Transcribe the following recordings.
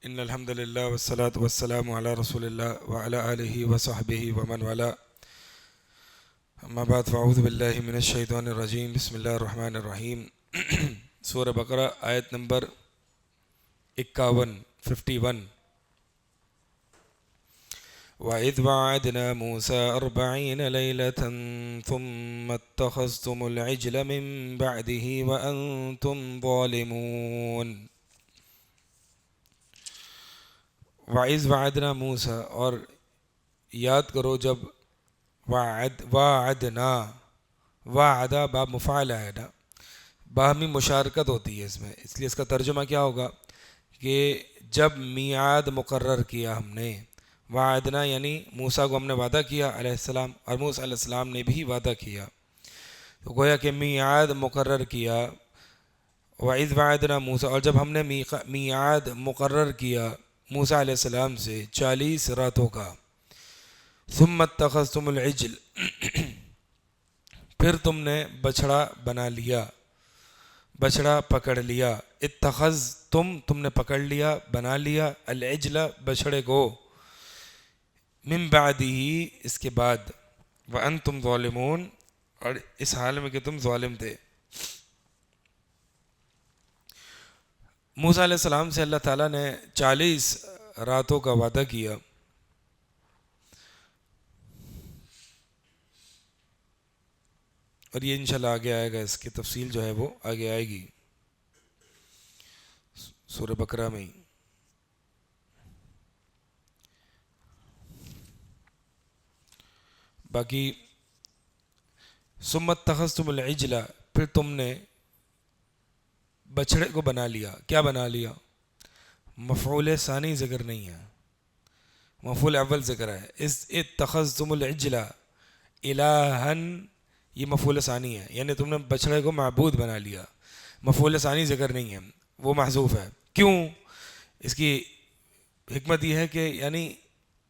ان الحمد للہ والصلاة والسلام علی رسول اللہ وعلی آلہ وصحبہ ومن والا اما بعد فاعوذ باللہ من الشیطان الرجیم بسم اللہ الرحمن الرحیم سورہ بقرہ آیت نمبر 51 وَإِذْ وَعَدْنَا مُوسَىٰ 40 لَيْلَةً ثُمَّ اتَّخَذْتُمُ الْعِجْلَ مِن بَعْدِهِ وَأَنْتُمْ ظَالِمُونَ وَإِذْ وَعَدْنَا مُوسَىٰ، اور یاد کرو جب وعدنا وعدہ باب مفعل ہے نا، باہمی مشارکت ہوتی ہے اس میں، اس لیے اس کا ترجمہ کیا ہوگا کہ جب میعاد مقرر کیا ہم نے، وعدنا یعنی موسیٰ کو ہم نے وعدہ کیا علیہ السلام، اور موسیٰ علیہ السلام نے بھی وعدہ کیا، تو گویا کہ میعاد مقرر کیا. وَإِذْ وَعَدْنَا مُوسَىٰ، اور جب ہم نے میعاد مقرر کیا موسیٰ علیہ السلام سے 40 راتوں کا. ثُمَّ اتَّخَذْتُمُ الْعِجْلَ، پھر تم نے بچھڑا بنا لیا، بچھڑا پکڑ لیا. تم نے پکڑ لیا، بنا لیا، العجل بچھڑے کو، من بعدہ اس کے بعد، وانتم ظالمون اور اس حال میں کہ تم ظالم تھے. موسیٰ علیہ السلام سے اللہ تعالیٰ نے 40 راتوں کا وعدہ کیا. اور یہ انشاءاللہ آگے آئے گا، اس کی تفصیل جو ہے وہ آگے آئے گی سورہ بقرہ میں ہی. باقی ثم اتخذتم العجل، پھر تم نے بچھڑے کو بنا لیا. کیا بنا لیا؟ مفعول ثانی ذکر نہیں ہے، مفعول اول ذکر ہے. اس اتخذتم العجل الہا، یہ مفعول ثانی ہے، یعنی تم نے بچھڑے کو معبود بنا لیا. مفعول ثانی ذکر نہیں ہے، وہ محذوف ہے. کیوں؟ اس کی حکمت یہ ہے کہ یعنی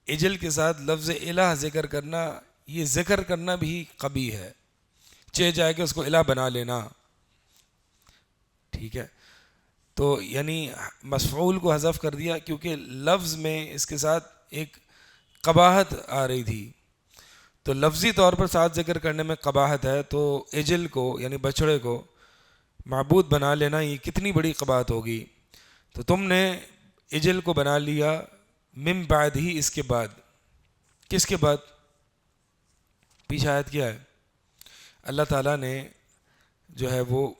اجل کے ساتھ لفظ الہ ذکر کرنا، یہ ذکر کرنا بھی قبیح ہے، چہ جائے کہ اس کو الہ بنا لینا. ٹھیک ہے، تو یعنی مفعول کو حذف کر دیا کیونکہ لفظ میں اس کے ساتھ ایک قباحت آ رہی تھی، تو لفظی طور پر ساتھ ذکر کرنے میں قباحت ہے، تو اجل کو یعنی بچھڑے کو معبود بنا لینا یہ کتنی بڑی قباحت ہوگی. تو تم نے اجل کو بنا لیا من بعد ہی، اس کے بعد. کس کے بعد؟ پیچھے آیت کیا ہے؟ اللہ تعالیٰ نے جو ہے وہ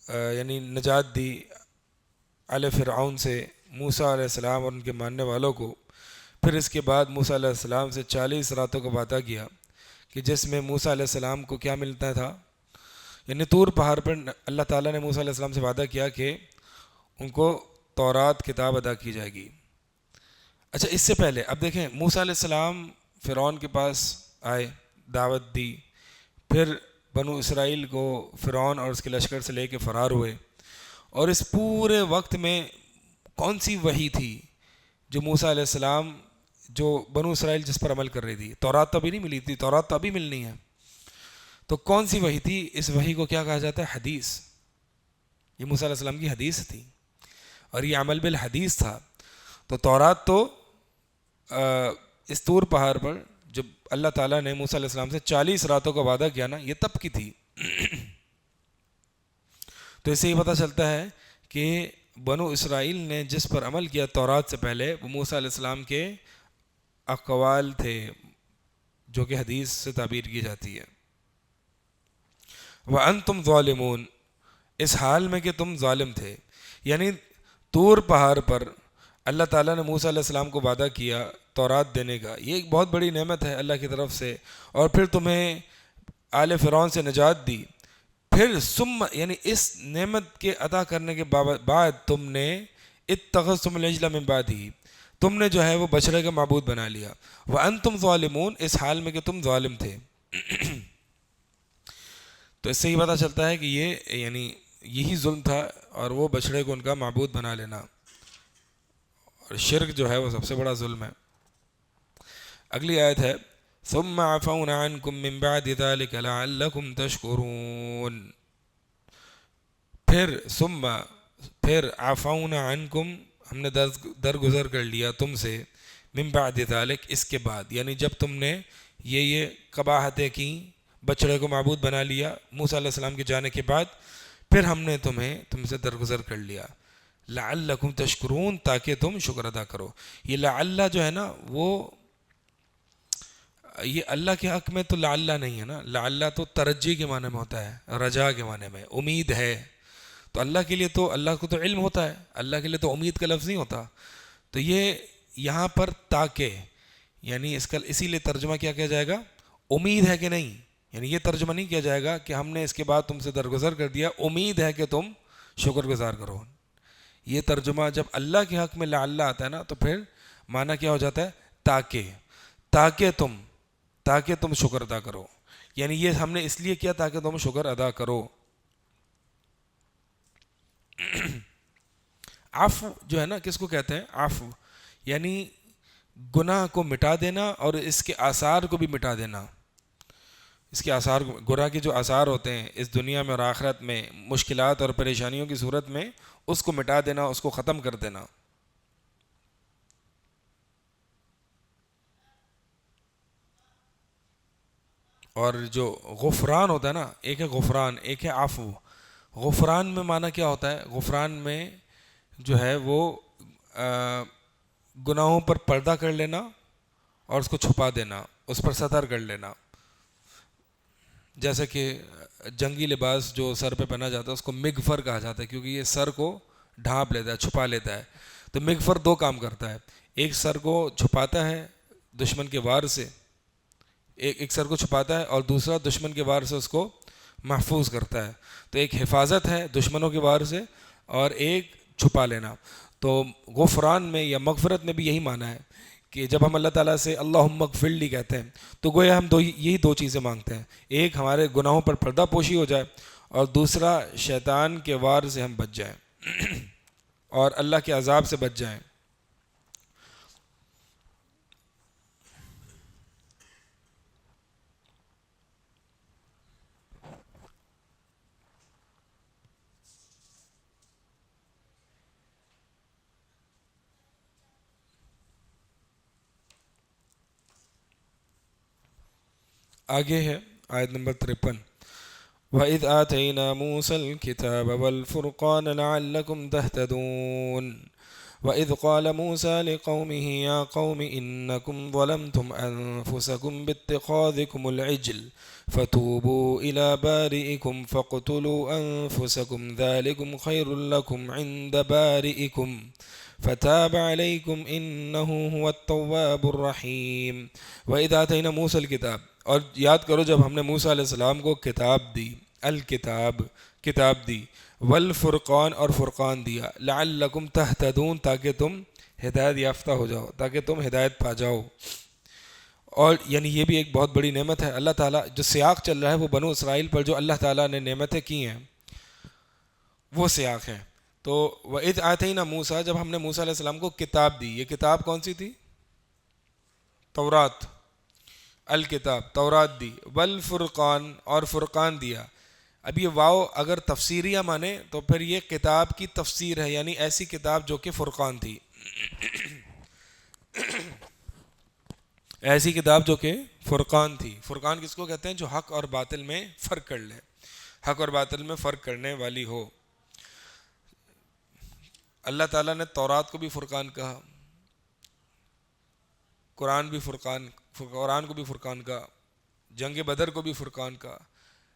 یعنی نجات دی آل فرعون سے موسیٰ علیہ السلام اور ان کے ماننے والوں کو. پھر اس کے بعد موسیٰ علیہ السلام سے 40 راتوں کا وعدہ کیا کہ جس میں موسیٰ علیہ السلام کو کیا ملتا تھا، یعنی طور پہاڑ پر اللہ تعالیٰ نے موسیٰ علیہ السلام سے وعدہ کیا کہ ان کو تورات کتاب ادا کی جائے گی. اچھا، اس سے پہلے اب دیکھیں، موسیٰ علیہ السلام فرعون کے پاس آئے، دعوت دی، پھر بنو اسرائیل کو فرعون اور اس کے لشکر سے لے کے فرار ہوئے. اور اس پورے وقت میں کون سی وحی تھی جو موسیٰ علیہ السلام، جو بنو اسرائیل جس پر عمل کر رہی تھی؟ تورات تو ابھی نہیں ملی تھی، تورات تو ابھی ملنی ہے. تو کون سی وحی تھی؟ اس وحی کو کیا کہا جاتا ہے؟ حدیث. یہ موسیٰ علیہ السلام کی حدیث تھی اور یہ عمل بالحدیث تھا. تو تورات تو اس طور پہاڑ پر جب اللہ تعالیٰ نے موسیٰ علیہ السلام سے 40 راتوں کا وعدہ کیا نا، یہ تب کی تھی. تو اس سے یہ پتہ چلتا ہے کہ بنو اسرائیل نے جس پر عمل کیا تورات سے پہلے، وہ موسیٰ علیہ السلام کے اقوال تھے جو کہ حدیث سے تعبیر کی جاتی ہے. وَأَنْتُمْ ظَالِمُونَ، اس حال میں کہ تم ظالم تھے. یعنی طور پہاڑ پر اللہ تعالیٰ نے موسیٰ علیہ السلام کو وعدہ کیا تورات دینے کا، یہ ایک بہت بڑی نعمت ہے اللہ کی طرف سے، اور پھر تمہیں آل فرعون سے نجات دی. پھر یعنی اس نعمت کے عطا کرنے کے بعد تم نے اتخذتم العجل من بعدہ، تم نے جو ہے وہ بچڑے کا معبود بنا لیا. وانتم ظالمون، اس حال میں کہ تم ظالم تھے. تو اس سے یہ پتہ چلتا ہے کہ یہ یعنی یہی ظلم تھا، اور وہ بچڑے کو ان کا معبود بنا لینا. اور شرک جو ہے وہ سب سے بڑا ظلم ہے. اگلی آیت ہے ثم عفونا عنکم من بعد ذلك لعلکم تشکرون. پھر عفونا عنکم، ہم نے درگزر کر لیا تم سے، من بعد ذلک، اس کے بعد، یعنی جب تم نے یہ قباحتیں کیں، بچڑے کو معبود بنا لیا موسیٰ علیہ السلام کے جانے کے بعد، پھر ہم نے تم سے درگزر کر لیا، لعلکم تشکرون، تاکہ تم شکر ادا کرو۔ یہ لعل جو ہے نا، وہ یہ اللہ کے حق میں تو لعل نہیں ہے نا، لعل تو ترجی کے معنی میں ہوتا ہے، رجا کے معنی میں، امید ہے۔ تو اللہ کے لیے تو، اللہ کو تو علم ہوتا ہے، اللہ کے لیے تو امید کا لفظ نہیں ہوتا۔ تو یہ یہاں پر تاکہ، یعنی اس کا اسی لیے ترجمہ کیا جائے گا، امید ہے کہ نہیں، یعنی یہ ترجمہ نہیں کیا جائے گا کہ ہم نے اس کے بعد تم سے درگزر کر دیا، امید ہے کہ تم شکر گزار کرو۔ یہ ترجمہ جب اللہ کے حق میں لعل آتا ہے نا، تو پھر معنی کیا ہو جاتا ہے، تاکہ تم شکر ادا کرو، یعنی یہ ہم نے اس لیے کیا تاکہ تم شکر ادا کرو۔ عفو جو ہے نا، کس کو کہتے ہیں؟ عفو، یعنی گناہ کو مٹا دینا اور اس کے آثار کو بھی مٹا دینا۔ اس کے آثار، گناہ کے جو آثار ہوتے ہیں اس دنیا میں اور آخرت میں، مشکلات اور پریشانیوں کی صورت میں، اس کو مٹا دینا، اس کو ختم کر دینا۔ اور جو غفران ہوتا ہے نا، ایک ہے غفران، ایک ہے عفو۔ غفران میں معنی کیا ہوتا ہے؟ غفران میں جو ہے وہ گناہوں پر پردہ کر لینا اور اس کو چھپا دینا، اس پر ستر کر لینا۔ جیسے کہ جنگی لباس جو سر پہ پہنا جاتا ہے اس کو مغفر کہا جاتا ہے، کیونکہ یہ سر کو ڈھانپ لیتا ہے، چھپا لیتا ہے۔ تو مغفر دو کام کرتا ہے، ایک سر کو چھپاتا ہے دشمن کے وار سے، ایک سر کو چھپاتا ہے، اور دوسرا دشمن کے وار سے اس کو محفوظ کرتا ہے۔ تو ایک حفاظت ہے دشمنوں کے وار سے، اور ایک چھپا لینا۔ تو غفران میں یا مغفرت میں بھی یہی معنی ہے کہ جب ہم اللہ تعالیٰ سے اللہم اغفر لی کہتے ہیں تو گویا ہم یہی دو چیزیں مانگتے ہیں، ایک ہمارے گناہوں پر پردہ پوشی ہو جائے، اور دوسرا شیطان کے وار سے ہم بچ جائیں اور اللہ کے عذاب سے بچ جائیں۔ آگے ہے آیت نمبر 53، وَإِذْ آتَيْنَا مُوسَى الْكِتَابَ وَالْفُرْقَانَ لَعَلَّكُمْ تَهْتَدُونَ وَإِذْ قَالَ مُوسَى لِقَوْمِهِ يَا قَوْمِ إِنَّكُمْ ظَلَمْتُمْ أَنفُسَكُمْ بِاتِّخَاذِكُمُ الْعِجْلَ فَتُوبُوا إِلَى بَارِئِكُمْ فَاقْتُلُوا أَنفُسَكُمْ ذَلِكُمْ خَيْرٌ لَكُمْ عِندَ بَارِئِكُمْ فَتَابَ عَلَيْكُمْ إِنَّهُ هُوَ التَّوَّابُ الرَّحِيمُ وَإِذْ آتَيْنَا مُوسَى الْكِتَابَ، اور یاد کرو جب ہم نے موسیٰ علیہ السلام کو کتاب دی، کتاب دی، والفرقان، اور فرقان دیا، لعلکم تہتدون، تاکہ تم ہدایت یافتہ ہو جاؤ، تاکہ تم ہدایت پا جاؤ۔ اور یعنی یہ بھی ایک بہت بڑی نعمت ہے اللہ تعالیٰ، جو سیاق چل رہا ہے وہ بنو اسرائیل پر جو اللہ تعالیٰ نے نعمتیں کی ہیں وہ سیاق ہے۔ تو وَإِذْ آتَيْنَا مُوسَى، جب ہم نے موسیٰ علیہ السلام کو کتاب دی، یہ کتاب کون سی تھی؟ تورات، الکتاب، تورات دی، والفرقان، اور فرقان دیا۔ اب یہ واو اگر تفسیریہ مانے تو پھر یہ کتاب کی تفسیر ہے، یعنی ایسی کتاب جو کہ فرقان تھی، ایسی کتاب جو کہ فرقان تھی۔ فرقان کس کو کہتے ہیں؟ جو حق اور باطل میں فرق کر لے، حق اور باطل میں فرق کرنے والی ہو۔ اللہ تعالیٰ نے تورات کو بھی فرقان کہا، قرآن کو بھی فرقان کہا، جنگ بدر کو بھی فرقان کہا،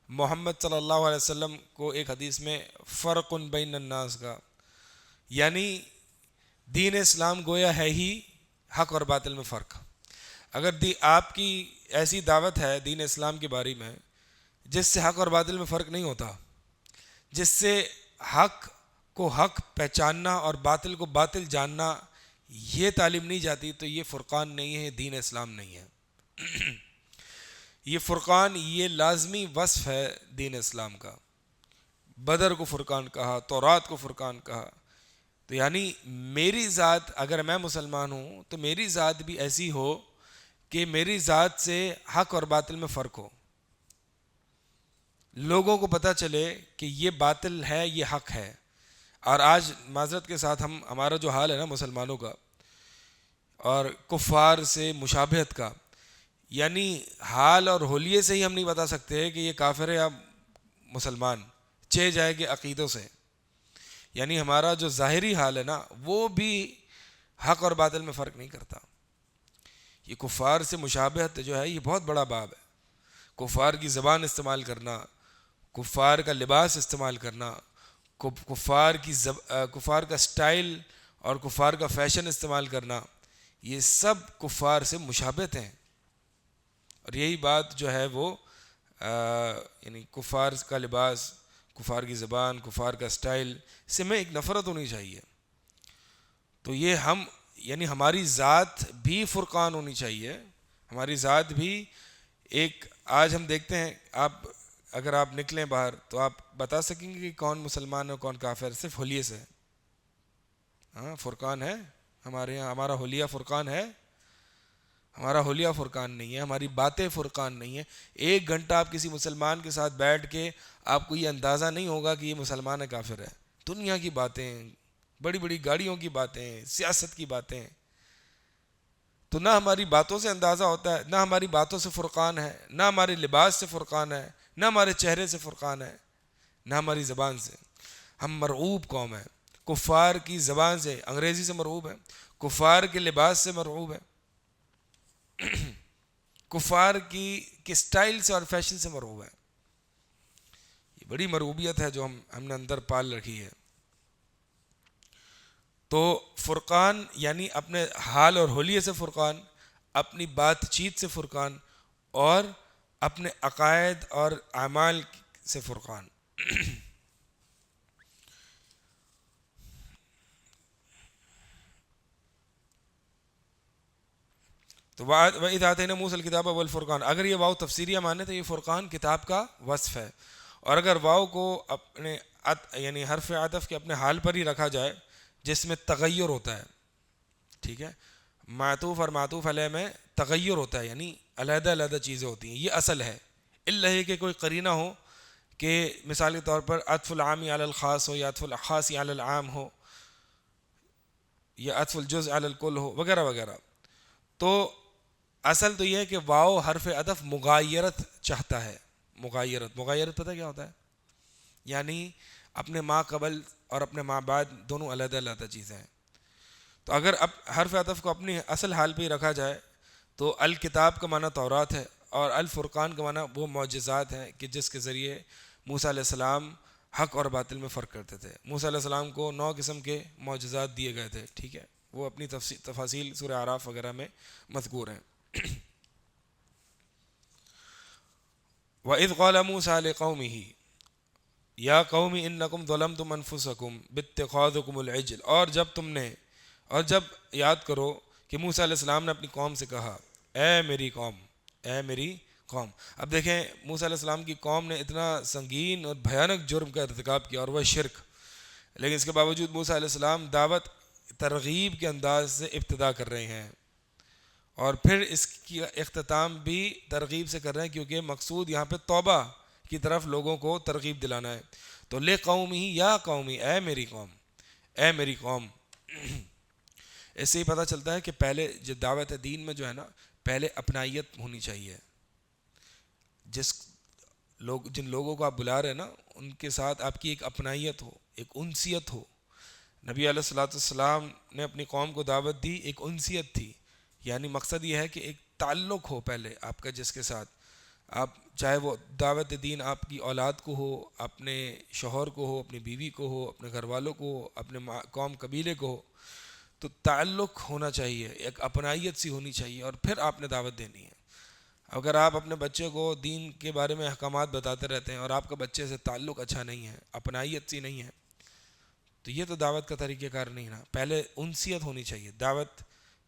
محمد صلی اللہ علیہ وسلم کو ایک حدیث میں فرق بین الناس کا، یعنی دین اسلام گویا ہے ہی حق اور باطل میں فرق۔ اگر آپ کی ایسی دعوت ہے دین اسلام کے بارے میں جس سے حق اور باطل میں فرق نہیں ہوتا، جس سے حق کو حق پہچاننا اور باطل کو باطل جاننا یہ تعلیم نہیں جاتی، تو یہ فرقان نہیں ہے، دین اسلام نہیں ہے۔ یہ فرقان، یہ لازمی وصف ہے دین اسلام کا۔ بدر کو فرقان کہا، تورات کو فرقان کہا۔ تو یعنی میری ذات، اگر میں مسلمان ہوں تو میری ذات بھی ایسی ہو کہ میری ذات سے حق اور باطل میں فرق ہو، لوگوں کو پتہ چلے کہ یہ باطل ہے، یہ حق ہے۔ اور آج معذرت کے ساتھ ہمارا جو حال ہے نا مسلمانوں کا اور کفار سے مشابہت کا، یعنی حال اور حلیے سے ہی ہم نہیں بتا سکتے کہ یہ کافر ہے یا مسلمان، چہ جائے گے عقیدوں سے. یعنی ہمارا جو ظاہری حال ہے نا وہ بھی حق اور باطل میں فرق نہیں کرتا. یہ کفار سے مشابہت جو ہے یہ بہت بڑا باب ہے. کفار کی زبان استعمال کرنا، کفار کا لباس استعمال کرنا، کفار کا سٹائل اور کفار کا فیشن استعمال کرنا، یہ سب کفار سے مشابہت ہیں. اور یہی بات جو ہے وہ یعنی کفار کا لباس، کفار کی زبان، کفار کا سٹائل سے میں ایک نفرت ہونی چاہیے. تو یہ یعنی ہماری ذات بھی فرقان ہونی چاہیے. ہماری ذات بھی ایک، آج ہم دیکھتے ہیں اگر آپ نکلیں باہر تو آپ بتا سکیں گے کہ کون مسلمان ہے کون کافر صرف حلیے سے. ہاں فرقان ہے ہمارے یہاں، ہمارا حلیہ فرقان ہے. ہمارا حلیہ فرقان نہیں ہے، ہماری باتیں فرقان نہیں ہیں. 1 گھنٹہ آپ کسی مسلمان کے ساتھ بیٹھ کے آپ کو یہ اندازہ نہیں ہوگا کہ یہ مسلمان ہے کافر ہے. دنیا کی باتیں، بڑی بڑی گاڑیوں کی باتیں، سیاست کی باتیں، تو نہ ہماری باتوں سے اندازہ ہوتا ہے، نہ ہماری باتوں سے فرقان ہے، نہ ہمارے لباس سے فرقان ہے، نہ ہمارے چہرے سے فرقان ہے، نہ ہماری زبان سے. ہم مرعوب قوم ہیں، کفار کی زبان سے، انگریزی سے مرعوب ہیں، کفار کے لباس سے مرعوب ہیں، کفار کی سٹائل سے اور فیشن سے مرعوب ہیں. یہ بڑی مرعوبیت ہے جو ہم نے اندر پال رکھی ہے. تو فرقان یعنی اپنے حال اور حلیے سے فرقان، اپنی بات چیت سے فرقان، اور اپنے عقائد اور اعمال سے فرقان. تو وَإِذْ آتَيْنَا مُوسَى الْكِتَابَ وَالْفُرْقَانَ، اگر یہ واو تفسیریہ مانے تو یہ فرقان کتاب کا وصف ہے. اور اگر واو کو اپنے یعنی حرف عطف کے اپنے حال پر ہی رکھا جائے جس میں تغیر ہوتا ہے، ٹھیک ہے، معطوف اور معطوف علیہ میں تغیر ہوتا ہے، یعنی علیحدہ علیحدہ چیزیں ہوتی ہیں، یہ اصل ہے. الا یہ کہ کوئی قرینہ ہو کہ مثال کے طور پر عطف العام علی الخاص ہو، یا عطف الخاص علی العام ہو، یا عطف الجزء علی الکل ہو، وغیرہ وغیرہ. تو اصل تو یہ ہے کہ واو حرف عطف مغایرت چاہتا ہے. مغایرت پتہ کیا ہوتا ہے؟ یعنی اپنے ما قبل اور اپنے ما بعد دونوں علیحدہ علیحدہ چیزیں ہیں. تو اگر حرف عطف کو اپنی اصل حال پہ ہی رکھا جائے تو الکتاب کا معنی تورات ہے، اور الفرقان کا معنی وہ معجزات ہیں کہ جس کے ذریعے موسیٰ علیہ السلام حق اور باطل میں فرق کرتے تھے. موسیٰ علیہ السلام کو 9 قسم کے معجزات دیے گئے تھے، ٹھیک ہے، وہ اپنی تفاصیل سورہ اعراف وغیرہ میں مذکور ہیں. وَإِذْ قَالَ مُوسَىٰ لِقَوْمِهِ یا قوم انکم ظلمتم انفسکم باتخاذکم العجل، اور جب یاد کرو کہ موسیٰ علیہ السلام نے اپنی قوم سے کہا اے میری قوم، اے میری قوم. اب دیکھیں موسیٰ علیہ السلام کی قوم نے اتنا سنگین اور بھیانک جرم کا ارتکاب کیا اور وہ شرک، لیکن اس کے باوجود موسیٰ علیہ السلام دعوت ترغیب کے انداز سے ابتدا کر رہے ہیں، اور پھر اس کی اختتام بھی ترغیب سے کر رہے ہیں، کیونکہ مقصود یہاں پہ توبہ کی طرف لوگوں کو ترغیب دلانا ہے. تو لے قومی یا قومی، اے میری قوم، اے میری قوم. اس سے ہی پتہ چلتا ہے کہ پہلے جو دعوت دین میں جو ہے نا پہلے اپنائیت ہونی چاہیے. جن لوگوں کو آپ بلا رہے ہیں نا ان کے ساتھ آپ کی ایک اپنائیت ہو، ایک انسیت ہو. نبی علیہ الصلوۃ والسلام نے اپنی قوم کو دعوت دی، ایک انسیت تھی. یعنی مقصد یہ ہے کہ ایک تعلق ہو پہلے آپ کا جس کے ساتھ، آپ چاہے وہ دعوت دین آپ کی اولاد کو ہو، اپنے شوہر کو ہو، اپنی بیوی کو ہو، اپنے گھر والوں کو ہو، اپنے قوم قبیلے کو ہو، تو تعلق ہونا چاہیے، ایک اپنائیت سی ہونی چاہیے، اور پھر آپ نے دعوت دینی ہے. اگر آپ اپنے بچے کو دین کے بارے میں احکامات بتاتے رہتے ہیں اور آپ کا بچے سے تعلق اچھا نہیں ہے، اپنائیت سی نہیں ہے، تو یہ تو دعوت کا طریقہ کار نہیں نا. پہلے انسیت ہونی چاہیے، دعوت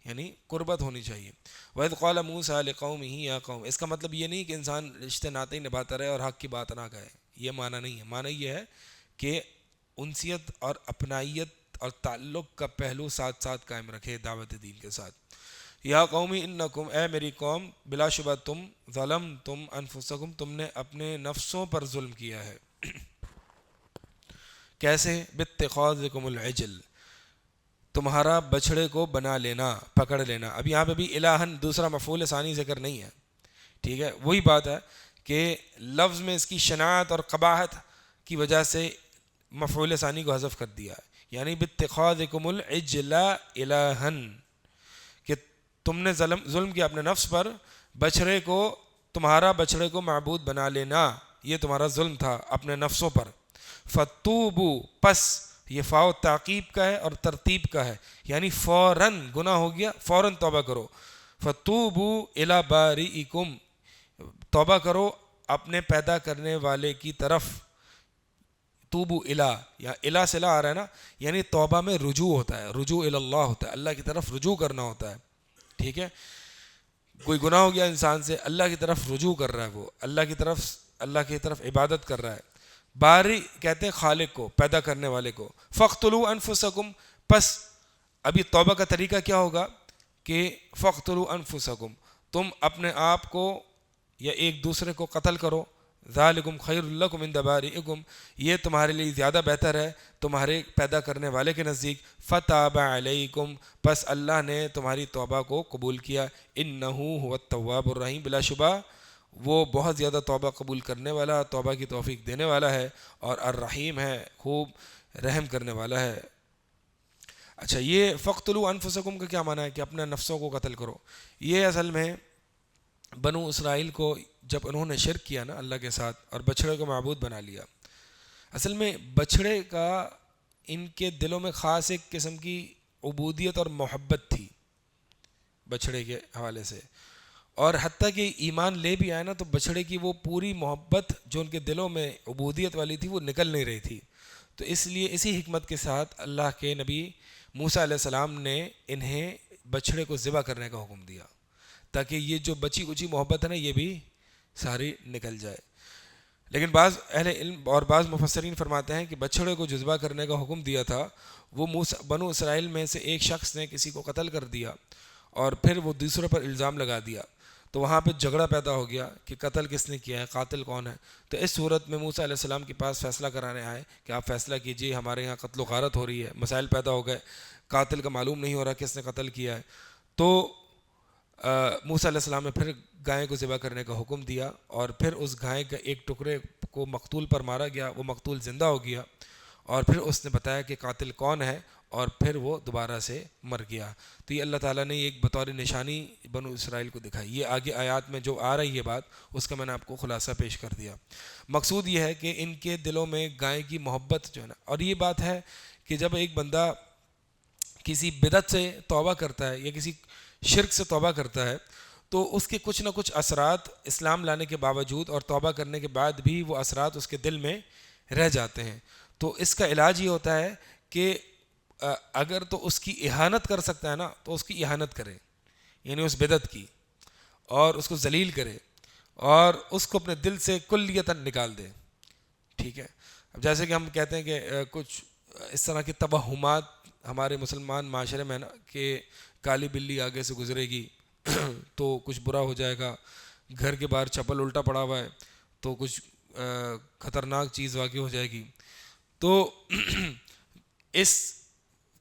یعنی قربت ہونی چاہیے. وَإِذْ قَالَ مُوسَىٰ لِقَوْمِهِ يَا قَوْمِ، اس کا مطلب یہ نہیں کہ انسان رشتے ناطے ہی نبھاتا رہے اور حق کی بات نہ کہے، یہ معنی نہیں ہے. معنی یہ ہے کہ انسیت اور اپنائیت اور تعلق کا پہلو ساتھ ساتھ قائم رکھے دعوت دین کے ساتھ. یا قومی انکم، اے میری قوم، بلا شبہ تم، انفسکم، تم نے اپنے نفسوں پر ظلم کیا ہے. کیسے؟ باتخاذکم العجل، تمہارا بچھڑے کو بنا لینا، پکڑ لینا. اب یہاں پہ بھی الہن دوسرا مفعول ثانی ذکر نہیں ہے، ٹھیک ہے. وہی بات ہے کہ لفظ میں اس کی شناعت اور قباحت کی وجہ سے مفعول ثانی کو حذف کر دیا، یعنی باتخاذکم العجل الہن، کہ تم نے ظلم کیا اپنے نفس پر، بچھڑے کو، تمہارا بچھڑے کو معبود بنا لینا، یہ تمہارا ظلم تھا اپنے نفسوں پر. فتوبو، پس یہ فاؤ تعقیب کا ہے اور ترتیب کا ہے، یعنی فوراً گناہ ہو گیا فوراً توبہ کرو. فتوبو الی بارئکم، توبہ کرو اپنے پیدا کرنے والے کی طرف. توبو الا، یا الا سے لا آ رہا ہے نا، یعنی توبہ میں رجوع ہوتا ہے، رجوع الی اللہ ہوتا ہے، اللہ کی طرف رجوع کرنا ہوتا ہے. ٹھیک ہے، کوئی گناہ ہو گیا انسان سے، اللہ کی طرف رجوع کر رہا ہے، وہ اللہ کی طرف عبادت کر رہا ہے. باری کہتے ہیں خالق کو، پیدا کرنے والے کو. فاقتلوا انفسکم، پس ابھی توبہ کا طریقہ کیا ہوگا کہ فاقتلوا انفسکم، تم اپنے آپ کو یا ایک دوسرے کو قتل کرو. ذالکم خیر لکم عند بارئکم، یہ تمہارے لیے زیادہ بہتر ہے تمہارے پیدا کرنے والے کے نزدیک. فتاب علیکم، پس اللہ نے تمہاری توبہ کو قبول کیا. انہ هو التواب الرحیم، بلا شبہ وہ بہت زیادہ توبہ قبول کرنے والا، توبہ کی توفیق دینے والا ہے، اور الرحیم ہے، خوب رحم کرنے والا ہے. اچھا، یہ فقتلوا انفسکم کا کیا معنی ہے کہ اپنے نفسوں کو قتل کرو؟ یہ اصل میں بنو اسرائیل کو جب انہوں نے شرک کیا نا اللہ کے ساتھ اور بچھڑے کو معبود بنا لیا، اصل میں بچھڑے کا ان کے دلوں میں خاص ایک قسم کی عبودیت اور محبت تھی بچھڑے کے حوالے سے، اور حتیٰ کہ ایمان لے بھی آئے نا تو بچھڑے کی وہ پوری محبت جو ان کے دلوں میں عبودیت والی تھی وہ نکل نہیں رہی تھی. تو اس لیے اسی حکمت کے ساتھ اللہ کے نبی موسیٰ علیہ السلام نے انہیں بچھڑے کو ذبح کرنے کا حکم دیا، تاکہ یہ جو بچی کچی محبت ہے نا یہ بھی ساری نکل جائے. لیکن بعض اہل علم اور بعض مفسرین فرماتے ہیں کہ بچھڑے کو ذبح کرنے کا حکم دیا تھا وہ بنو اسرائیل میں سے ایک شخص نے کسی کو قتل کر دیا اور پھر وہ دوسرے پر الزام لگا دیا، تو وہاں پہ جھگڑا پیدا ہو گیا کہ قتل کس نے کیا ہے، قاتل کون ہے. تو اس صورت میں موسیٰ علیہ السلام کے پاس فیصلہ کرانے آئے کہ آپ فیصلہ کیجئے، ہمارے یہاں قتل و غارت ہو رہی ہے، مسائل پیدا ہو گئے، قاتل کا معلوم نہیں ہو رہا کس نے قتل کیا ہے. تو موسیٰ علیہ السلام نے پھر گائے کو ذبح کرنے کا حکم دیا، اور پھر اس گائے کے ایک ٹکڑے کو مقتول پر مارا گیا، وہ مقتول زندہ ہو گیا، اور پھر اس نے بتایا کہ قاتل کون ہے، اور پھر وہ دوبارہ سے مر گیا. تو یہ اللہ تعالیٰ نے ایک بطور نشانی بنو اسرائیل کو دکھائی. یہ آگے آیات میں جو آ رہی ہے بات، اس کا میں نے آپ کو خلاصہ پیش کر دیا. مقصود یہ ہے کہ ان کے دلوں میں گائے کی محبت جو ہے نا، اور یہ بات ہے کہ جب ایک بندہ کسی بدعت سے توبہ کرتا ہے یا کسی شرک سے توبہ کرتا ہے تو اس کے کچھ نہ کچھ اثرات اسلام لانے کے باوجود اور توبہ کرنے کے بعد بھی وہ اثرات اس کے دل میں رہ جاتے ہیں. تو اس کا علاج یہ ہوتا ہے کہ اگر تو اس کی اہانت کر سکتا ہے نا تو اس کی اہانت کرے، یعنی اس بدعت کی، اور اس کو ذلیل کرے اور اس کو اپنے دل سے کلیتاً نکال دے. ٹھیک ہے، اب جیسے کہ ہم کہتے ہیں کہ کچھ اس طرح کے توہمات ہمارے مسلمان معاشرے میں نا کہ کالی بلی آگے سے گزرے گی تو کچھ برا ہو جائے گا، گھر کے باہر چپل الٹا پڑا ہوا ہے تو کچھ خطرناک چیز واقع ہو جائے گی. تو اس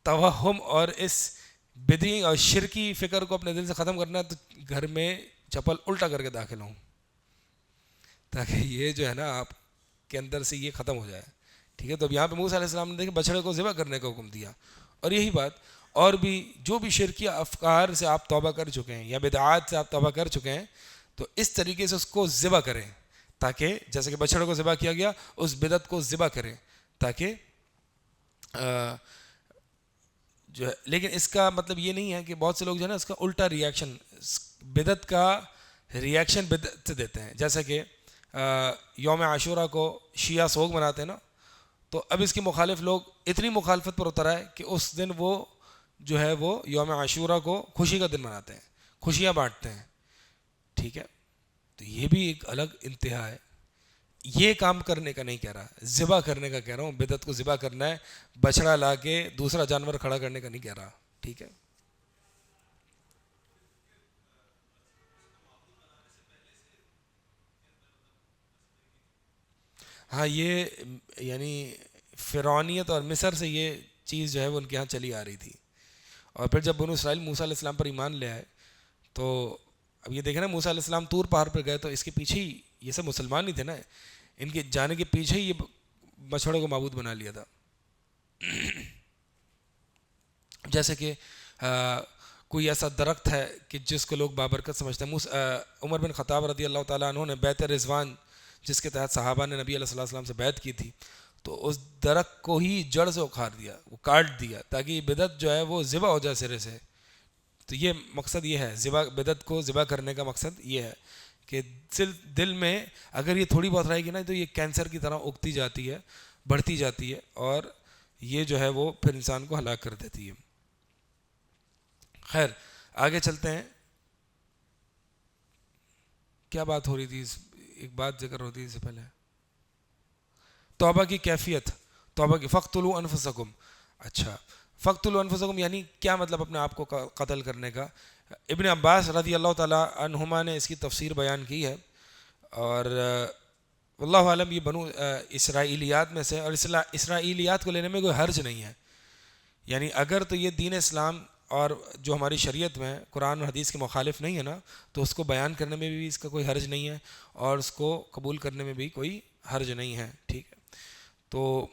توہم اور اس بدعی اور شرکی فکر کو اپنے دل سے ختم کرنا ہے تو گھر میں چپل الٹا کر کے داخل ہوں، تاکہ یہ جو ہے نا آپ کے اندر سے یہ ختم ہو جائے. ٹھیک ہے، تو اب یہاں پہ موسیٰ علیہ السلام نے دیکھیں بچھڑے کو ذبح کرنے کا حکم دیا، اور یہی بات اور بھی جو بھی شرکیہ افکار سے آپ توبہ کر چکے ہیں یا بدعات سے آپ توبہ کر چکے ہیں تو اس طریقے سے اس کو ذبح کریں، تاکہ جیسے کہ بچھڑے کو ذبح کیا گیا اس بدعت کو ذبح کریں تاکہ جو ہے. لیکن اس کا مطلب یہ نہیں ہے کہ بہت سے لوگ جو ہے نا اس کا الٹا ریاکشن، بدعت کا ریاکشن بدعت سے دیتے ہیں. جیسے کہ یوم عاشورہ کو شیعہ سوگ مناتے ہیں نا، تو اب اس کی مخالف لوگ اتنی مخالفت پر اتر آئے کہ اس دن وہ جو ہے وہ یوم عاشورہ کو خوشی کا دن مناتے ہیں، خوشیاں بانٹتے ہیں. ٹھیک ہے، تو یہ بھی ایک الگ انتہا ہے. یہ کام کرنے کا نہیں کہہ رہا، ذبح کرنے کا کہہ رہا ہوں. بدعت کو ذبح کرنا ہے، بچڑا لا کے دوسرا جانور کھڑا کرنے کا نہیں کہہ رہا. ٹھیک ہے. ہاں، یہ یعنی فرعونیت اور مصر سے یہ چیز جو ہے وہ ان کے یہاں چلی آ رہی تھی. اور پھر جب بنو اسرائیل موسیٰ علیہ السلام پر ایمان لے آئے تو اب یہ دیکھیں نا, موسیٰ علیہ السلام طور پہاڑ پر گئے تو اس کے پیچھے ہی یہ سب مسلمان ہی تھے نا, ان کے جانے کے پیچھے ہی یہ بچھڑوں کو معبود بنا لیا تھا. جیسے کہ کوئی ایسا درخت ہے کہ جس کو لوگ بابرکت سمجھتے ہیں. عمر بن خطاب رضی اللہ تعالیٰ عنہ نے بیعت رضوان جس کے تحت صحابہ نے نبی علیہ السلام سے بیعت کی تھی, تو اس درخت کو ہی جڑ سے اکھاڑ دیا, وہ کاٹ دیا تاکہ یہ بدعت جو ہے وہ ذبح ہو جائے سرے سے. تو یہ مقصد یہ ہے, بدعت کو ذبح کرنے کا مقصد یہ ہے کہ دل میں اگر یہ تھوڑی بہت رہے گی نا تو یہ کینسر کی طرح اگتی جاتی ہے, بڑھتی جاتی ہے, اور یہ جو ہے وہ پھر انسان کو ہلاک کر دیتی ہے. خیر آگے چلتے ہیں. کیا بات ہو رہی تھی, ایک بات ذکر ہوتی اس سے پہلے, توبہ کی کیفیت, توبہ کی فقتلوا انفسکم. اچھا, فقتلوا انفسکم یعنی کیا مطلب اپنے آپ کو قتل کرنے کا؟ ابن عباس رضی اللہ تعالیٰ عنہما نے اس کی تفسیر بیان کی ہے, اور واللہ عالم یہ بنو اسرائیلیات میں سے, اور اسرائیلیات کو لینے میں کوئی حرج نہیں ہے. یعنی اگر تو یہ دین اسلام اور جو ہماری شریعت میں قرآن اور حدیث کے مخالف نہیں ہے نا, تو اس کو بیان کرنے میں بھی اس کا کوئی حرج نہیں ہے, اور اس کو قبول کرنے میں بھی کوئی حرج نہیں ہے. ٹھیک ہے, تو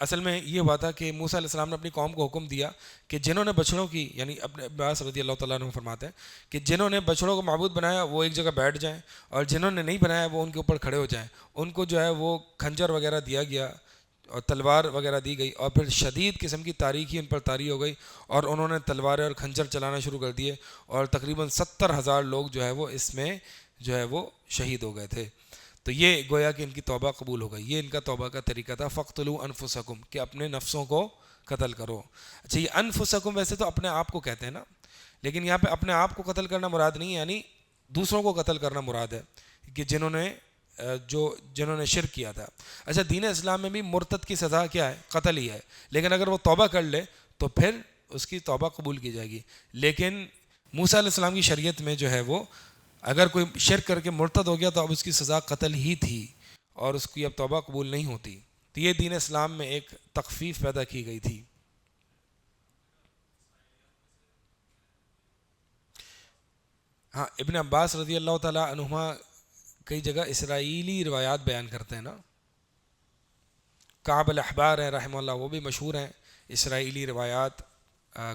اصل میں یہ ہوا تھا کہ موسیٰ علیہ السلام نے اپنی قوم کو حکم دیا کہ جنہوں نے بچڑوں کی, یعنی اپنے عباس رضی اللہ تعالیٰ عنہ فرماتے ہیں کہ جنہوں نے بچڑوں کو معبود بنایا وہ ایک جگہ بیٹھ جائیں, اور جنہوں نے نہیں بنایا وہ ان کے اوپر کھڑے ہو جائیں. ان کو جو ہے وہ کھنجر وغیرہ دیا گیا اور تلوار وغیرہ دی گئی, اور پھر شدید قسم کی تاریکی ان پر طاری ہو گئی, اور انہوں نے تلواریں اور کھنجر چلانا شروع کر دیے, اور تقریباً 70,000 لوگ جو ہے وہ اس میں جو ہے وہ شہید ہو گئے تھے. تو یہ گویا کہ ان کی توبہ قبول ہو گئی. یہ ان کا توبہ کا طریقہ تھا, فقتلوا انفسکم, کہ اپنے نفسوں کو قتل کرو. اچھا, یہ انفسکم ویسے تو اپنے آپ کو کہتے ہیں نا, لیکن یہاں پہ اپنے آپ کو قتل کرنا مراد نہیں ہے, یعنی دوسروں کو قتل کرنا مراد ہے, کہ جنہوں نے شرک کیا تھا. اچھا, دین اسلام میں بھی مرتد کی سزا کیا ہے؟ قتل ہی ہے, لیکن اگر وہ توبہ کر لے تو پھر اس کی توبہ قبول کی جائے گی. لیکن موسیٰ علیہ السلام کی شریعت میں جو ہے وہ اگر کوئی شرک کر کے مرتد ہو گیا تو اب اس کی سزا قتل ہی تھی, اور اس کی اب توبہ قبول نہیں ہوتی. تو یہ دین اسلام میں ایک تخفیف پیدا کی گئی تھی. ہاں, ابن عباس رضی اللہ تعالیٰ عنہما کئی جگہ اسرائیلی روایات بیان کرتے ہیں نا. کعب الاحبار ہیں رحمہ اللہ, وہ بھی مشہور ہیں اسرائیلی روایات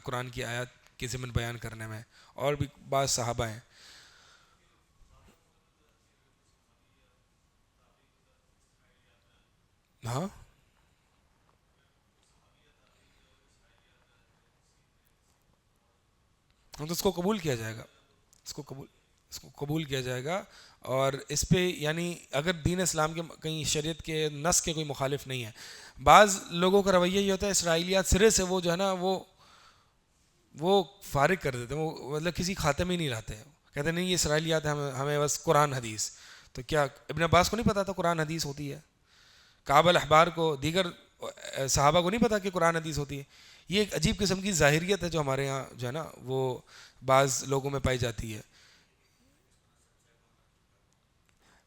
قرآن کی آیات کے ضمن بیان کرنے میں, اور بھی بعض صحابہ ہیں. ہاں, تو اس کو قبول کیا جائے گا, اس کو قبول کیا جائے گا. اور اس پہ یعنی اگر دین اسلام کے کہیں شریعت کے نص کے کوئی مخالف نہیں ہے. بعض لوگوں کا رویہ یہ ہوتا ہے اسرائیلیات سرے سے وہ جو ہے نا وہ فارغ کر دیتے ہیں, وہ مطلب کسی خاتے میں ہی نہیں رہتے ہیں, کہتے ہیں نہیں یہ اسرائیلیات ہمیں بس قرآن حدیث. تو کیا ابن عباس کو نہیں پتا تھا قرآن حدیث ہوتی ہے؟ کعب الاحبار کو, دیگر صحابہ کو نہیں پتا کہ قرآن حدیث ہوتی ہے؟ یہ ایک عجیب قسم کی ظاہریت ہے جو ہمارے یہاں جو ہے نا وہ بعض لوگوں میں پائی جاتی ہے.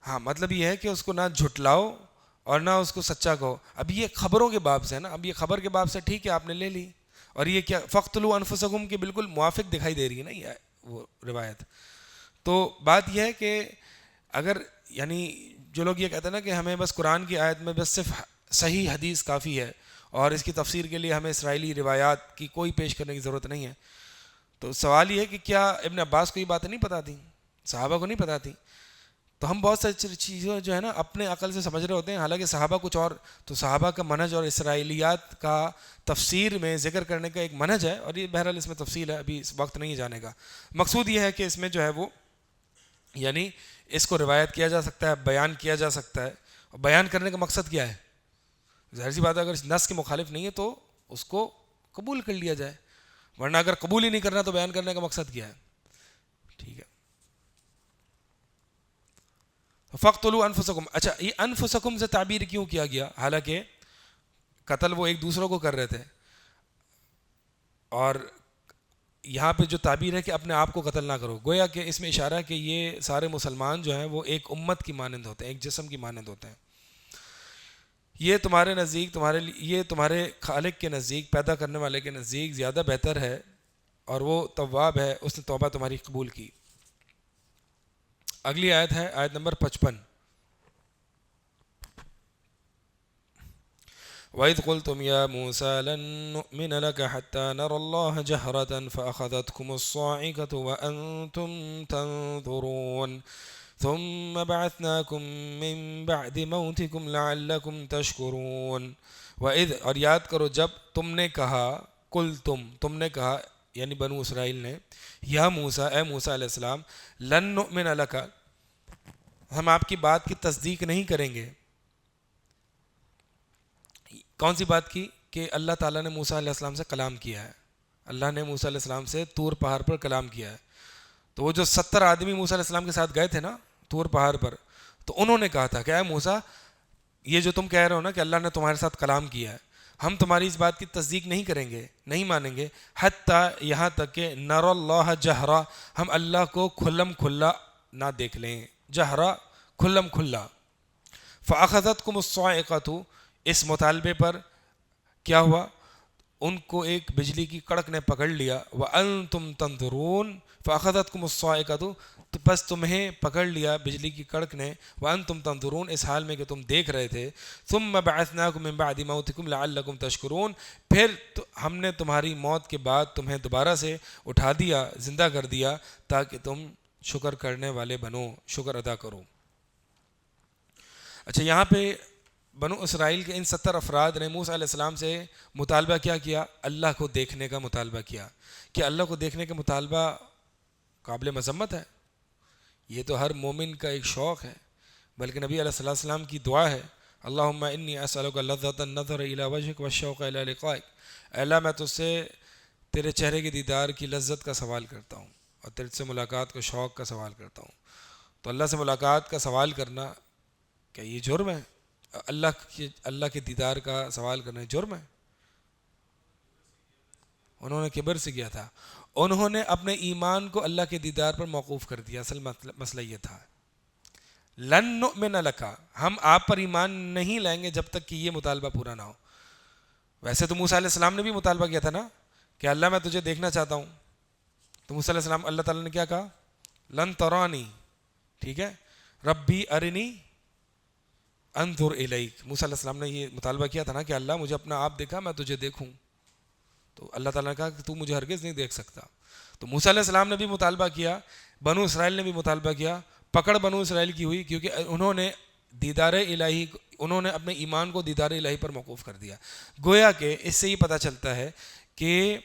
ہاں, مطلب یہ ہے کہ اس کو نہ جھٹلاؤ اور نہ اس کو سچا کہو. اب یہ خبروں کے باب سے ہے نا, اب یہ خبر کے باب سے ٹھیک ہے آپ نے لے لی, اور یہ کیا فقتلوا انفسکم کے بالکل موافق دکھائی دے رہی ہے نا یہ وہ روایت. تو بات یہ ہے کہ اگر یعنی جو لوگ یہ کہتے ہیں نا کہ ہمیں بس قرآن کی آیت میں بس صرف صحیح حدیث کافی ہے, اور اس کی تفسیر کے لیے ہمیں اسرائیلی روایات کی کوئی پیش کرنے کی ضرورت نہیں ہے, تو سوال یہ ہے کہ کیا ابن عباس کو یہ باتیں نہیں پتہ تھیں, صحابہ کو نہیں پتہ تھیں؟ تو ہم بہت ساری چیزیں جو ہے نا اپنے عقل سے سمجھ رہے ہوتے ہیں, حالانکہ صحابہ کچھ اور. تو صحابہ کا منہج اور اسرائیلیات کا تفسیر میں ذکر کرنے کا ایک منہج ہے, اور یہ بہرحال اس میں تفصیل ہے, ابھی اس وقت نہیں جانے کا. مقصود یہ ہے کہ اس میں جو ہے وہ یعنی اس کو روایت کیا جا سکتا ہے, بیان کیا جا سکتا ہے. اور بیان کرنے کا مقصد کیا ہے؟ ظاہر سی بات ہے اگر نص کے مخالف نہیں ہے تو اس کو قبول کر لیا جائے, ورنہ اگر قبول ہی نہیں کرنا تو بیان کرنے کا مقصد کیا ہے؟ ٹھیک ہے. فقتلوا انفسکم. اچھا, یہ انفسکم سے تعبیر کیوں کیا گیا, حالانکہ قتل وہ ایک دوسروں کو کر رہے تھے, اور یہاں پہ جو تعبیر ہے کہ اپنے آپ کو قتل نہ کرو, گویا کہ اس میں اشارہ ہے کہ یہ سارے مسلمان جو ہیں وہ ایک امت کی مانند ہوتے ہیں, ایک جسم کی مانند ہوتے ہیں. یہ تمہارے نزدیک یہ تمہارے خالق کے نزدیک، پیدا کرنے والے کے نزدیک زیادہ بہتر ہے، اور وہ تواب ہے، اس نے توبہ تمہاری قبول کی۔ اگلی آیت ہے آیت نمبر 55۔ وَإِذْ قُلْتُمْ يَا مُوسَى لَن نُّؤْمِنَ لَكَ حَتَّى نَرَى اللَّهَ جَهْرَةً فَأَخَذَتْكُمُ الصَّاعِقَةُ وَأَنْتُمْ تَنظُرُونَ ثُمَّ بَعَثْنَاكُم مِّن بَعْدِ مَوْتِكُمْ لَعَلَّكُمْ تَشْكُرُونَ۔ وَإِذْ، اور یاد کرو جب تم نے کہا، تم نے کہا یعنی بنو اسرائیل نے، یا موسیٰ، اے موسیٰ علیہ السلام، لن نؤمن لک، ہم آپ کی بات کی تصدیق نہیں کریں گے۔ کون سی بات کی؟ کہ اللہ تعالیٰ نے موسیٰ علیہ السلام سے کلام کیا ہے، اللہ نے موسیٰ علیہ السلام سے طور پہاڑ پر کلام کیا ہے۔ تو وہ جو 70 آدمی موسیٰ علیہ السلام کے ساتھ گئے تھے نا طور پہاڑ پر، تو انہوں نے کہا تھا کہ اے موسیٰ، یہ جو تم کہہ رہے ہو نا کہ اللہ نے تمہارے ساتھ کلام کیا ہے، ہم تمہاری اس بات کی تصدیق نہیں کریں گے، نہیں مانیں گے، حتیٰ، یہاں تک کہ نر اللہ جہرا، ہم اللہ کو کھلم کھلا نہ دیکھ لیں، جہرا کھلم کھلا۔ فَأَخَذَتْكُمُ الصَّاعِقَةُ، اس مطالبے پر کیا ہوا؟ ان کو ایک بجلی کی کڑک نے پکڑ لیا، وَأَنْتُمْ تَنْظُرُونَ، فَأَخَذَتْكُمُ الصَّاعِقَةُ، تو بس تمہیں پکڑ لیا بجلی کی کڑک نے، وَأَنْتُمْ تَنْظُرُونَ، اس حال میں کہ تم دیکھ رہے تھے، ثُمَّ بَعَثْنَاكُم مِّن بَعْدِ مَوْتِكُمْ لَعَلَّكُمْ تَشْكُرُونَ، پھر ہم نے تمہاری موت کے بعد تمہیں دوبارہ سے اٹھا دیا، زندہ کر دیا، تاکہ تم شکر کرنے والے بنو، شکر ادا کرو۔ اچھا، یہاں پہ بنو اسرائیل کے ان 70 افراد نے موسیٰ علیہ السلام سے مطالبہ کیا کیا؟ اللہ کو دیکھنے کا مطالبہ کیا۔ کہ اللہ کو دیکھنے کا مطالبہ قابل مذمت ہے، یہ تو ہر مومن کا ایک شوق ہے، بلکہ نبی علیہ السلام کی دعا ہے، اللہم انی اسألک لذۃ النظر الی وجہک والشوق الی لقائک، اے اللہ میں تجھ سے تیرے چہرے کے دیدار کی لذت کا سوال کرتا ہوں، اور تیرے سے ملاقات کا شوق کا سوال کرتا ہوں۔ تو اللہ سے ملاقات کا سوال کرنا کیا یہ جرم ہے؟ اللہ کے دیدار کا سوال کرنا جرم ہے؟ انہوں نے کبر سے کیا تھا، انہوں نے اپنے ایمان کو اللہ کے دیدار پر موقوف کر دیا۔ اصل مسئلہ یہ تھا، لن نؤمن لک، ہم آپ پر ایمان نہیں لائیں گے جب تک کہ یہ مطالبہ پورا نہ ہو۔ ویسے تو موسیٰ علیہ السلام نے بھی مطالبہ کیا تھا نا کہ اللہ میں تجھے دیکھنا چاہتا ہوں، تو موسیٰ علیہ السلام، اللہ تعالیٰ نے کیا کہا؟ لن ترانی، ٹھیک ہے، ربی ارنی انظر الیک، موسیٰ علیہ السلام نے یہ مطالبہ کیا تھا نا کہ اللہ مجھے اپنا آپ دکھا، میں تجھے دیکھوں، تو اللہ تعالیٰ نے کہا کہ تو مجھے ہرگز نہیں دیکھ سکتا۔ تو موسیٰ علیہ السلام نے بھی مطالبہ کیا، بنو اسرائیل نے بھی مطالبہ کیا، پکڑ بنو اسرائیل کی ہوئی، کیونکہ انہوں نے دیدار الہی، انہوں نے اپنے ایمان کو دیدار الہی پر موقوف کر دیا۔ گویا کہ اس سے یہ پتہ چلتا ہے کہ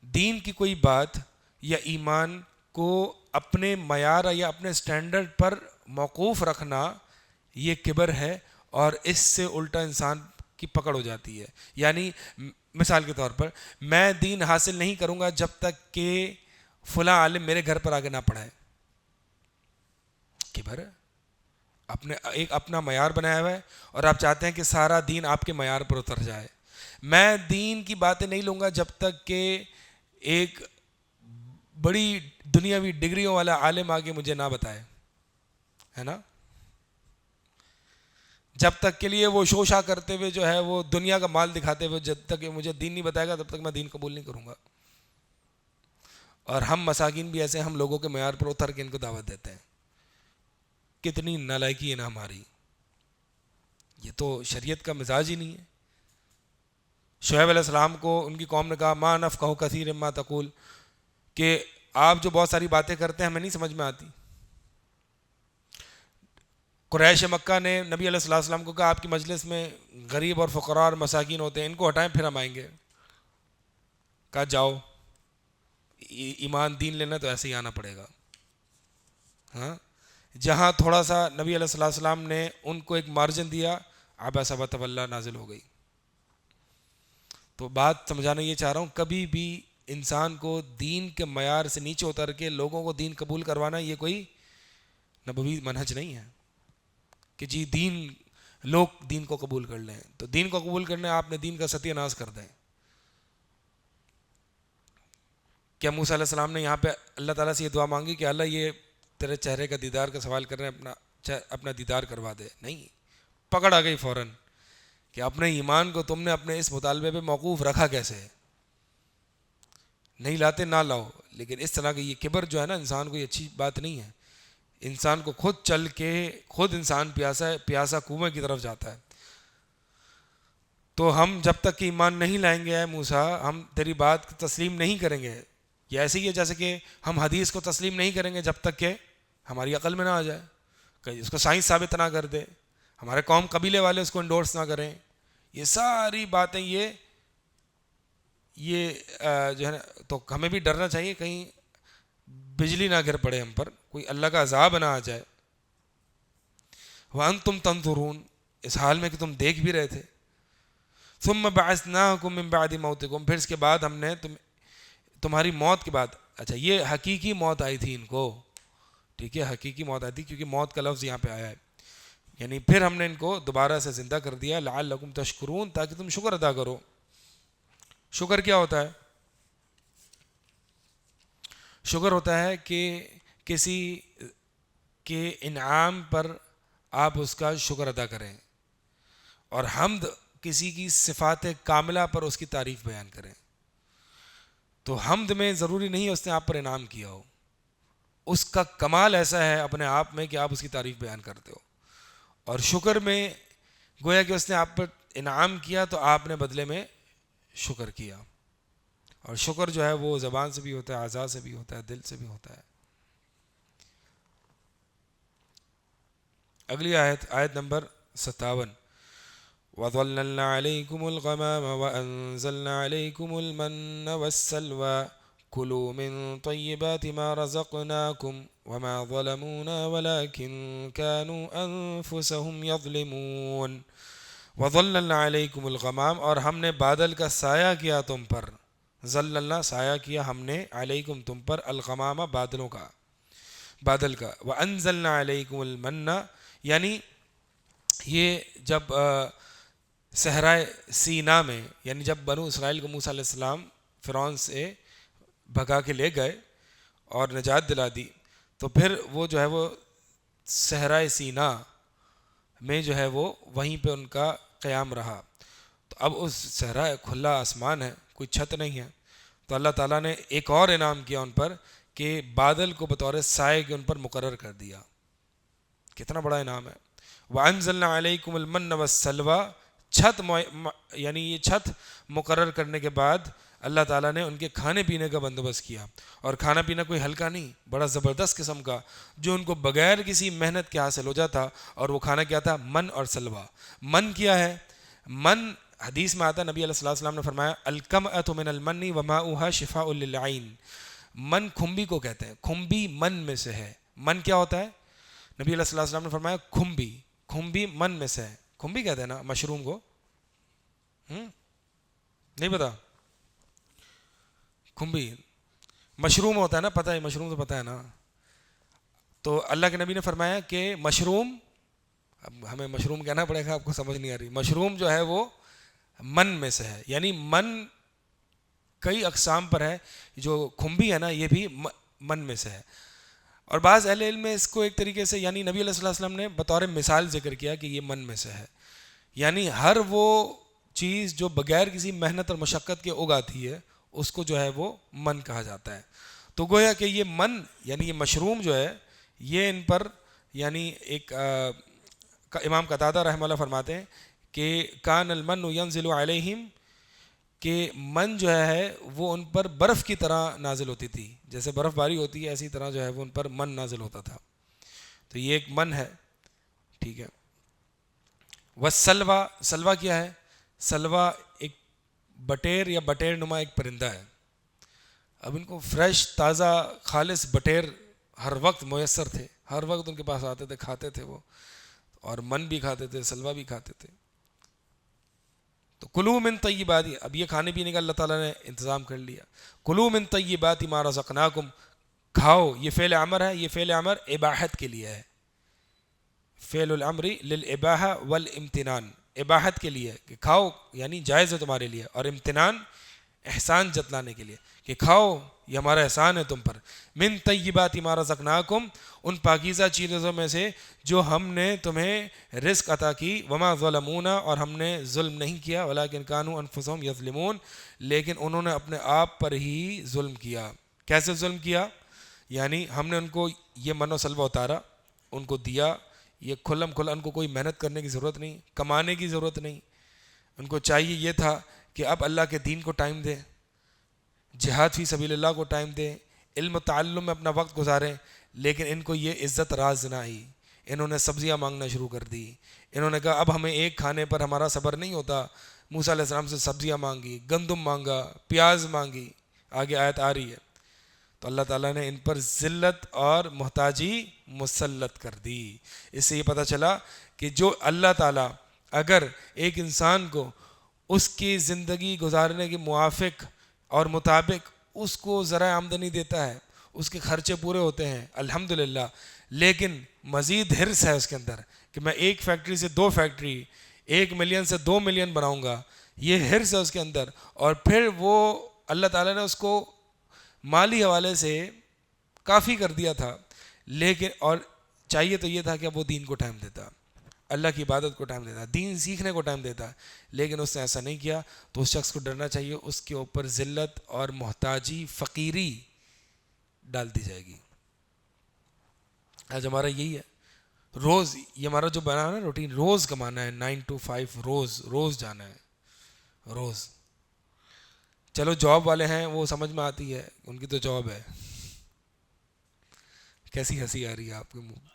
دین کی کوئی بات یا ایمان کو اپنے معیار یا اپنے سٹینڈرڈ پر موقوف رکھنا یہ کبر ہے، اور اس سے الٹا انسان کی پکڑ ہو جاتی ہے۔ یعنی مثال کے طور پر، میں دین حاصل نہیں کروں گا جب تک کہ فلاں عالم میرے گھر پر آگے نہ پڑھائے، کبر ہے، ایک اپنا معیار بنایا ہوا ہے، اور آپ چاہتے ہیں کہ سارا دین آپ کے معیار پر اتر جائے۔ میں دین کی باتیں نہیں لوں گا جب تک کہ ایک بڑی دنیاوی ڈگریوں والا عالم آگے مجھے نہ بتائے، ہے نا، جب تک کے لیے وہ شوشا کرتے ہوئے جو ہے وہ دنیا کا مال دکھاتے ہوئے، جب تک کہ مجھے دین نہیں بتائے گا تب تک میں دین قبول نہیں کروں گا۔ اور ہم مساکین بھی ایسے، ہم لوگوں کے معیار پر اتر کے ان کو دعوت دیتے ہیں، کتنی نالائکی ہے نا ہماری، یہ تو شریعت کا مزاج ہی نہیں ہے۔ شعیب علیہ السلام کو ان کی قوم نے کہا ما نفقہ کثیر مما تقول، کہ آپ جو بہت ساری باتیں کرتے ہیں ہمیں نہیں سمجھ میں آتی۔ قریش مکہ نے نبی علیہ السلام کو کہا آپ کی مجلس میں غریب اور فقراء اور مساکین ہوتے ہیں، ان کو ہٹائیں پھر ہم آئیں گے۔ کہا جاؤ، ایمان دین لینا تو ایسے ہی آنا پڑے گا۔ ہاں، جہاں تھوڑا سا نبی علیہ السلام نے ان کو ایک مارجن دیا، عبس وتولی نازل ہو گئی۔ تو بات سمجھانا یہ چاہ رہا ہوں، کبھی بھی انسان کو دین کے معیار سے نیچے اتر کے لوگوں کو دین قبول کروانا یہ کوئی نبوی منہج نہیں ہے کہ جی لوگ دین کو قبول کر لیں، تو دین کو قبول کرنے آپ نے دین کا ستیہ ناش کر دیں۔ کیا موسیٰ علیہ السلام نے یہاں پہ اللہ تعالیٰ سے یہ دعا مانگی کہ اللہ یہ تیرے چہرے کا دیدار کا سوال کر رہے ہیں، اپنا دیدار کروا دے؟ نہیں، پکڑ آ گئی فوراً کہ اپنے ایمان کو تم نے اپنے اس مطالبے پہ موقوف رکھا کیسے؟ نہیں لاتے نہ لاؤ، لیکن اس طرح کا یہ کبر جو ہے نا انسان کو یہ اچھی بات نہیں ہے. انسان کو خود چل کے خود انسان پیاسا کنویں کی طرف جاتا ہے. تو ہم جب تک کہ ایمان نہیں لائیں گے اے موسیٰ، ہم تیری بات تسلیم نہیں کریں گے. یہ ایسے ہی ہے جیسے کہ ہم حدیث کو تسلیم نہیں کریں گے جب تک کہ ہماری عقل میں نہ آ جائے، کہ اس کو سائنس ثابت نہ کر دے، ہمارے قوم قبیلے والے اس کو انڈورس نہ کریں. یہ ساری باتیں یہ جو ہے نا، تو ہمیں بھی ڈرنا چاہیے کہیں بجلی نہ گر پڑے ہم پر، کوئی اللہ کا عذاب نہ آ جائے. وَأَنْتُمْ تَنْظُرُونَ، اس حال میں کہ تم دیکھ بھی رہے تھے. ثُمَّ بَعَثْنَاكُمْ مِنْ بَعْدِ مَوْتِكُمْ، پھر اس کے بعد ہم نے تمہاری موت کے بعد، اچھا یہ حقیقی موت آئی تھی ان کو، ٹھیک ہے، حقیقی موت آئی تھی کیونکہ موت کا لفظ یہاں پہ آیا ہے. یعنی پھر ہم نے ان کو دوبارہ سے زندہ کر دیا، لعلکم تشکرون، تاکہ تم شکر ادا کرو. شکر کیا ہوتا ہے؟ شکر ہوتا ہے کہ کسی کے انعام پر آپ اس کا شکر ادا کریں، اور حمد کسی کی صفات کاملہ پر اس کی تعریف بیان کریں. تو حمد میں ضروری نہیں ہے اس نے آپ پر انعام کیا ہو، اس کا کمال ایسا ہے اپنے آپ میں کہ آپ اس کی تعریف بیان کرتے ہو. اور شکر میں گویا کہ اس نے آپ پر انعام کیا تو آپ نے بدلے میں شکر کیا. اور شکر جو ہے وہ زبان سے بھی ہوتا ہے، اعضاء سے بھی ہوتا ہے، دل سے بھی ہوتا ہے. اگلی آیت نمبر 57. وَظَلَّلْنَا عَلَيْكُمُ الْغَمَامَ وَأَنزَلْنَا عَلَيْكُمُ الْمَنَّ وَالسَّلْوَىٰ كُلُوا مِن طَيِّبَاتِ مَا رَزَقْنَاكُمْ وَمَا ظَلَمُونَا وَلَٰكِن كَانُوا أَنفُسَهُمْ يَظْلِمُونَ. وَظَلَّلْنَا عَلَيْكُمُ الْغَمَامَ، اور ہم نے بادل کا سایہ کیا تم پر. ظللنا سایہ کیا ہم نے، علیکم تم پر، الغمامہ بادلوں کا، بادل کا. وَأَنزَلْنَا عَلَيْكُمُ الْمَنَّ، یعنی یہ جب صحرائے سینا میں، یعنی جب بنو اسرائیل کو موسیٰ علیہ السلام فرعون سے بھگا کے لے گئے اور نجات دلا دی، تو پھر وہ جو ہے وہ صحرائے سینا میں جو ہے وہ وہیں پہ ان کا قیام رہا. تو اب اس صحرا کھلا آسمان ہے، کوئی چھت نہیں ہے، تو اللہ تعالیٰ نے ایک اور انعام کیا ان پر کہ بادل کو بطور سائے کے ان پر مقرر کر دیا. کتنا بڑا انعام ہے. وَأَنزَلْنَا عَلَيْكُمُ الْمَنَّ وَالسَّلْوَىٰ، چھت یعنی یہ چھت مقرر کرنے کے بعد اللہ تعالیٰ نے ان کے کھانے پینے کا بندوبست کیا. اور کھانا پینا کوئی ہلکا نہیں، بڑا زبردست قسم کا، جو ان کو بغیر کسی محنت کے حاصل ہو جاتا. اور وہ کھانا کیا تھا؟ من اور سلوہ. من کیا ہے؟ من حدیث میں آتا ہے، نبی علیہ الصلوۃ والسلام نے فرمایا الکمأۃ من المن وماؤها شفاء للعین. من کھمبی کو کہتے ہیں، کھمبی من میں سے ہے. من کیا ہوتا ہے؟ نبی علیہ الصلوۃ والسلام نے فرمایا کھمبی من میں سے ہے. کھمبی کہتے ہیں نا مشروم کو، نہیں پتا؟ کھمبی مشروم ہوتا ہے نا، پتہ ہے مشروم تو پتہ ہے نا. تو اللہ کے نبی نے فرمایا کہ مشروم، اب ہمیں مشروم کہنا پڑے گا، آپ کو سمجھ نہیں آ رہی، مشروم جو ہے وہ من میں سے ہے. یعنی من کئی اقسام پر ہے، جو کھمبی ہے نا یہ بھی من میں سے ہے. اور بعض اہل علم میں اس کو ایک طریقے سے، یعنی نبی علیہ الصلوۃ والسلام نے بطور مثال ذکر کیا کہ یہ من میں سے ہے. یعنی ہر وہ چیز جو بغیر کسی محنت اور مشقت کے اگاتی ہے اس کو جو ہے وہ من کہا جاتا ہے. تو گویا کہ یہ من یعنی یہ مشروم جو ہے یہ ان پر، یعنی ایک امام قتادہ رحمہ اللہ فرماتے ہیں کہ کان المن ینزل علیہم، کہ من جو ہے وہ ان پر برف کی طرح نازل ہوتی تھی، جیسے برف باری ہوتی ہے اسی طرح جو ہے وہ ان پر من نازل ہوتا تھا. تو یہ ایک من ہے، ٹھیک ہے. والسلوہ، سلوہ کیا ہے؟ سلوہ ایک بٹیر یا بٹیر نما ایک پرندہ ہے. اب ان کو فریش تازہ خالص بٹیر ہر وقت میسر تھے، ہر وقت ان کے پاس آتے تھے، کھاتے تھے وہ، اور من بھی کھاتے تھے، سلوہ بھی کھاتے تھے. تو کلوا من طیبات، اب یہ کھانے پینے کا اللہ تعالیٰ نے انتظام کر لیا. کلوا من طیبات ما رزقناکم، کھاؤ. یہ فعل امر ہے، یہ فعل امر اباحت کے لیے ہے. فعل الامر للاباحہ والامتنان، اباحت کے لیے کہ کھاؤ یعنی جائز ہے تمہارے لیے، اور امتنان احسان جتلانے کے لیے کہ کھاؤ یہ ہمارا احسان ہے تم پر، من طیبات ما رزقناکم، ان پاکیزہ چیزوں میں سے جو ہم نے تمہیں رزق عطا کی، وما ظلمونا، اور ہم نے ظلم نہیں کیا، ولکن کانوا انفسہم یظلمون، لیکن انہوں نے اپنے آپ پر ہی ظلم کیا۔ کیسے ظلم کیا؟ یعنی ہم نے ان کو یہ من و سلوہ اتارا، ان کو دیا یہ کھلم کھلا، ان کو کوئی محنت کرنے کی ضرورت نہیں، کمانے کی ضرورت نہیں، ان کو چاہیے یہ تھا کہ اب اللہ کے دین کو ٹائم دیں، جہاد فی سبیل اللہ کو ٹائم دیں، علم و تعلم میں اپنا وقت گزاریں، لیکن ان کو یہ عزت راز نہ آئی، انہوں نے سبزیاں مانگنا شروع کر دی، انہوں نے کہا اب ہمیں ایک کھانے پر ہمارا صبر نہیں ہوتا، موسیٰ علیہ السلام سے سبزیاں مانگی، گندم مانگا، پیاز مانگی، آگے آیت آ رہی ہے، تو اللہ تعالیٰ نے ان پر ذلت اور محتاجی مسلط کر دی۔ اس سے یہ پتہ چلا کہ جو اللہ تعالیٰ اگر ایک انسان کو اس کی زندگی گزارنے کے موافق اور مطابق اس کو ذرائع آمدنی دیتا ہے، اس کے خرچے پورے ہوتے ہیں الحمدللہ، لیکن مزید حرص ہے اس کے اندر کہ میں ایک فیکٹری سے 2 فیکٹری، 1 ملین سے 2 ملین بناؤں گا، یہ حرص ہے اس کے اندر، اور پھر وہ اللہ تعالیٰ نے اس کو مالی حوالے سے کافی کر دیا تھا، لیکن اور چاہیے تو یہ تھا کہ اب وہ دین کو ٹائم دیتا، اللہ کی عبادت کو ٹائم دیتا، دین سیکھنے کو ٹائم دیتا، لیکن اس نے ایسا نہیں کیا، تو اس شخص کو ڈرنا چاہیے اس کے اوپر ذلت اور محتاجی فقیری ڈال دی جائے گی۔ آج ہمارا یہی ہے، روز یہ ہمارا جو بنا ہے نا روٹین، روز کمانا ہے، 9 to 5، روز جانا ہے، روز۔ چلو جاب والے ہیں وہ سمجھ میں آتی ہے، ان کی تو جاب ہے، کیسی ہنسی آ رہی ہے آپ کے منہ۔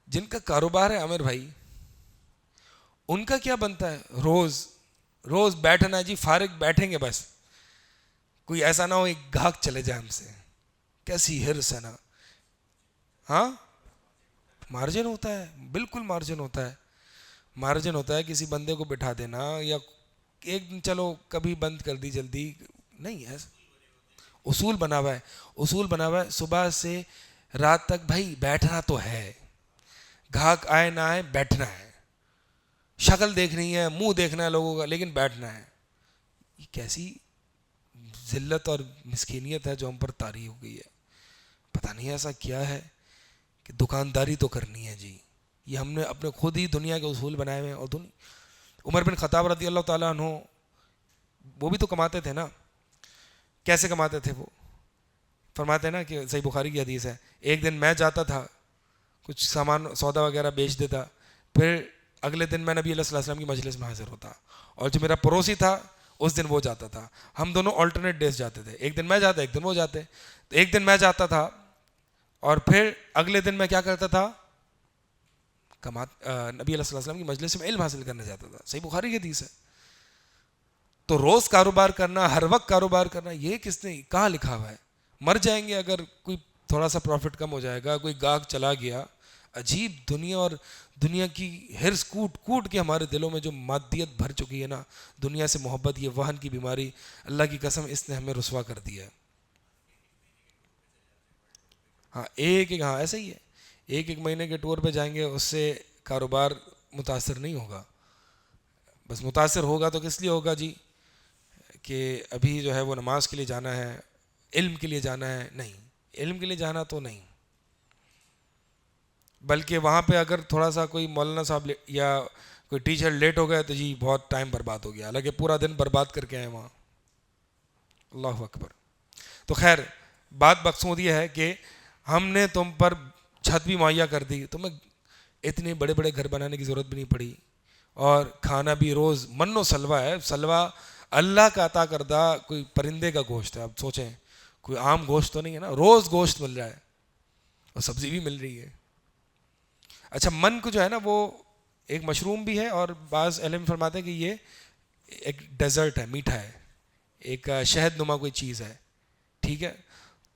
جن کا کاروبار ہے عامر بھائی، ان کا کیا بنتا ہے؟ روز بیٹھنا جی، فارغ بیٹھیں گے بس، کوئی ایسا نہ ہو ایک گاہک چلے جائے ہم سے، کیسی حرص ہے نا۔ ہاں مارجن ہوتا ہے، بالکل مارجن ہوتا ہے، مارجن ہوتا ہے، کسی بندے کو بٹھا دینا یا ایک دن چلو کبھی بند کر دی جلدی نہیں ہے، اصول بنا ہوا ہے، اصول بنا ہوا ہے، صبح سے رات تک بھائی بیٹھنا تو ہے، گاہک آئے نہ آئے بیٹھنا ہے، شکل دیکھنی ہے، منہ دیکھنا ہے لوگوں کا، لیکن بیٹھنا ہے۔ یہ کیسی ذلت اور مسکینیت ہے جو ہم پر طاری ہو گئی ہے، پتہ نہیں ایسا کیا ہے کہ دکانداری تو کرنی ہے جی، یہ ہم نے اپنے خود ہی دنیا کے اصول بنائے ہوئے ہیں۔ اور عمر بن خطاب رضی اللہ تعالیٰ عنہ وہ بھی تو کماتے تھے نا، کیسے کماتے تھے وہ؟ فرماتے ہیں نا کہ صحیح بخاری کی حدیث ہے، ایک دن میں جاتا تھا کچھ سامان سودا وغیرہ بیچ دیتا، پھر اگلے دن میں نبی صلی اللہ علیہ وسلم کی مجلس میں حاضر ہوتا، اور جو میرا پڑوسی تھا اس دن وہ جاتا تھا، ہم دونوں آلٹرنیٹ ڈیز جاتے تھے، ایک دن میں جاتا ایک دن وہ جاتے، تو ایک دن میں جاتا تھا اور پھر اگلے دن میں کیا کرتا تھا، نبی علیہ السلام کی مجلس میں علم حاصل کرنے جاتا تھا، صحیح بخاری کی حدیث ہے۔ تو روز کاروبار کرنا، ہر وقت کاروبار کرنا، یہ کس نے کہاں لکھا ہوا ہے؟ مر جائیں گے اگر کوئی تھوڑا سا پروفٹ کم ہو جائے گا، کوئی گاہک چلا گیا، عجیب دنیا، اور دنیا کی حرص کوٹ کوٹ کے ہمارے دلوں میں جو مادیت بھر چکی ہے نا، دنیا سے محبت، یہ وہن کی بیماری، اللہ کی قسم اس نے ہمیں رسوا کر دیا ہے۔ ہاں ہاں ایسا ہی ہے، ایک مہینے کے ٹور پہ جائیں گے، اس سے کاروبار متاثر نہیں ہوگا، بس متاثر ہوگا تو کس لیے ہوگا جی، کہ ابھی جو ہے وہ نماز کے لیے جانا ہے، علم کے لیے جانا ہے، نہیں، علم کے لیے جانا تو نہیں، بلکہ وہاں پہ اگر تھوڑا سا کوئی مولانا صاحب یا کوئی ٹیچر لیٹ ہو گیا تو جی بہت ٹائم برباد ہو گیا، حالانکہ پورا دن برباد کر کے آئے وہاں۔ اللہ اکبر۔ تو خیر بات مقصود یہ ہے کہ ہم نے تم پر چھت بھی مہیا کر دی، تمہیں اتنے بڑے بڑے گھر بنانے کی ضرورت بھی نہیں پڑی، اور کھانا بھی روز من و سلوہ ہے، سلوہ اللہ کا عطا کردہ کوئی پرندے کا گوشت ہے، اب سوچیں کوئی عام گوشت تو نہیں ہے نا، روز گوشت مل رہا ہے اور سبزی بھی مل رہی ہے۔ اچھا من کو جو ہے نا وہ ایک مشروم بھی ہے، اور بعض علم فرماتے ہیں کہ یہ ایک ڈیزرٹ ہے، میٹھا ہے، ایک شہد نما کوئی چیز ہے، ٹھیک ہے،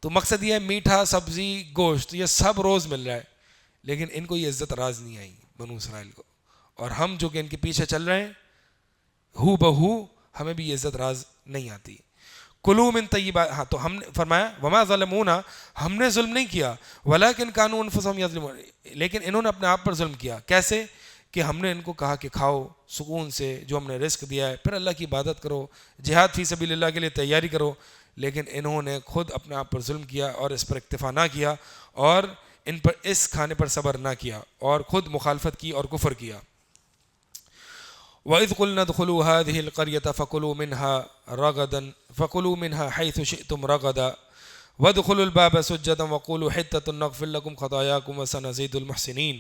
تو مقصد یہ ہے میٹھا، سبزی، گوشت، یہ سب روز مل رہا ہے، لیکن ان کو یہ عزت راز نہیں آئی بنو اسرائیل کو، اور ہم جو کہ ان کے پیچھے چل رہے ہیں ہو بہو ہمیں بھی یہ عزت راز نہیں آتی۔ کلوا من طیبات، ہاں تو ہم نے فرمایا وما ظلمونا، ہم نے ظلم نہیں کیا، ولکن کانوا انفسہم یظلمون، لیکن انہوں نے اپنے آپ پر ظلم کیا۔ کیسے کہ ہم نے ان کو کہا کہ کھاؤ سکون سے جو ہم نے رزق دیا ہے، پھر اللہ کی عبادت کرو، جہاد فی سبیل اللہ کے لیے تیاری کرو، لیکن انہوں نے خود اپنے آپ پر ظلم کیا اور اس پر اکتفا نہ کیا، اور ان پر اس کھانے پر صبر نہ کیا، اور خود مخالفت کی اور کفر کیا۔ وَإِذْ قُلْنَا ادْخُلُوا هَٰذِهِ الْقَرْيَةَ فَكُلُوا مِنْهَا حَيْثُ شِئْتُمْ رَغَدًا وَادْخُلُوا الْبَابَ سُجَّدًا وَقُولُوا حِطَّةٌ نَغْفِرْ لَكُمْ خَطَايَاكُمْ وَسَنَزِيدُ الْمُحْسِنِينَ۔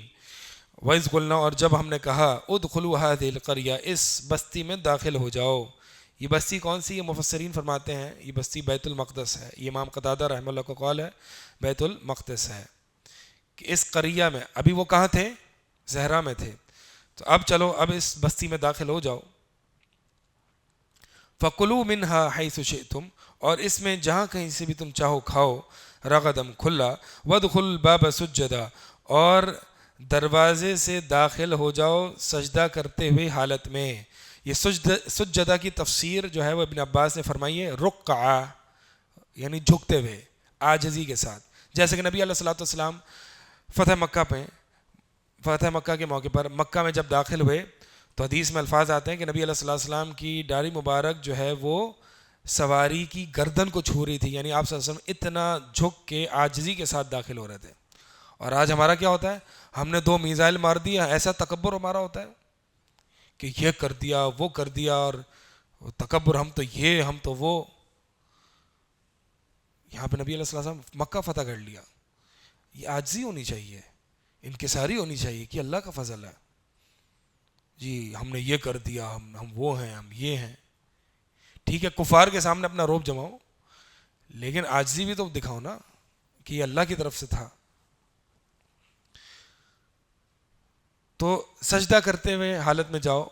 وَإِذْ قُلْنَا، اور جب ہم نے کہا، ادخلوا هذه القرية، اس بستی میں داخل ہو جاؤ۔ یہ بستی کون سی؟ یہ مفسرین فرماتے ہیں یہ بستی بیت المقدس ہے، یہ امام قتادہ رحمہ اللہ کا قول ہے، بیت المقدس ہے کہ اس قریہ میں، ابھی وہ کہاں تھے؟ زہرا میں تھے، تو اب چلو اب اس بستی میں داخل ہو جاؤ۔ فَكُلُوا مِنْهَا حَيْثُ شِئْتُمْ، اور اس میں جہاں کہیں سے بھی تم چاہو کھاؤ، رغدم کھلا، وَادْخُلُوا الْبَابَ سُجَّدًا، اور دروازے سے داخل ہو جاؤ سجدہ کرتے ہوئے حالت میں۔ یہ سجدہ کی تفسیر جو ہے وہ ابن عباس نے فرمائی ہے رکعہ، یعنی جھکتے ہوئے، عاجزی کے ساتھ، جیسے کہ نبی علیہ الصلوۃ والسلام فتح مکہ کے موقع پر مکہ میں جب داخل ہوئے تو حدیث میں الفاظ آتے ہیں کہ نبی علیہ الصلوۃ والسلام کی داڑھی مبارک جو ہے وہ سواری کی گردن کو چھو رہی تھی، یعنی آپ صلی اللہ علیہ وسلم اتنا جھک کے عاجزی کے ساتھ داخل ہو رہے تھے۔ اور آج ہمارا کیا ہوتا ہے؟ ہم نے 2 میزائل مار دیا، ایسا تکبر ہمارا ہوتا ہے کہ یہ کر دیا وہ کر دیا، اور تکبر، ہم تو یہ ہم تو وہ۔ یہاں پہ نبی علیہ السلام مکہ فتح کر لیا، یہ عاجزی ہونی چاہیے، انکساری ہونی چاہیے کہ اللہ کا فضل ہے جی، ہم نے یہ کر دیا، ہم وہ ہیں، ہم یہ ہیں۔ ٹھیک ہے کفار کے سامنے اپنا روب جماؤ، لیکن عاجزی بھی تو دکھاؤ نا کہ یہ اللہ کی طرف سے تھا۔ تو سجدہ کرتے ہوئے حالت میں جاؤ،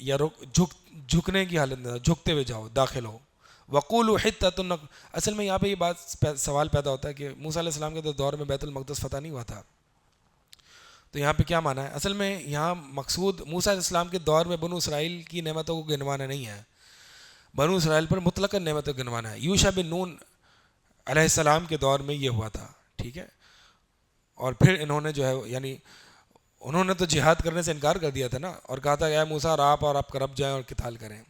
یا جھکنے کی حالت میں جاؤ، جھکتے ہوئے جاؤ، داخل ہو۔ وَقُولُوا حِطَّةٌ، اصل میں یہاں پہ یہ بات سوال پیدا ہوتا ہے کہ موسیٰ علیہ السلام کے دور میں بیت المقدس فتح نہیں ہوا تھا، تو یہاں پہ کیا مانا ہے؟ اصل میں یہاں مقصود موسیٰ علیہ السلام کے دور میں بنو اسرائیل کی نعمتوں کو گنوانا نہیں ہے، بنو اسرائیل پر مطلقاً نعمتوں کو گنوانا ہے۔ یوشع بن نون علیہ السلام کے دور میں یہ ہوا تھا، ٹھیک ہے، اور پھر انہوں نے جو ہے یعنی انہوں نے تو جہاد کرنے سے انکار کر دیا تھا نا، اور کہا تھا اے موسیٰ اور آپ کا رب جائیں اور قتال کریں۔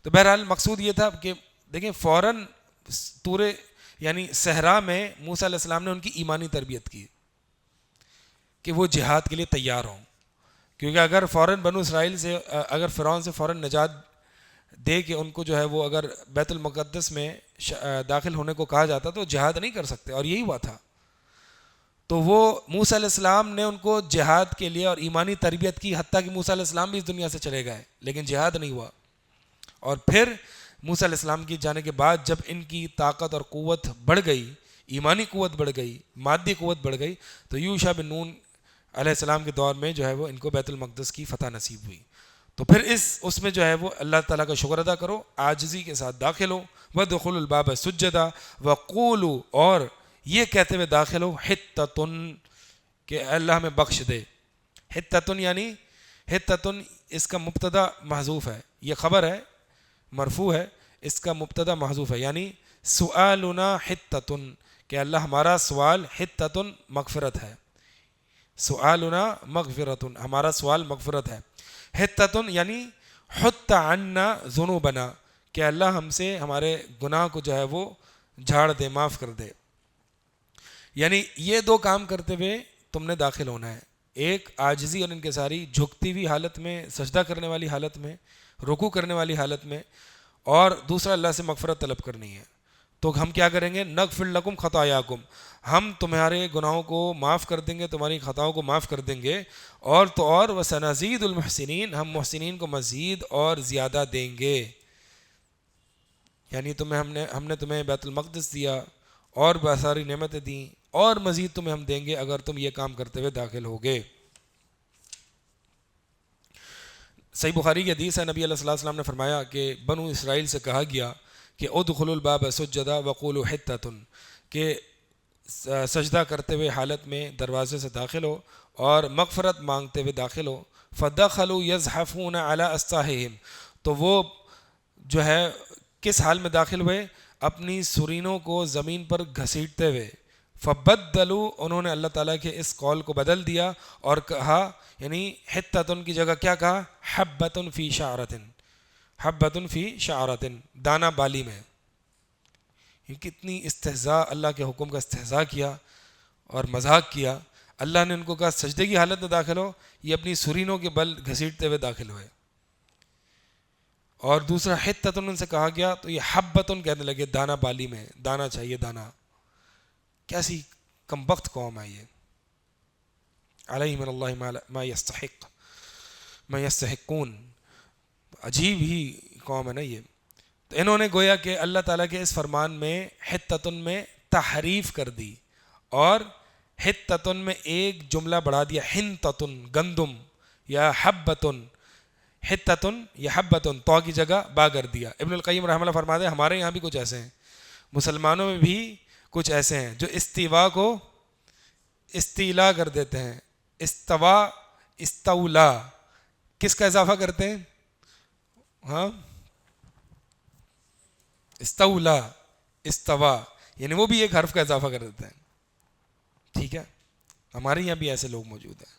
تو بہرحال مقصود یہ تھا کہ دیکھیں فوراً طور یعنی صحرا میں موسیٰ علیہ السلام نے ان کی ایمانی تربیت کی کہ وہ جہاد کے لیے تیار ہوں، کیونکہ اگر فوراً بنو اسرائیل سے، اگر فرعون سے فوراً نجات دے کے ان کو جو ہے وہ اگر بیت المقدس میں داخل ہونے کو کہا جاتا تو جہاد نہیں کر سکتے، اور یہی ہوا تھا۔ تو وہ موسیٰ علیہ السلام نے ان کو جہاد کے لیے اور ایمانی تربیت کی، حتیٰ کہ موسیٰ علیہ السلام بھی اس دنیا سے چلے گئے لیکن جہاد نہیں ہوا۔ اور پھر موسیٰ علیہ السلام کی جانے کے بعد جب ان کی طاقت اور قوت بڑھ گئی، ایمانی قوت بڑھ گئی، مادی قوت بڑھ گئی، تو یوشع بن نون علیہ السلام کے دور میں جو ہے وہ ان کو بیت المقدس کی فتح نصیب ہوئی۔ تو پھر اس میں جو ہے وہ اللہ تعالیٰ کا شکر ادا کرو، عاجزی کے ساتھ داخل ہو، وَادْخُلُوا الْبَابَ سُجَّدًا وَقُولُوا، اور یہ کہتے ہوئے داخل ہو، حِطَّةٌ، کہ اللہ ہمیں بخش دے۔ حِطَّةٌ یعنی حِطَّةٌ اس کا مبتدا محذوف ہے، یہ خبر ہے مرفوع ہے، اس کا مبتدا محذوف ہے، یعنی سؤالنا حِطَّةٌ، کہ اللہ ہمارا سوال حِطَّةٌ مغفرت ہے، سؤالنا مغفرۃ، ہمارا سوال مغفرت ہے۔ حِطَّةٌ یعنی حُطَّ عنا ذنوبنا، کہ اللہ ہم سے ہمارے گناہ کو جو ہے وہ جھاڑ دے، معاف کر دے۔ یعنی یہ 2 کام کرتے ہوئے تم نے داخل ہونا ہے، ایک عاجزی اور انکساری، جھکتی ہوئی حالت میں، سجدہ کرنے والی حالت میں، رکوع کرنے والی حالت میں، اور دوسرا اللہ سے مغفرت طلب کرنی ہے۔ تو ہم کیا کریں گے؟ نغفر لکم خطایاکم، ہم تمہارے گناہوں کو معاف کر دیں گے، تمہاری خطاؤں کو معاف کر دیں گے، اور تو اور وسنزید المحسنین، ہم محسنین کو مزید اور زیادہ دیں گے۔ یعنی ہم نے تمہیں بیت المقدس دیا اور بہت ساری نعمتیں دیں، اور مزید تمہیں ہم دیں گے اگر تم یہ کام کرتے ہوئے داخل ہوگے۔ صحیح بخاری کی حدیث ہے، نبی علیہ الصلوۃ والسلام نے فرمایا کہ بنو اسرائیل سے کہا گیا کہ ادخلوا الباب سجدا وقولوا حطۃ، کہ سجدہ کرتے ہوئے حالت میں دروازے سے داخل ہو اور مغفرت مانگتے ہوئے داخل ہو۔ فدخلوا يزحفون على استاحهم، تو وہ جو ہے کس حال میں داخل ہوئے؟ اپنی سرینوں کو زمین پر گھسیٹتے ہوئے، فبدلوا، انہوں نے اللہ تعالیٰ کے اس قول کو بدل دیا اور کہا، یعنی حتتن کی جگہ کیا کہا، حبتن فی شعرتن، حبتن فی شعرتن، دانا بالی میں. یہ کتنی استہزاء، اللہ کے حکم کا استہزاء کیا اور مذاق کیا. اللہ نے ان کو کہا سجدے کی حالت میں داخل ہو، یہ اپنی سرینوں کے بل گھسیٹتے ہوئے داخل ہوئے. اور دوسرا حتتن ان سے کہا گیا تو یہ حبتن کہنے لگے، دانا بالی میں، دانا چاہیے دانا. کیسی کمبخت قوم ہے یہ. علیہ من اللہ ما یستحق ما یستحقون، عجیب ہی قوم ہے نا یہ. تو انہوں نے گویا کہ اللہ تعالیٰ کے اس فرمان میں حتتن میں تحریف کر دی اور حتتن میں ایک جملہ بڑھا دیا، حنتتن گندم، یا حبتن، حتتن یا حبتن، تو کی جگہ با کر دیا. ابن القیم رحمہ اللہ فرماتے ہیں ہمارے یہاں بھی کچھ ایسے ہیں، مسلمانوں میں بھی کچھ ایسے ہیں جو استوا کو استیلا کر دیتے ہیں. استوا، استولا، کس کا اضافہ کرتے ہیں؟ ہاں، استولا، استوا، یعنی وہ بھی ایک حرف کا اضافہ کر دیتے ہیں. ٹھیک ہے، ہمارے یہاں بھی ایسے لوگ موجود ہیں.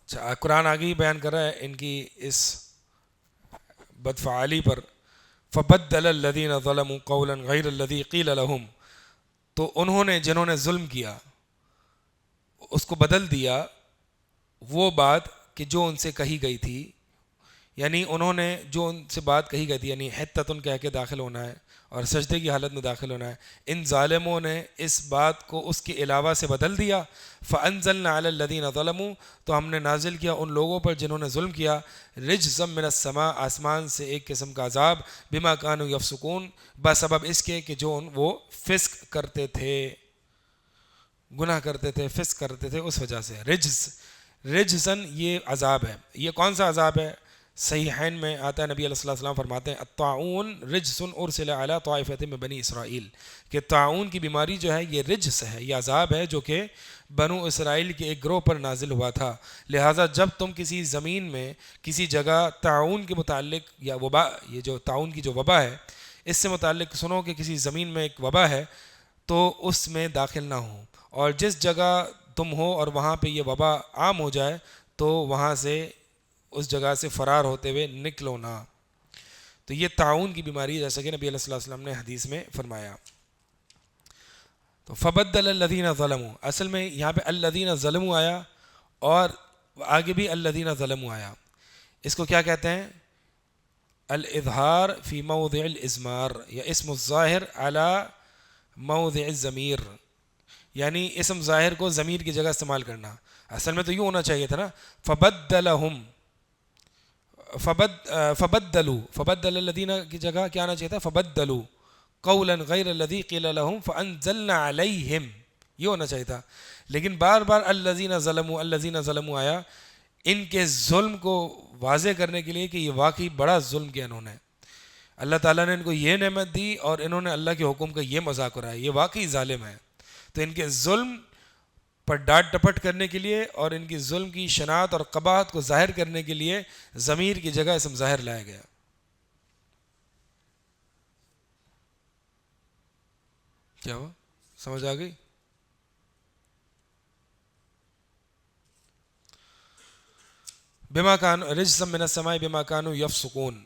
اچھا، قرآن آگے ہی بیان کر رہا ہے ان کی اس بدفعالی پر. فبدل الذین ظلموا قولا غیر الذی قیل لهم، تو انہوں نے، جنہوں نے ظلم کیا، اس کو بدل دیا وہ بات کہ جو ان سے کہی گئی تھی. یعنی انہوں نے جو ان سے بات کہی گئی تھی، یعنی حتتن کہہ کے داخل ہونا ہے اور سجدے کی حالت میں داخل ہونا ہے، ان ظالموں نے اس بات کو اس کے علاوہ سے بدل دیا. فانزلنا علی الذین ظلموا، تو ہم نے نازل کیا ان لوگوں پر جنہوں نے ظلم کیا، رجزا من السماء، آسمان سے ایک قسم کا عذاب، بما کانوا یفسقون، بسبب اس کے کہ جو وہ فسق کرتے تھے، گناہ کرتے تھے، فسق کرتے تھے، اس وجہ سے. رجزن یہ عذاب ہے. یہ کون سا عذاب ہے؟ صحیحین میں آتا ہے، نبی علیہ الصلوۃ والسلام فرماتے ہیں الطاعون رجس ارسل علی طائفۃ من بنی اسرائیل، کہ طاعون کی بیماری جو ہے یہ رجس ہے، یہ عذاب ہے جو کہ بنو اسرائیل کے ایک گروہ پر نازل ہوا تھا. لہٰذا جب تم کسی زمین میں کسی جگہ طاعون کے متعلق یا وبا، یہ جو طاعون کی جو وبا ہے اس سے متعلق سنو کہ کسی زمین میں ایک وبا ہے، تو اس میں داخل نہ ہو. اور جس جگہ تم ہو اور وہاں پہ یہ وبا عام ہو جائے تو وہاں سے، اس جگہ سے فرار ہوتے ہوئے نکلو نہ. تو یہ طاعون کی بیماری، جیسا کہ نبی علیہ الصلوۃ والسلام نے حدیث میں فرمایا. تو فبدل الذین ظلموا، اصل میں یہاں پہ الذین ظلموا آیا اور آگے بھی الذین ظلموا آیا. اس کو کیا کہتے ہیں؟ الاظہار فی موضع الازمار، یا اسم الظاہر علی موضع الضمیر، یعنی اسم ظاہر کو ضمیر کی جگہ استعمال کرنا. اصل میں تو یوں ہونا چاہیے تھا نا، فبدلہم، فبدل الذین کی جگہ کیا آنا چاہیے تھا؟ فبدلوا قولا غیر الذی قیل لهم فانزلنا علیہم، یہ ہونا چاہیے تھا. لیکن بار بار الذین ظلموا آیا ان کے ظلم کو واضح کرنے کے لیے کہ یہ واقعی بڑا ظلم کیا انہوں نے. اللہ تعالیٰ نے ان کو یہ نعمت دی اور انہوں نے اللہ کے حکم کا یہ مذاق اڑایا، یہ واقعی ظالم ہے. تو ان کے ظلم پر ڈانٹ ٹپٹ کرنے کے لیے اور ان کی ظلم کی شناعت اور قباحت کو ظاہر کرنے کے لیے ضمیر کی جگہ اسم ظاہر لایا گیا. کیا ہوا؟ سمجھ آ گئی؟ بما کانوا رجزا من السماء بما کانوا یفسقون.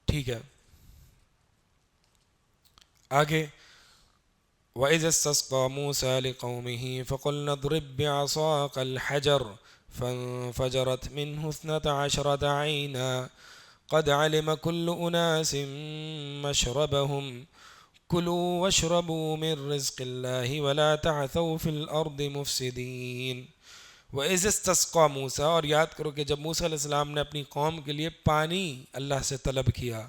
ٹھیک ہے، آگے وَإِذَا اسْتَسْقَىٰ مُوسَىٰ لِقَوْمِهِ فَقُلْنَا اضْرِب بِّعَصَاكَ الْحَجَرَ فَانفَجَرَتْ مِنْهُ اثْنَتَ عَشْرَةَ عَيْنًا قَدْ عَلِمَ كُلُّ أُنَاسٍ مَّشْرَبَهُمْ كُلُوا وَاشْرَبُوا مِن رِّزْقِ اللَّهِ وَلَا تَعْثَوْا فِي الْأَرْضِ مُفْسِدِينَ. وَإِذَا اسْتَسْقَىٰ مُوسَىٰ، اور یاد کرو کہ جب موسیٰ علیہ السلام نے اپنی قوم کے لیے پانی اللہ سے طلب کیا،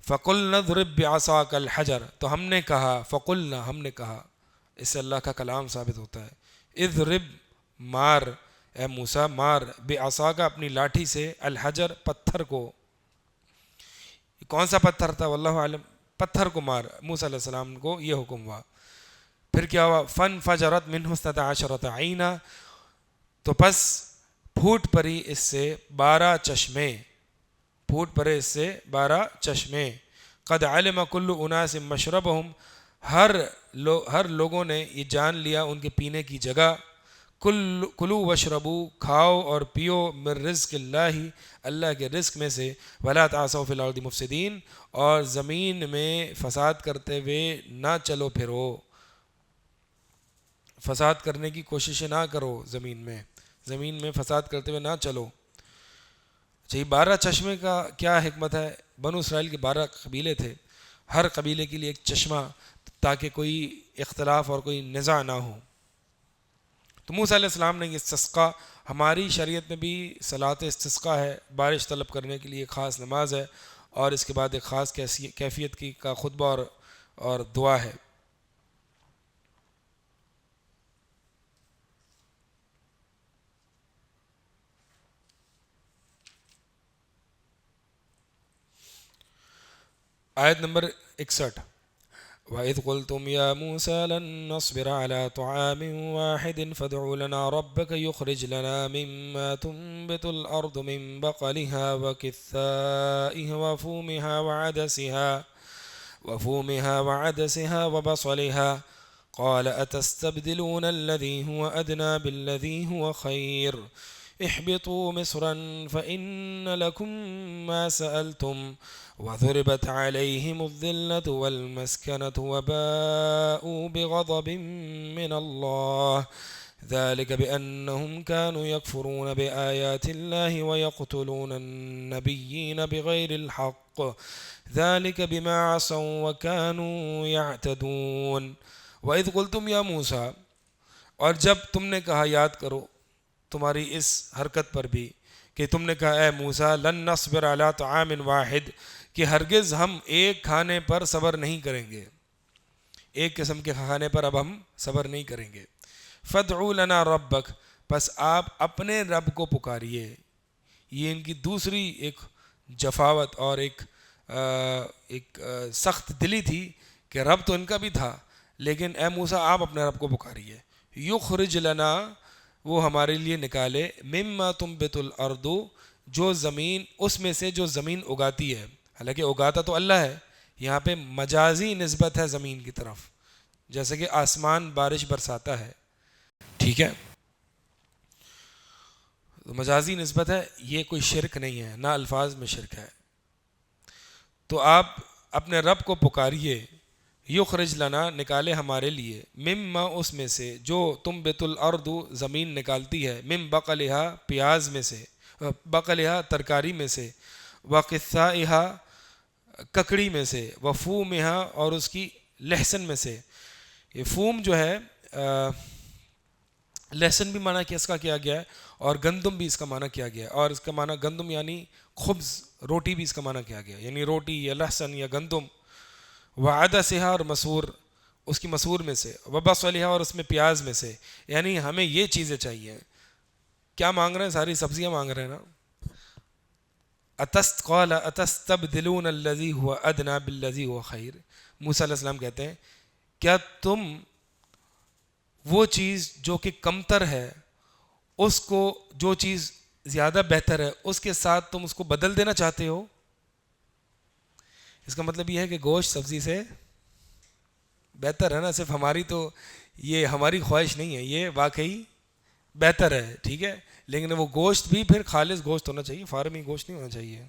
فَقُلْنَا اضْرِب بِّعَصَاكَ الْحَجَرَ، تو ہم نے کہا، فَقُلْنَا، ہم نے کہا، اس سے اللہ کا کلام ثابت ہوتا ہے. اضرب، مار، اے موسیٰ مار، بعصاک، اپنی لاٹھی سے، الحجر، پتھر کو. کون سا پتھر تھا؟ واللہ عالم. پتھر کو مار. موسیٰ علیہ السلام کو یہ حکم ہوا. پھر کیا ہوا؟ فانفجرت منہ اثنتا عشرۃ عینا، تو پس پھوٹ پڑی اس سے 12 چشمے، پھوٹ پڑے اس سے 12 چشمے، قد علم کل اناس مشربہم، ہر لوگوں نے یہ جان لیا ان کے پینے کی جگہ، کلو وشربو، کھاؤ اور پیو، من رزق اللہ، اللہ کے رزق میں سے، ولا تعثوا فی الارض مفسدین، اور زمین میں فساد کرتے ہوئے نہ چلو پھرو، فساد کرنے کی کوششیں نہ کرو، زمین میں فساد کرتے ہوئے نہ چلو۔ اچھا، یہ 12 چشمے کا کیا حکمت ہے؟ بنو اسرائیل کے 12 قبیلے تھے، ہر قبیلے کے لیے ایک چشمہ، تاکہ کوئی اختلاف اور کوئی نزاع نہ ہو۔ تو موسیٰ علیہ السلام نے یہ استسقاء، ہماری شریعت میں بھی صلاۃ استسقاء ہے، بارش طلب کرنے کے لیے خاص نماز ہے، اور اس کے بعد ایک خاص کیفیت کی کا خطبہ اور دعا ہے۔ آیت نمبر 61، وَإِذْ قُلْتُمْ يَا مُوسَىٰ لَن نَّصْبِرَ عَلَىٰ طَعَامٍ وَاحِدٍ فَادْعُ لَنَا رَبَّكَ يُخْرِجْ لَنَا مِمَّا تُنبِتُ الْأَرْضُ مِن بَقَلِهَا وَكِثَّائِهَا وَفُومِهَا وَعَدَسِهَا وَبَصَلِهَا قَالَ أَتَسْتَبْدِلُونَ الَّذِي هُوَ أَدْنَىٰ بِالَّذِي هُوَ خَيْرٌ اهْبِطُوا مِصْرًا فَإِنَّ لَكُم مَّا سَأَلْتُمْ وَضُرِبَتْ عَلَيْهِمُ الذِّلَّةُ وَالْمَسْكَنَةُ وَبَاءُوا بِغَضَبٍ مِّنَ اللَّهِ ذَلِكَ بِأَنَّهُمْ كَانُوا يَكْفُرُونَ بِآيَاتِ اللَّهِ وَيَقْتُلُونَ النَّبِيِّينَ بِغَيْرِ الْحَقِّ ذَلِكَ بِمَا عَصَوا وَكَانُوا يَعْتَدُونَ۔ وَإِذْ قُلْتُمْ يَا مُوسَىٰ، اور جب تم نے کہا، یاد کرو تمہاری اس حرکت پر بھی کہ تم نے کہا اے موسیٰ، لن نصبر علی طعام واحد، کہ ہرگز ہم ایک کھانے پر صبر نہیں کریں گے، ایک قسم کے کھانے پر اب ہم صبر نہیں کریں گے۔ فادعوا لنا ربک، پس آپ اپنے رب کو پکاریے۔ یہ ان کی دوسری ایک جفاوت اور ایک سخت دلی تھی کہ رب تو ان کا بھی تھا، لیکن اے موسیٰ آپ اپنے رب کو پکاریے۔ یخرج لنا، وہ ہمارے لیے نکالے، مما تنبت الارض، جو زمین، اس میں سے جو زمین اگاتی ہے، حالانکہ اگاتا تو اللہ ہے، یہاں پہ مجازی نسبت ہے زمین کی طرف، جیسے کہ آسمان بارش برساتا ہے، ٹھیک ہے، مجازی نسبت ہے، یہ کوئی شرک نہیں ہے، نہ الفاظ میں شرک ہے۔ تو آپ اپنے رب کو پکاریے، یخرج لنا، نکالے ہمارے لیے، مما، اس میں سے، جو تنبت الارض، زمین نکالتی ہے، من بقلہا، پیاز میں سے، بقلہا، ترکاری میں سے، وقثائہا، ککڑی میں سے، وفومہا، اور اس کی لہسن میں سے۔ یہ فوم جو ہے، لہسن بھی معنی کہ اس کا کیا گیا ہے، اور گندم بھی اس کا معنی کیا گیا ہے، اور اس کا معنی گندم یعنی خبز، روٹی بھی اس کا معنی کیا گیا ہے، یعنی روٹی یا لہسن یا گندم۔ وعدسہا، اور مسور، اس کی مسور میں سے، وبصلہا، اور اس میں پیاز میں سے، یعنی ہمیں یہ چیزیں چاہیے۔ کیا مانگ رہے ہیں؟ ساری سبزیاں مانگ رہے ہیں نا۔ قال اتستبدلون الذی هو ادنی بالذی هو خیر، موسیٰ علیہ السلام کہتے ہیں کیا تم وہ چیز جو کہ کمتر ہے، اس کو، جو چیز زیادہ بہتر ہے، اس کے ساتھ تم اس کو بدل دینا چاہتے ہو؟ اس کا مطلب یہ ہے کہ گوشت سبزی سے بہتر ہے نا، صرف ہماری تو یہ ہماری خواہش نہیں ہے، یہ واقعی بہتر ہے، ٹھیک ہے، لیکن وہ گوشت بھی پھر خالص گوشت ہونا چاہیے، فارمی گوشت نہیں ہونا چاہیے،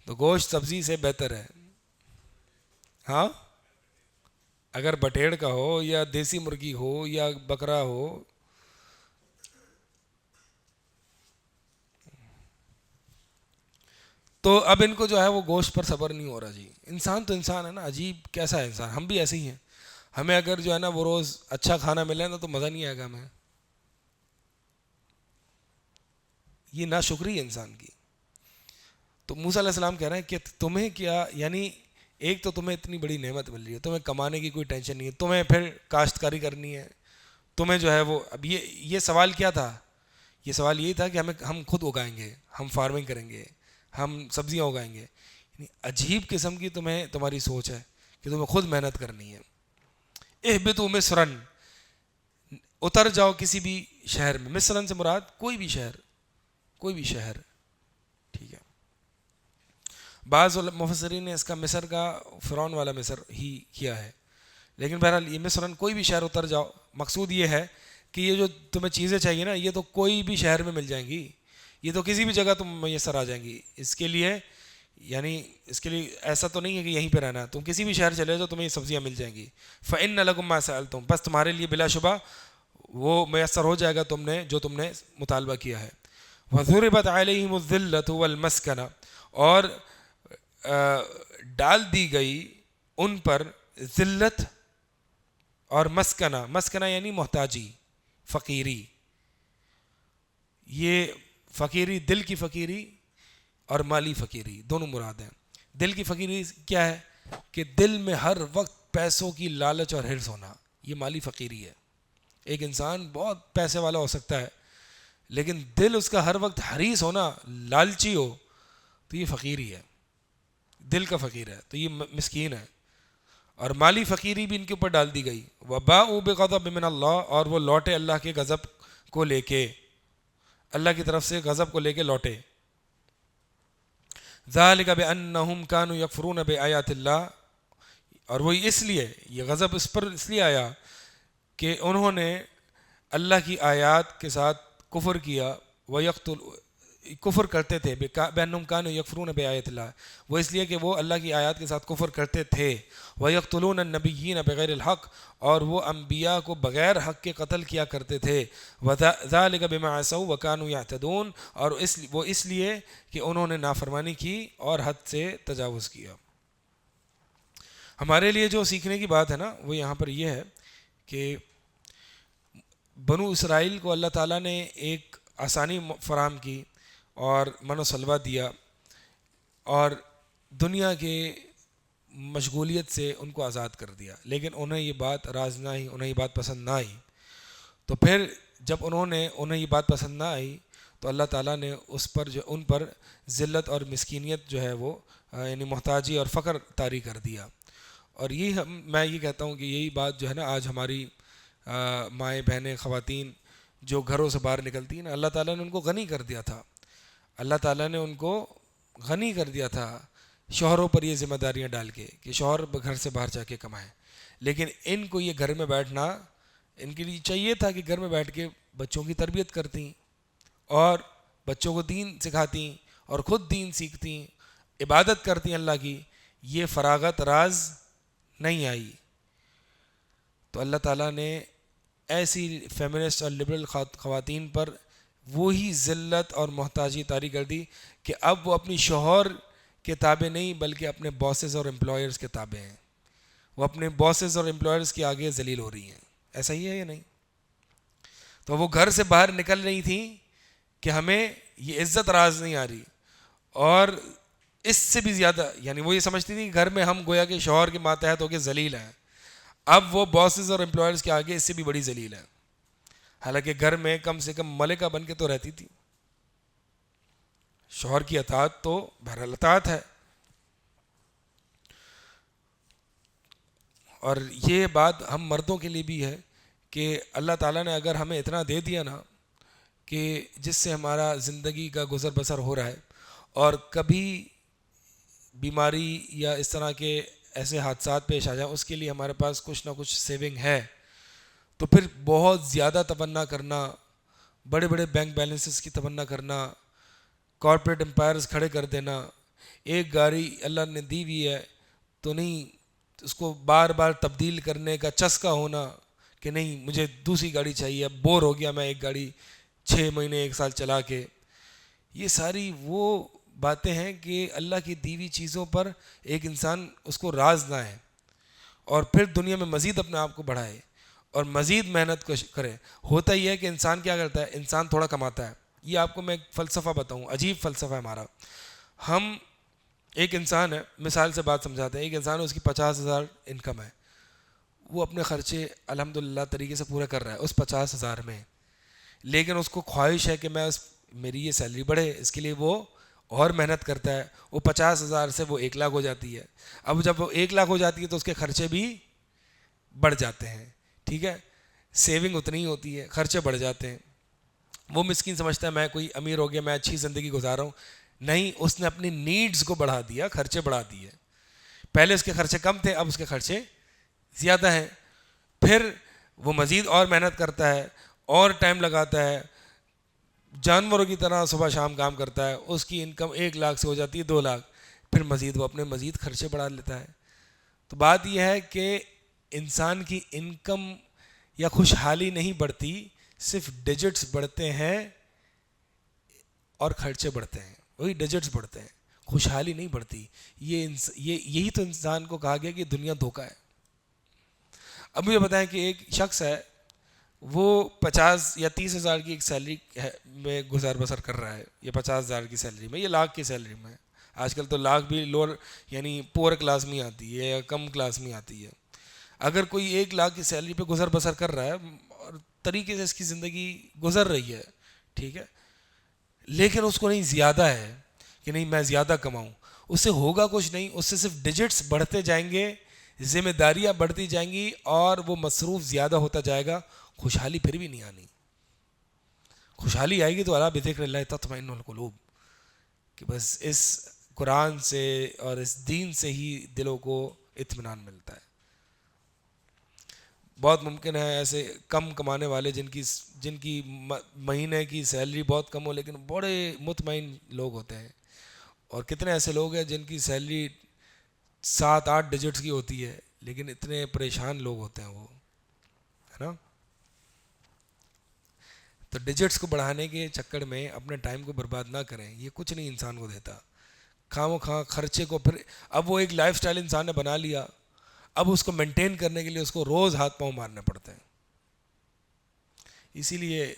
تو گوشت سبزی سے بہتر ہے۔ ہاں، اگر بٹیڑ کا ہو یا دیسی مرغی ہو یا بکرا ہو۔ تو اب ان کو جو ہے وہ گوشت پر صبر نہیں ہو رہا جی۔ انسان تو انسان ہے نا، عجیب کیسا ہے انسان، ہم بھی ایسے ہی ہیں، ہمیں اگر جو ہے نا وہ روز اچھا کھانا ملے نا تو مزہ نہیں آئے گا ہمیں، یہ ناشکری ہے انسان کی۔ تو موسیٰ علیہ السلام کہہ رہے ہیں کہ تمہیں کیا، یعنی ایک تو تمہیں اتنی بڑی نعمت مل رہی ہے، تمہیں کمانے کی کوئی ٹینشن نہیں ہے، تمہیں پھر کاشتکاری کرنی ہے، تمہیں جو ہے وہ، اب یہ سوال کیا تھا؟ یہ سوال یہی تھا کہ ہم خود اگائیں گے، ہم فارمنگ کریں گے، ہم سبزیاں اگائیں گے، یعنی عجیب قسم کی تمہاری سوچ ہے کہ تمہیں خود محنت کرنی ہے۔ اہبطوا مصرا، اتر جاؤ کسی بھی شہر میں، مصرن سے مراد کوئی بھی شہر، کوئی بھی شہر. ٹھیک ہے. بعض مفسرین نے اس کا مصر کا فرعون والا مصر ہی کیا ہے, لیکن بہرحال یہ مثلاً کوئی بھی شہر اتر جاؤ, مقصود یہ ہے کہ یہ جو تمہیں چیزیں چاہیے نا یہ تو کوئی بھی شہر میں مل جائیں گی, یہ تو کسی بھی جگہ تم میسر آ جائیں گی. اس کے لیے یعنی اس کے لیے ایسا تو نہیں ہے کہ یہیں پہ رہنا, تم کسی بھی شہر چلے جاؤ تمہیں یہ سبزیاں مل جائیں گی. فَإِنَّ لَكُم مَّا سَأَلْتُم, بس تمہارے لیے بلا شبہ وہ میسر ہو جائے گا تم نے جو تم نے مطالبہ کیا ہے. وَضُرِبَتْ عَلَيْهِمُ الذِّلَّةُ وَالْمَسْكَنَةُ, اور ڈال دی گئی ان پر ذلت اور مسکنہ. مسکنہ یعنی محتاجی, فقیری. یہ فقیری دل کی فقیری اور مالی فقیری دونوں مراد ہیں. دل کی فقیری کیا ہے کہ دل میں ہر وقت پیسوں کی لالچ اور حرص ہونا, یہ مالی فقیری ہے. ایک انسان بہت پیسے والا ہو سکتا ہے لیکن دل اس کا ہر وقت حریص ہونا, لالچی ہو, تو یہ فقیری ہے, دل کا فقیر ہے, تو یہ مسکین ہے. اور مالی فقیری بھی ان کے اوپر ڈال دی گئی. وَبَاءُوا بِغَضَبٍ مِّنَ اللَّهِ, اور وہ لوٹے اللہ کے غضب کو لے کے, اللہ کی طرف سے غضب کو لے کے لوٹے. ذَلِكَ بِأَنَّهُمْ كَانُوا يَكْفُرُونَ بِآيَاتِ اللَّهِ, اور وہ اس لیے, یہ غضب اس پر اس لیے آیا کہ انہوں نے اللہ کی آیات کے ساتھ کفر کیا. کفر کرتے تھے, بِأَنَّهُمْ كَانُوا يَكْفُرُونَ بِآيَاتِ اللَّهِ, وہ اس لیے کہ وہ اللہ کی آیات کے ساتھ کفر کرتے تھے. وَيَقْتُلُونَ النَّبِيِّينَ بِغَيْرِ الْحَقِّ, اور وہ انبیاء کو بغیر حق کے قتل کیا کرتے تھے. وَذَلِكَ بِمَا عَصَوْا وَكَانُوا يَعْتَدُونَ, اور وہ اس لیے کہ انہوں نے نافرمانی کی اور حد سے تجاوز کیا. ہمارے لیے جو سیکھنے کی بات ہے نا وہ یہاں پر یہ ہے کہ بنو اسرائیل کو اللہ تعالیٰ نے ایک آسانی فراہم کی اور من و سلوہ دیا, اور دنیا کے مشغولیت سے ان کو آزاد کر دیا, لیکن انہیں یہ بات راز نہ آئی, انہیں یہ بات پسند نہ آئی. تو پھر جب انہیں یہ بات پسند نہ آئی تو اللہ تعالیٰ نے ان پر ذلت اور مسکینیت جو ہے وہ یعنی محتاجی اور فقر طاری کر دیا. اور میں یہ کہتا ہوں کہ یہی بات جو ہے نا آج ہماری مائیں بہنیں خواتین جو گھروں سے باہر نکلتی ہیں نا, اللہ تعالیٰ نے ان کو غنی کر دیا تھا, اللہ تعالیٰ نے ان کو غنی کر دیا تھا شوہروں پر یہ ذمہ داریاں ڈال کے کہ شوہر گھر سے باہر جا کے کمائیں. لیکن ان کو یہ گھر میں بیٹھنا, ان کے لیے چاہیے تھا کہ گھر میں بیٹھ کے بچوں کی تربیت کرتیں اور بچوں کو دین سکھاتیں اور خود دین سیکھتیں, عبادت کرتیں اللہ کی. یہ فراغت راز نہیں آئی. تو اللہ تعالیٰ نے ایسی فیمنسٹ اور لبرل خواتین پر وہی ذلت اور محتاجی طاری کر دی کہ اب وہ اپنی شوہر کے تابع نہیں بلکہ اپنے باسز اور امپلائرز کے تابع ہیں. وہ اپنے باسز اور امپلائرز کے آگے ذلیل ہو رہی ہیں. ایسا ہی ہے یا نہیں؟ تو وہ گھر سے باہر نکل رہی تھیں کہ ہمیں یہ عزت راز نہیں آ رہی, اور اس سے بھی زیادہ یعنی وہ یہ سمجھتی تھی کہ گھر میں ہم گویا کہ شوہر کے ماتحت ہو کے ذلیل ہیں. اب وہ باسز اور امپلائرز کے آگے اس سے بھی بڑی ذلیل ہیں, حالانکہ گھر میں کم سے کم ملکہ بن کے تو رہتی تھی. شوہر کی اطاعت تو بہرحال اطاعت ہے. اور یہ بات ہم مردوں کے لیے بھی ہے کہ اللہ تعالیٰ نے اگر ہمیں اتنا دے دیا نا کہ جس سے ہمارا زندگی کا گزر بسر ہو رہا ہے, اور کبھی بیماری یا اس طرح کے ایسے حادثات پیش آ جائیں اس کے لیے ہمارے پاس کچھ نہ کچھ سیونگ ہے, تو پھر بہت زیادہ تمنا کرنا, بڑے بڑے بینک بیلنسز کی تمنا کرنا, کارپوریٹ امپائرز کھڑے کر دینا, ایک گاڑی اللہ نے دی ہوئی ہے تو نہیں اس کو بار بار تبدیل کرنے کا چسکا ہونا کہ نہیں مجھے دوسری گاڑی چاہیے, اب بور ہو گیا میں ایک گاڑی 6 مہینے 1 سال چلا کے. یہ ساری وہ باتیں ہیں کہ اللہ کی دی ہوئی چیزوں پر ایک انسان اس کو راز نہ ہے اور پھر دنیا میں مزید اپنے آپ کو بڑھائے اور مزید محنت کرے. ہوتا ہی ہے کہ انسان کیا کرتا ہے, انسان تھوڑا کماتا ہے. یہ آپ کو میں ایک فلسفہ بتاؤں, عجیب فلسفہ ہے ہمارا. ہم ایک انسان ہے, مثال سے بات سمجھاتے ہیں, ایک انسان ہے اس کی 50,000 انکم ہے, وہ اپنے خرچے الحمدللہ طریقے سے پورے کر رہا ہے اس 50,000 میں, لیکن اس کو خواہش ہے کہ میری یہ سیلری بڑھے, اس کے لیے وہ اور محنت کرتا ہے. وہ 50,000 سے وہ 1 لاکھ ہو جاتی ہے. اب جب وہ 1 لاکھ ہو جاتی ہے تو اس کے خرچے بھی بڑھ جاتے ہیں, ٹھیک ہے, سیونگ اتنی ہی ہوتی ہے, خرچے بڑھ جاتے ہیں. وہ مسکین سمجھتا ہے میں کوئی امیر ہو گیا، میں اچھی زندگی گزار رہا ہوں. نہیں، اس نے اپنی نیڈز کو بڑھا دیا، خرچے بڑھا دیے. پہلے اس کے خرچے کم تھے، اب اس کے خرچے زیادہ ہیں. پھر وہ مزید اور محنت کرتا ہے اور ٹائم لگاتا ہے، جانوروں کی طرح صبح شام کام کرتا ہے. اس کی انکم 1 لاکھ سے ہو جاتی ہے 2 لاکھ. پھر مزید وہ اپنے مزید خرچے بڑھا لیتا ہے. تو بات یہ ہے کہ انسان کی انکم یا خوشحالی نہیں بڑھتی، صرف ڈیجٹس بڑھتے ہیں اور خرچے بڑھتے ہیں. وہی ڈیجٹس بڑھتے ہیں، خوشحالی نہیں بڑھتی. یہی تو انسان کو کہا گیا کہ دنیا دھوکہ ہے. اب مجھے بتائیں کہ ایک شخص ہے، وہ 50 یا 30 ہزار کی ایک سیلری میں گزار بسر کر رہا ہے، یا 50 ہزار کی سیلری میں، یا لاکھ کی سیلری میں. آج کل تو لاکھ بھی لوور یعنی پور کلاس میں آتی ہے یا کم کلاس میں آتی ہے. اگر کوئی 1 لاکھ کی سیلری پہ گزر بسر کر رہا ہے اور طریقے سے اس کی زندگی گزر رہی ہے، ٹھیک ہے، لیکن اس کو نہیں زیادہ ہے کہ نہیں میں زیادہ کماؤں. اس سے ہوگا کچھ نہیں، اس سے صرف ڈیجٹس بڑھتے جائیں گے، ذمہ داریاں بڑھتی جائیں گی اور وہ مصروف زیادہ ہوتا جائے گا. خوشحالی پھر بھی نہیں آنی. خوشحالی آئے گی تو الا بذکر اللہ تطمئن القلوب، کہ بس اس قرآن سے اور اس دین سے ہی دلوں کو اطمینان ملتا ہے. بہت ممکن ہے ایسے کم کمانے والے جن کی مہینے کی سیلری بہت کم ہو لیکن بڑے مطمئن لوگ ہوتے ہیں. اور کتنے ایسے لوگ ہیں جن کی سیلری 7-8 ڈیجٹس کی ہوتی ہے لیکن اتنے پریشان لوگ ہوتے ہیں وہ، ہے نا. تو ڈیجٹس کو بڑھانے کے چکر میں اپنے ٹائم کو برباد نہ کریں، یہ کچھ نہیں انسان کو دیتا. خواہ و خواہ خرچے کو پھر اب وہ ایک لائف سٹائل انسان نے بنا لیا، اب اس کو مینٹین کرنے کے لیے اس کو روز ہاتھ پاؤں مارنے پڑتے ہیں. اسی لیے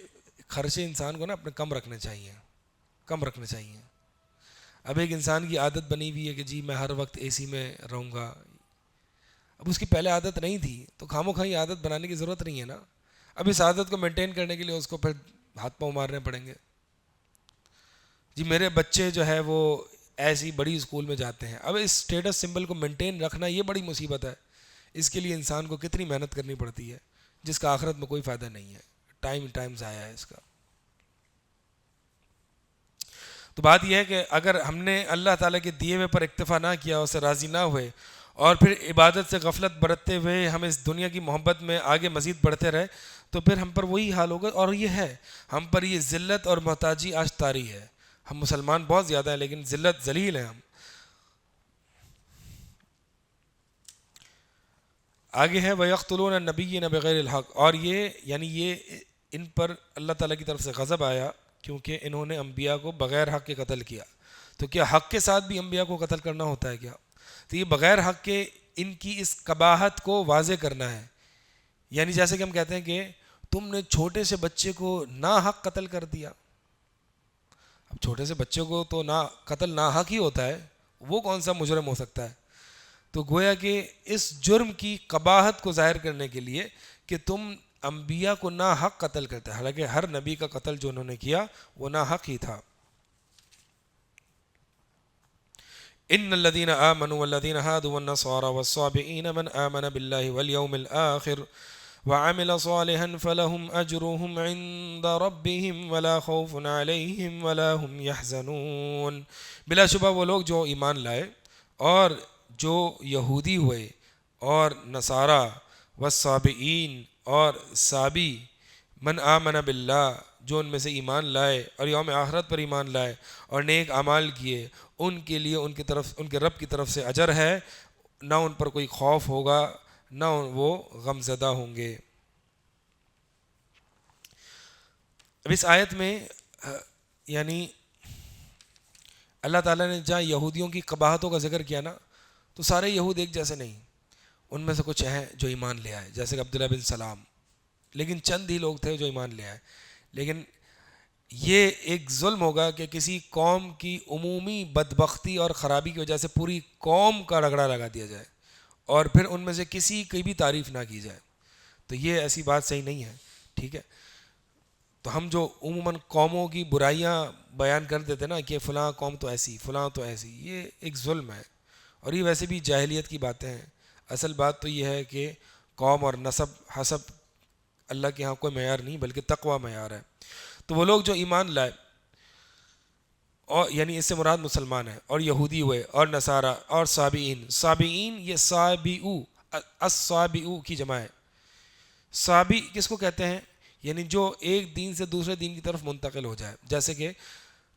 خرچے انسان کو نا اپنے کم رکھنے چاہیے، کم رکھنے چاہیے. اب ایک انسان کی عادت بنی ہوئی ہے کہ جی میں ہر وقت اے سی میں رہوں گا. اب اس کی پہلے عادت نہیں تھی تو خواہ مخواہ یہ عادت بنانے کی ضرورت نہیں ہے نا. اب اس عادت کو مینٹین کرنے کے لیے اس کو پھر ہاتھ پاؤں مارنے پڑیں گے. جی میرے بچے جو ہے وہ ایسی بڑی اسکول میں جاتے ہیں. اب اس اسٹیٹس سمبل کو مینٹین رکھنا یہ بڑی مصیبت ہے. اس کے لیے انسان کو کتنی محنت کرنی پڑتی ہے جس کا آخرت میں کوئی فائدہ نہیں ہے. ٹائم ضائع ہے اس کا. تو بات یہ ہے کہ اگر ہم نے اللہ تعالیٰ کے دیے ہوئے پر اکتفا نہ کیا، اس سے راضی نہ ہوئے اور پھر عبادت سے غفلت برتتے ہوئے ہم اس دنیا کی محبت میں آگے مزید بڑھتے رہے تو پھر ہم پر وہی حال ہوگا. اور یہ ہے ہم پر یہ ذلت اور محتاجی آج طاری ہے. ہم مسلمان بہت زیادہ ہیں لیکن ذلت ذلیل ہیں ہم. آگے ہے وَيَقْتُلُونَ النَّبِيِّينَ بِغَيْرِ الْحَقِّ، اور یہ یعنی یہ ان پر اللہ تعالیٰ کی طرف سے غضب آیا کیونکہ انہوں نے انبیاء کو بغیر حق کے قتل کیا. تو کیا حق کے ساتھ بھی انبیاء کو قتل کرنا ہوتا ہے کیا؟ تو یہ بغیر حق کے ان کی اس قباحت کو واضح کرنا ہے. یعنی جیسے کہ ہم کہتے ہیں کہ تم نے چھوٹے سے بچے کو ناحق قتل کر دیا. اب چھوٹے سے بچے کو تو قتل ناحق ہی ہوتا ہے، وہ کون سا مجرم ہو سکتا ہے؟ تو گویا کہ اس جرم کی قباحت کو ظاہر کرنے کے لیے کہ تم انبیاء کو ناحق قتل کرتے ہیں، حالانکہ ہر نبی کا قتل جو انہوں نے کیا وہ ناحق ہی تھا. ان الذين امنوا والذين هادوا والنصارى والصابئين من امن بالله واليوم الاخر وعمل صالحا فلهم اجرهم عند ربهم ولا خوف عليهم ولا هم يحزنون. بلا شبہ وہ لوگ جو ایمان لائے اور جو یہودی ہوئے اور نصارہ والصابئین اور صابی، من آمن باللہ جو ان میں سے ایمان لائے اور یوم آخرت پر ایمان لائے اور نیک اعمال کیے، ان کے لیے ان کے رب کی طرف سے اجر ہے، نہ ان پر کوئی خوف ہوگا نہ وہ غم زدہ ہوں گے. اب اس آیت میں یعنی اللہ تعالیٰ نے جہاں یہودیوں کی قباحتوں کا ذکر کیا نا، تو سارے یہود ایک جیسے نہیں، ان میں سے کچھ ہیں جو ایمان لے آئے جیسے کہ عبداللہ بن سلام، لیکن چند ہی لوگ تھے جو ایمان لے آئے. لیکن یہ ایک ظلم ہوگا کہ کسی قوم کی عمومی بدبختی اور خرابی کی وجہ سے پوری قوم کا رگڑا لگا دیا جائے اور پھر ان میں سے کسی کی بھی تعریف نہ کی جائے. تو یہ ایسی بات صحیح نہیں ہے، ٹھیک ہے. تو ہم جو عموماً قوموں کی برائیاں بیان کر دیتے نا کہ فلاں قوم تو ایسی فلاں تو ایسی، یہ ایک ظلم ہے اور یہ ویسے بھی جاہلیت کی باتیں ہیں. اصل بات تو یہ ہے کہ قوم اور نسب حسب اللہ کے ہاں کوئی معیار نہیں بلکہ تقوی معیار ہے. تو وہ لوگ جو ایمان لائے، اور یعنی اس سے مراد مسلمان ہیں، اور یہودی ہوئے اور نصارہ اور صابئین. صابئین یہ صابئو، الصابئو کی جمع ہے. صابی کس کو کہتے ہیں؟ یعنی جو ایک دین سے دوسرے دین کی طرف منتقل ہو جائے. جیسے کہ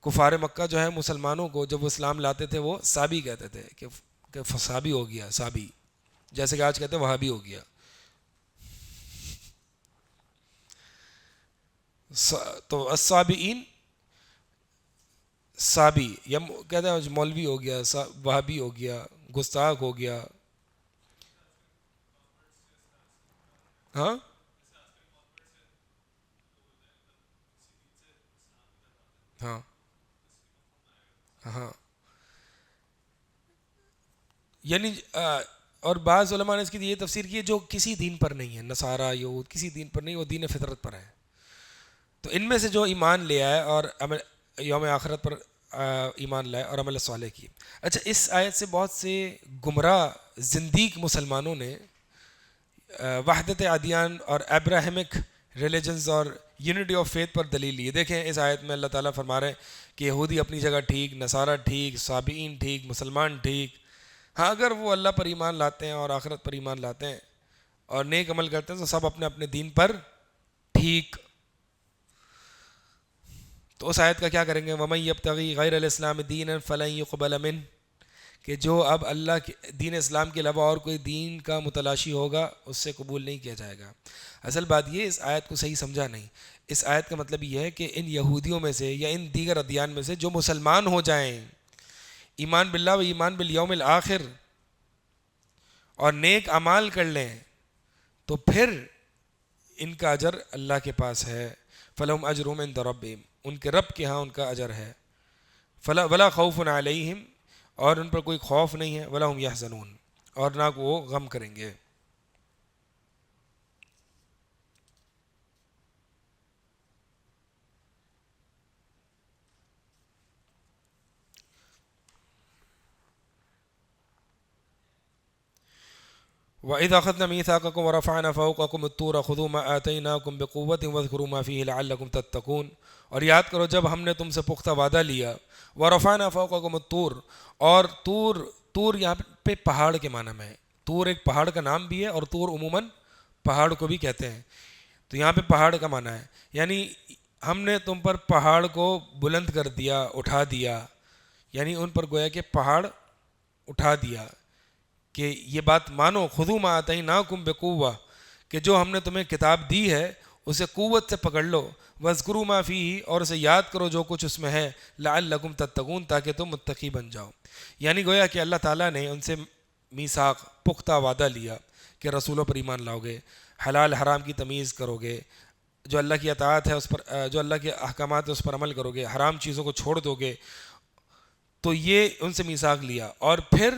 کفار مکہ جو ہے مسلمانوں کو جب وہ اسلام لاتے تھے وہ صابی کہتے تھے کہ صابی ہو گیا، صابی. جیسے کہ آج کہتے ہیں وہابی ہو گیا. تو الصابئین صابی، یا کہتے ہیں مولوی ہو گیا، وہابی ہو گیا، گستاخ ہو گیا. ہاں ہاں ہاں. یعنی اور بعض علماء نے اس کی یہ تفسیر کی ہے جو کسی دین پر نہیں ہے، نصارہ یہود کسی دین پر نہیں، وہ دین فطرت پر ہے. تو ان میں سے جو ایمان لے آئے اور عمل یوم آخرت پر ایمان لائے اور عمل صالح کی. اچھا، اس آیت سے بہت سے گمراہ زندیق مسلمانوں نے وحدت ادیان اور ابراہمک ریلیجنز اور یونٹی آف فیتھ پر دلیل لی ہے. دیکھیں اس آیت میں اللہ تعالیٰ فرما رہے ہیں کہ یہودی اپنی جگہ ٹھیک، نصارہ ٹھیک، صابئین ٹھیک، مسلمان ٹھیک. ہاں اگر وہ اللہ پر ایمان لاتے ہیں اور آخرت پر ایمان لاتے ہیں اور نیک عمل کرتے ہیں تو سب اپنے اپنے دین پر ٹھیک. تو اس آیت کا کیا کریں گے؟ وَمَن يَبْتَغِي غَيْرَ الْإِسْلَامِ دِينًا فَلَن يُقْبَلَ مِنْهُ، کہ جو اب اللہ کے دین اسلام کے علاوہ اور کوئی دین کا متلاشی ہوگا اس سے قبول نہیں کیا جائے گا. اصل بات یہ اس آیت کو صحیح سمجھا نہیں. اس آیت کا مطلب یہ ہے کہ ان یہودیوں میں سے یا ان دیگر ادیان میں سے جو مسلمان ہو جائیں، ایمان باللہ و ایمان بالیوم الآخر اور نیک اعمال کر لیں، تو پھر ان کا اجر اللہ کے پاس ہے. فلہم اجرہم عند ربہم، ان کے رب کے ہاں ان کا اجر ہے. فلا ولا خوف علیہم، اور ان پر کوئی خوف نہیں ہے. ولا هم یحزنون، اور نہ وہ غم کریں گے. وَإِذْ أَخَذْنَا مِيثَاقَكُمْ وَرَفَعْنَا فَوْقَكُمُ الطُّورَ خُذُوا مَا آتَيْنَاكُمْ بِقُوَّةٍ وَاذْكُرُوا مَا فِيهِ لَعَلَّكُمْ تَتَّقُونَ. اور یاد کرو جب ہم نے تم سے پختہ وعدہ لیا. وَرَفَعْنَا فَوْقَكُمُ الطُّورَ، اور طور یہاں پہ پہاڑ کے معنی میں ہے. طور ایک پہاڑ کا نام بھی ہے اور طور عموماً پہاڑ کو بھی کہتے ہیں. تو یہاں پہ پہاڑ کا معنی ہے، یعنی ہم نے تم پر پہاڑ کو بلند کر دیا، اٹھا دیا. یعنی ان پر گویا کہ پہاڑ اٹھا دیا کہ یہ بات مانو. خذوا ما آتیناکم بقوہ، کہ جو ہم نے تمہیں کتاب دی ہے اسے قوت سے پکڑ لو. واذکروا ما فیہ، اور اسے یاد کرو جو کچھ اس میں ہے. لعلکم تتقون، تاکہ تم متقی بن جاؤ. یعنی گویا کہ اللہ تعالیٰ نے ان سے میثاق پختہ وعدہ لیا کہ رسولوں پر ایمان لاؤ گے، حلال حرام کی تمیز کرو گے، جو اللہ کی اطاعت ہے اس پر، جو اللہ کے احکامات ہے اس پر عمل کرو گے، حرام چیزوں کو چھوڑ دو گے. تو یہ ان سے میثاق لیا، اور پھر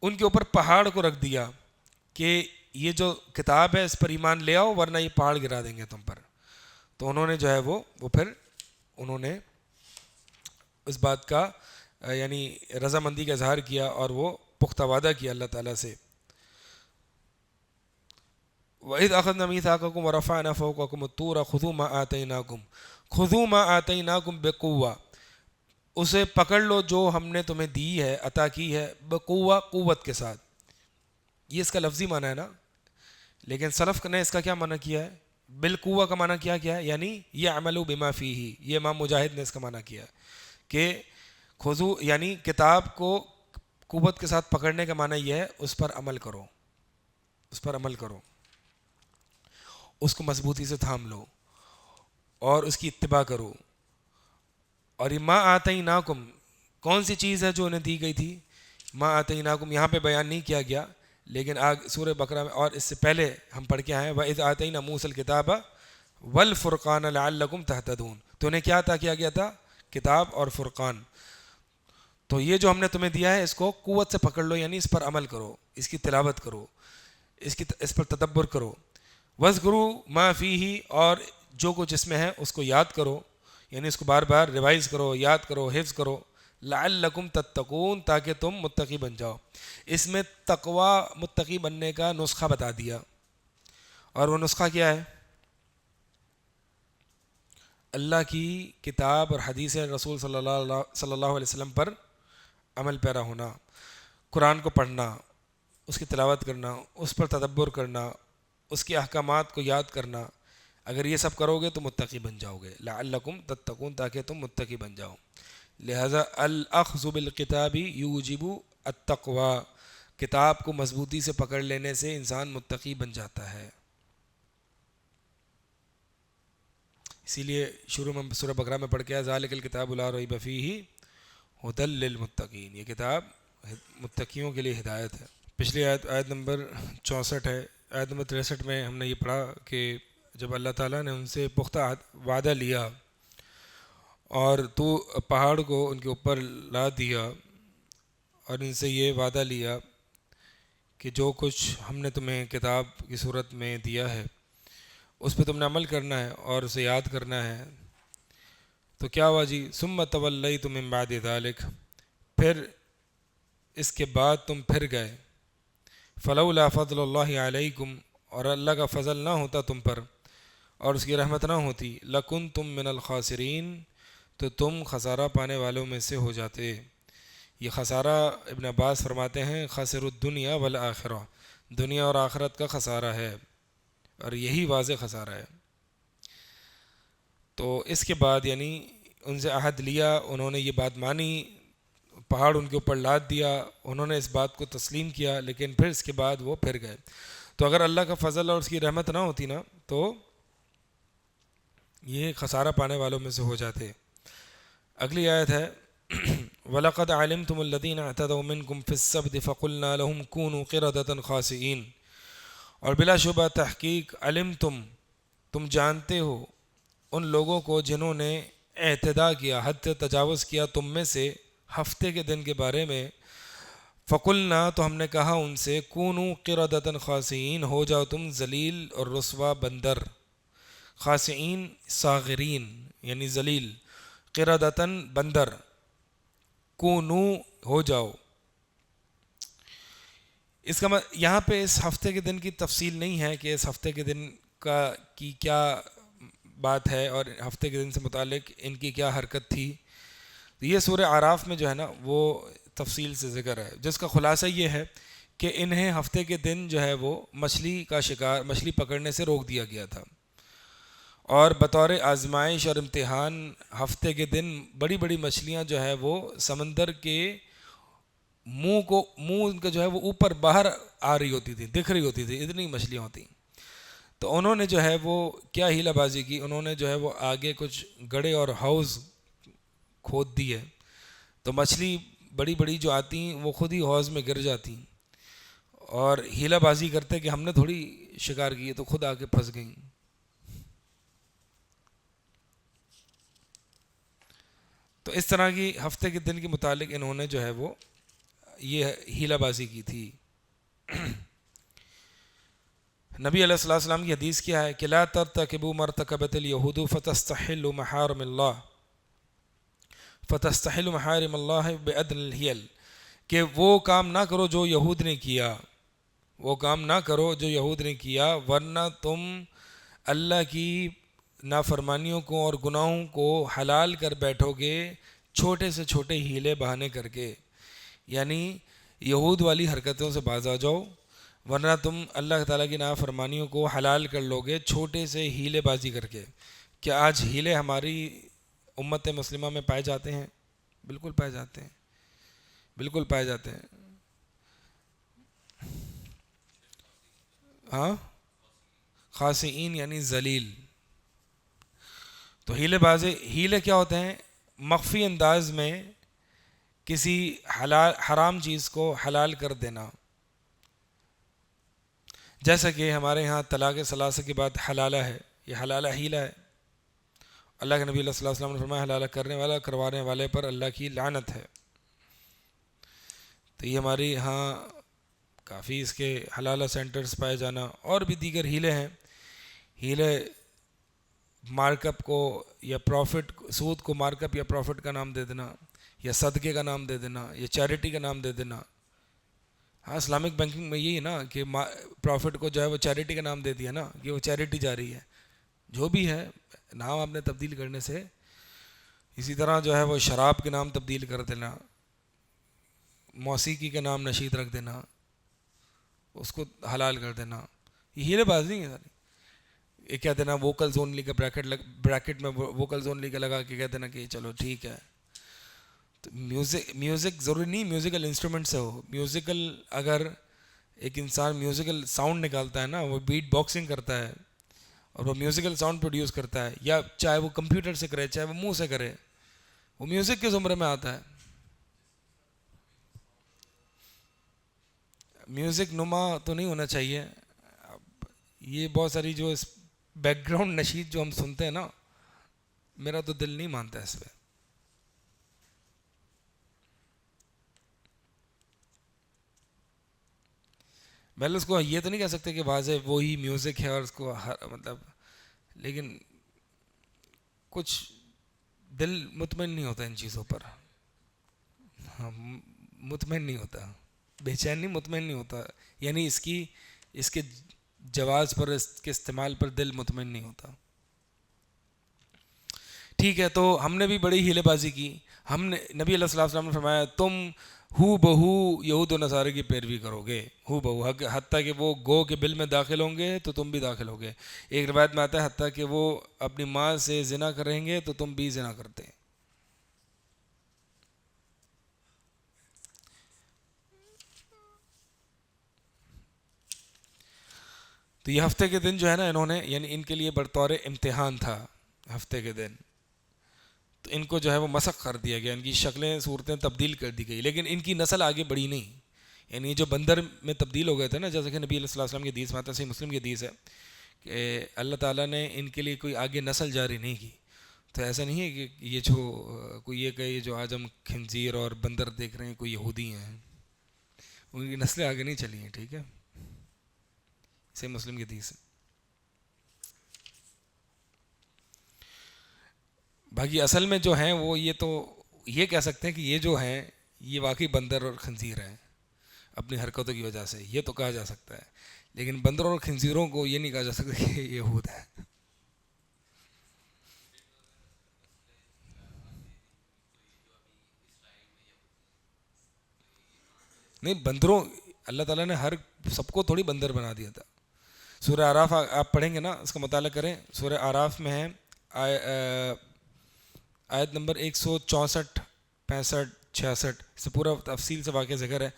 ان کے اوپر پہاڑ کو رکھ دیا کہ یہ جو کتاب ہے اس پر ایمان لے آؤ ورنہ یہ پہاڑ گرا دیں گے تم پر. تو انہوں نے جو ہے وہ پھر انہوں نے اس بات کا یعنی رضامندی کا اظہار کیا اور وہ پختہ وعدہ کیا اللہ تعالیٰ سے. وَإِذْ أَخَذْنَا مِيثَاقَكُمْ وَرَفَعْنَا فَوْقَكُمُ الطُّورَ خُذُوا مَا آتَيْنَاكُمْ بِقُوَّةٍ، اسے پکڑ لو جو ہم نے تمہیں دی ہے، عطا کی ہے، بقوہ قوت کے ساتھ. یہ اس کا لفظی معنی ہے نا، لیکن سلف نے اس کا کیا معنی کیا ہے؟ بالقوہ کا معنی کیا ہے؟ یعنی یہ عملوا بما فیہ. یہ امام مجاہد نے اس کا معنی کیا کہ خذو یعنی کتاب کو قوت کے ساتھ پکڑنے کا معنی یہ ہے اس پر عمل کرو، اس پر عمل کرو، اس کو مضبوطی سے تھام لو اور اس کی اتباع کرو. اور یہ ما آتیناکم کون سی چیز ہے جو انہیں دی گئی تھی؟ ما آتیناکم یہاں پہ بیان نہیں کیا گیا، لیکن سورہ بقرہ میں اور اس سے پہلے ہم پڑھ کے آئے ہیں وَإِذْ آتَيْنَا مُوسَى الْكِتَابَ وَالْفُرْقَانَ لَعَلَّكُمْ تَهْتَدُونَ. تو انہیں کیا عطا کیا گیا تھا؟ کتاب اور فرقان. تو یہ جو ہم نے تمہیں دیا ہے اس کو قوت سے پکڑ لو، یعنی اس پر عمل کرو، اس کی تلاوت کرو، اس پر تدبر کرو. وَاذْكُرُوا مَا فِيهِ، اور جو کچھ اس میں ہے اس کو یاد کرو، یعنی اس کو بار بار ریوائز کرو، یاد کرو، حفظ کرو. لعلکم تتقون، تاکہ تم متقی بن جاؤ. اس میں تقوی متقی بننے کا نسخہ بتا دیا، اور وہ نسخہ کیا ہے؟ اللہ کی کتاب اور حدیث رسول صلی اللہ علیہ وسلم پر عمل پیرا ہونا، قرآن کو پڑھنا، اس کی تلاوت کرنا، اس پر تدبر کرنا، اس کے احکامات کو یاد کرنا، اگر یہ سب کرو گے تو متقی بن جاؤ گے، لعلکم تتقون، تاکہ تم متقی بن جاؤ۔ لہذا الاخذ بالکتاب یوجب التقوی، کتاب کو مضبوطی سے پکڑ لینے سے انسان متقی بن جاتا ہے۔ اسی لیے شروع میں سورہ بقرہ میں پڑھ کے ذالک الکتاب لا ریب فیہ ھدی للمتقین، یہ کتاب متقیوں کے لیے ہدایت ہے۔ پچھلی آیت نمبر 64 ہے۔ آیت نمبر 63 میں ہم نے یہ پڑھا کہ جب اللہ تعالیٰ نے ان سے پختہ وعدہ لیا اور تو پہاڑ کو ان کے اوپر لا دیا اور ان سے یہ وعدہ لیا کہ جو کچھ ہم نے تمہیں کتاب کی صورت میں دیا ہے اس پہ تم نے عمل کرنا ہے اور اسے یاد کرنا ہے، تو کیا ہوا جی؟ ثم تولیتم من بعد ذلک، پھر اس کے بعد تم پھر گئے، فلولا فضل اللہ علیکم، اور اللہ کا فضل نہ ہوتا تم پر اور اس کی رحمت نہ ہوتی، لکنتم من الخاسرین، تو تم خسارہ پانے والوں میں سے ہو جاتے۔ یہ خسارہ ابن عباس فرماتے ہیں خاسر الدنیا والآخرہ، دنیا اور آخرت کا خسارہ ہے، اور یہی واضح خسارہ ہے۔ تو اس کے بعد یعنی ان سے عہد لیا، انہوں نے یہ بات مانی، پہاڑ ان کے اوپر لاد دیا، انہوں نے اس بات کو تسلیم کیا، لیکن پھر اس کے بعد وہ پھر گئے۔ تو اگر اللہ کا فضل اور اس کی رحمت نہ ہوتی نا تو یہ خسارہ پانے والوں میں سے ہو جاتے۔ اگلی آیت ہے وَلَقَدْ عَلِمْتُمُ الَّذِينَ اعْتَدَوْا مِنْكُمْ فِي السَّبْتِ فَقُلْنَا لَهُمْ كُونُوا قِرَدَةً خَاسِئِينَ، اور بلا شبہ تحقیق علمتم، تم جانتے ہو ان لوگوں کو جنہوں نے اعتداء کیا، حد تجاوز کیا تم میں سے ہفتے کے دن کے بارے میں، فقلنا، تو ہم نے کہا ان سے، کونوا قردۃ خاسئین، ہو جاؤ تم ذلیل اور رسوا بندر، خاسئین صاغرین یعنی ذلیل، قردۃ بندر، کونو ہو جاؤ۔ اس کا یہاں پہ اس ہفتے کے دن کی تفصیل نہیں ہے کہ اس ہفتے کے دن کی کیا بات ہے اور ہفتے کے دن سے متعلق ان کی کیا حرکت تھی۔ یہ سورہ اعراف میں جو ہے نا وہ تفصیل سے ذکر ہے، جس کا خلاصہ یہ ہے کہ انہیں ہفتے کے دن جو ہے وہ مچھلی کا شکار، مچھلی پکڑنے سے روک دیا گیا تھا، اور بطور آزمائش اور امتحان ہفتے کے دن بڑی بڑی مچھلیاں جو ہے وہ سمندر کے منہ ان کا جو ہے وہ اوپر باہر آ رہی ہوتی تھی، دکھ رہی ہوتی تھی، اتنی مچھلیاں ہوتی۔ تو انہوں نے جو ہے وہ کیا ہیلہ بازی کی، انہوں نے جو ہے وہ آگے کچھ گڑھے اور حوض کھود دی ہے، تو مچھلی بڑی بڑی جو آتی ہیں وہ خود ہی حوض میں گر جاتی، اور ہیلہ بازی کرتے کہ ہم نے تھوڑی شکار کی ہے، تو خود آ کے پھنس گئیں۔ تو اس طرح کی ہفتے کے دن کے متعلق انہوں نے جو ہے وہ یہ ہیلہ بازی کی تھی۔ نبی علیہ الصلوۃ والسلام کی حدیث کیا ہے کہ لا ترتکبوا ما ارتکبت اليهود فتستحلوا محارم اللہ، فتستحلوا محارم اللہ بأدنى الحیل، کہ وہ کام نہ کرو جو یہود نے کیا، وہ کام نہ کرو جو یہود نے کیا، ورنہ تم اللہ کی نافرمانیوں کو اور گناہوں کو حلال کر بیٹھو گے چھوٹے سے چھوٹے ہیلے بہانے کر کے، یعنی یہود والی حرکتوں سے باز آ جاؤ، ورنہ تم اللہ تعالیٰ کی نافرمانیوں کو حلال کر لو گے چھوٹے سے ہیلے بازی کر کے۔ کیا آج ہیلے ہماری امت مسلمہ میں پائے جاتے ہیں؟ بالکل پائے جاتے ہیں، بالکل پائے جاتے ہیں۔ ہاں، خاسئین یعنی ذلیل۔ تو ہیلے کیا ہوتے ہیں؟ مخفی انداز میں کسی حرام چیز کو حلال کر دینا، جیسا کہ ہمارے ہاں طلاق ثلاثہ کے بعد حلالہ ہے، یہ حلالہ ہیلہ ہے۔ اللہ کے نبی صلی اللہ علیہ وسلم نے فرمایا حلالہ کرنے والا، کروانے والے پر اللہ کی لعنت ہے۔ تو یہ ہماری ہاں کافی اس کے حلالہ سینٹرز پائے جانا، اور بھی دیگر ہیلے ہیں۔ ہیلے مارک اپ کو یا پروفٹ، سود کو مارک اپ یا پروفٹ کا نام دے دینا، یا صدقے کا نام دے دینا، یا چیریٹی کا نام دے دینا۔ ہاں، اسلامک بینکنگ میں یہی ہے نا کہ پروفٹ کو جو ہے وہ چیریٹی کا نام دے دیا نا کہ وہ چیریٹی جا رہی ہے، جو بھی ہے نام آپ نے تبدیل کرنے سے، اسی طرح جو ہے وہ شراب کے نام تبدیل کر دینا، موسیقی کے نام نشید رکھ دینا، اس کو حلال کر دینا، یہ ہیلے بازی ہے ساری. یہ کہہ دینا ووکلز اونلی کا بریکٹ میں ووکلز اونلی کا لگا کے کہہ دینا کہ چلو ٹھیک ہے. تو میوزک ضروری نہیں میوزیکل انسٹرومنٹ سے ہو. میوزیکل اگر ایک انسان میوزیکل ساؤنڈ نکالتا ہے نا، وہ بیٹ باکسنگ کرتا ہے اور وہ میوزیکل ساؤنڈ پروڈیوس کرتا ہے، یا چاہے وہ کمپیوٹر سے کرے چاہے وہ منہ سے کرے، وہ میوزک کے زمرے میں آتا ہے. میوزک نما تو نہیں ہونا چاہیے. اب یہ بہت ساری جو اس بیک گراؤنڈ نشید جو ہم سنتے ہیں نا، میرا تو دل نہیں مانتا اس پہ. پہلے اس کو یہ تو نہیں کہہ سکتے کہ واضح وہی میوزک ہے اور اس کو مطلب، لیکن کچھ دل مطمئن نہیں ہوتا ان چیزوں پر. ہاں مطمئن نہیں ہوتا، بے چین نہیں، مطمئن نہیں ہوتا. یعنی اس کے جواز پر، اس کے استعمال پر دل مطمئن نہیں ہوتا. ٹھیک ہے، تو ہم نے بھی بڑی ہیلے بازی کی. ہم نے نبی علیہ الصلوۃ والسلام نے فرمایا تم ہو بہو یہود و نصارے کی پیروی کرو گے، ہو بہو، حتیٰ کہ وہ گو کے بل میں داخل ہوں گے تو تم بھی داخل ہوگے. ایک روایت میں آتا ہے حتیٰ کہ وہ اپنی ماں سے زنا کریں گے تو تم بھی زنا کرتے. تو یہ ہفتے کے دن جو ہے نا، انہوں نے یعنی ان کے لیے بطور امتحان تھا ہفتے کے دن، تو ان کو جو ہے وہ مسخ کر دیا گیا، ان کی شکلیں صورتیں تبدیل کر دی گئی، لیکن ان کی نسل آگے بڑھی نہیں. یعنی جو بندر میں تبدیل ہو گئے تھے نا، جیسے کہ نبی علیہ الصلوۃ والسلام کی حدیث میں آتا ہے، صحیح مسلم کی حدیث ہے کہ اللہ تعالیٰ نے ان کے لیے کوئی آگے نسل جاری نہیں کی. تو ایسا نہیں ہے کہ یہ جو کوئی یہ کہ یہ جو آج ہم خنزیر اور بندر دیکھ رہے ہیں کوئی یہودی ہیں، ان کی نسلیں آگے نہیں چلی ہیں. ٹھیک ہے، صحیح مسلم کی حدیث ہے. باقی اصل میں جو ہیں وہ یہ تو یہ کہہ سکتے ہیں کہ یہ جو ہیں یہ واقعی بندر اور خنزیر ہیں اپنی حرکتوں کی وجہ سے، یہ تو کہا جا سکتا ہے. لیکن بندروں اور خنزیروں کو یہ نہیں کہا جا سکتا کہ یہ یہود ہے. نہیں، بندروں اللہ تعالیٰ نے ہر سب کو تھوڑی بندر بنا دیا تھا. سورہ اعراف آپ پڑھیں گے نا، اس کا مطالعہ کریں. سورہ اعراف میں ہے آیت نمبر 164 65 66 سے پورا تفصیل سے واقعہ ذکر ہے.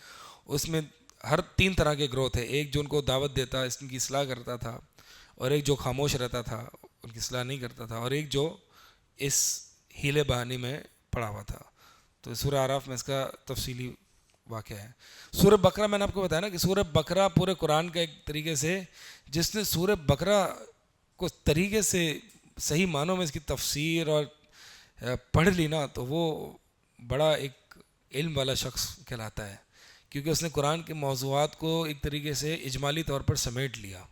اس میں ہر 3 طرح کے گروہ تھے. ایک جو ان کو دعوت دیتا، اس کی اصلاح کرتا تھا، اور ایک جو خاموش رہتا تھا ان کی اصلاح نہیں کرتا تھا، اور ایک جو اس ہیلے بہانی میں پڑا ہوا تھا. تو سورہ اعراف میں اس کا تفصیلی واقعہ ہے. سورہ بقرہ میں نے آپ کو بتایا نا کہ سورہ بقرہ پورے قرآن کا ایک طریقے سے، جس نے سورہ بقرہ کو طریقے سے صحیح معنوں میں اس کی تفسیر اور پڑھ لی نا، تو وہ بڑا ایک علم والا شخص کہلاتا ہے، کیونکہ اس نے قرآن کے موضوعات کو ایک طریقے سے اجمالی طور پر سمیٹ لیا.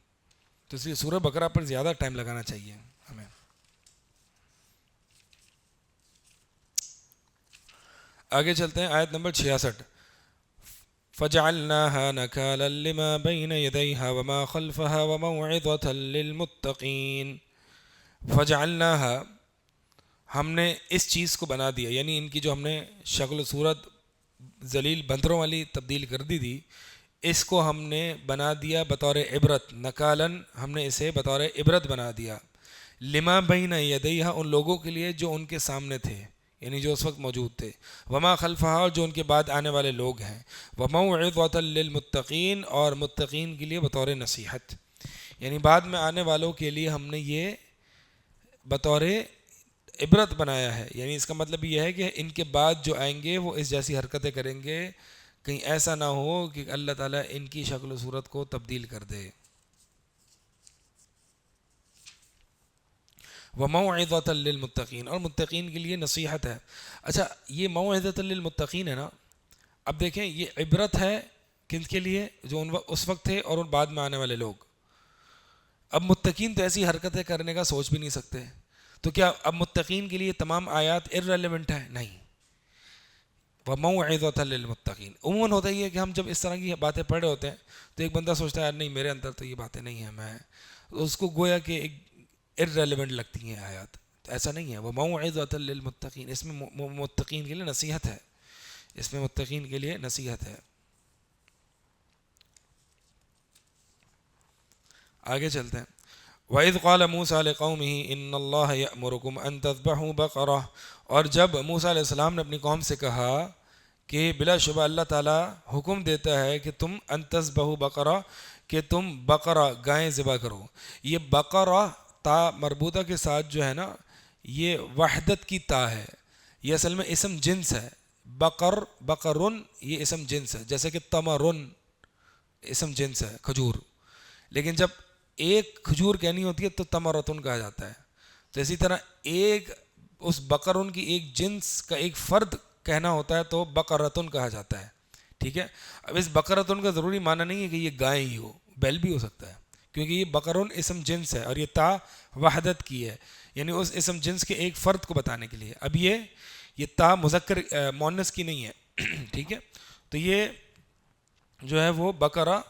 تو اس لیے سورہ بقرہ پر زیادہ ٹائم لگانا چاہیے ہمیں. آگے چلتے ہیں، آیت نمبر 66. فَجَعَلْنَاهَا نَكَالًا لِمَا بَيْنَ يَدَيْهَا وَمَا خَلْفَهَا وَمَوْعِظَةً لِّلْمُتَّقِينَ. فَجَعَلْنَاهَا، ہم نے اس چیز کو بنا دیا، یعنی ان کی جو ہم نے شکل و صورت ذلیل بندروں والی تبدیل کر دی تھی، اس کو ہم نے بنا دیا بطور عبرت. نکالن، ہم نے اسے بطور عبرت بنا دیا. لما بین یدیہا، ان لوگوں کے لیے جو ان کے سامنے تھے، یعنی جو اس وقت موجود تھے. وما خلفہا، اور جو ان کے بعد آنے والے لوگ ہیں. وموعظۃ للمتقین، اور متقین کے لیے بطور نصیحت. یعنی بعد میں آنے والوں کے لیے ہم نے یہ بطور عبرت بنایا ہے. یعنی اس کا مطلب یہ ہے کہ ان کے بعد جو آئیں گے وہ اس جیسی حرکتیں کریں گے، کہیں ایسا نہ ہو کہ اللہ تعالیٰ ان کی شکل و صورت کو تبدیل کر دے. وَمَوْعِظَةً لِّلْمُتَّقِينَ، اور متقین کے لیے نصیحت ہے. اچھا، یہ موعظۃ للمتقین ہے نا، اب دیکھیں یہ عبرت ہے کن کے لیے؟ جو اس وقت تھے اور ان بعد میں آنے والے لوگ. اب متقین تو ایسی حرکتیں کرنے کا سوچ بھی نہیں سکتے، تو کیا اب متقین کے لیے تمام آیات ارریلیونٹ ہیں؟ نہیں. وَمَوْعِظَةً لِّلْمُتَّقِينَ عموماً ہوتا ہی ہے کہ ہم جب اس طرح کی باتیں پڑھ رہے ہوتے ہیں تو ایک بندہ سوچتا ہے نہیں، میرے اندر تو یہ باتیں نہیں ہیں، میں اس کو گویا کہ ایک ارریلیونٹ لگتی ہیں آیات. تو ایسا نہیں ہے. وہ موعظۃ للمتقین، اس میں متقین کے لیے نصیحت ہے، اس میں متقین کے لیے نصیحت ہے. آگے چلتے ہیں. وَإِذْ قَالَ مُوسَىٰ لِقَوْمِهِ إِنَّ اللَّهَ يَأْمُرُكُمْ أَن تَذْبَحُوا بَقَرَةً، اور جب موسیٰ علیہ السلام نے اپنی قوم سے کہا کہ بلا شبہ اللہ تعالیٰ حکم دیتا ہے کہ تم ان تذبحوا بقرہ، کہ تم بقرہ گائیں ذبح کرو. یہ بقرہ تا مربوطہ کے ساتھ جو ہے نا، یہ وحدت کی تا ہے، یہ اصل میں اسم جنس ہے. بقرن یہ اسم جنس ہے، جیسے کہ تمرن اسم جنس ہے کھجور، لیکن جب ایک کھجور کہنی ہوتی ہے تو تمرتن کہا جاتا ہے. تو اسی طرح ایک اس بقرن کی ایک جنس کا ایک فرد کہنا ہوتا ہے تو بقرتن کہا جاتا ہے. ٹھیک ہے. اب اس بقرتن کا ضروری معنی نہیں ہے کہ یہ گائے ہی ہو، بیل بھی ہو سکتا ہے، کیونکہ یہ بقرن اسم جنس ہے اور یہ تا وحدت کی ہے، یعنی اس اسم جنس کے ایک فرد کو بتانے کے لیے. اب یہ تا مذکر مؤنث کی نہیں ہے. ٹھیک ہے. تو یہ جو ہے وہ بقرہ،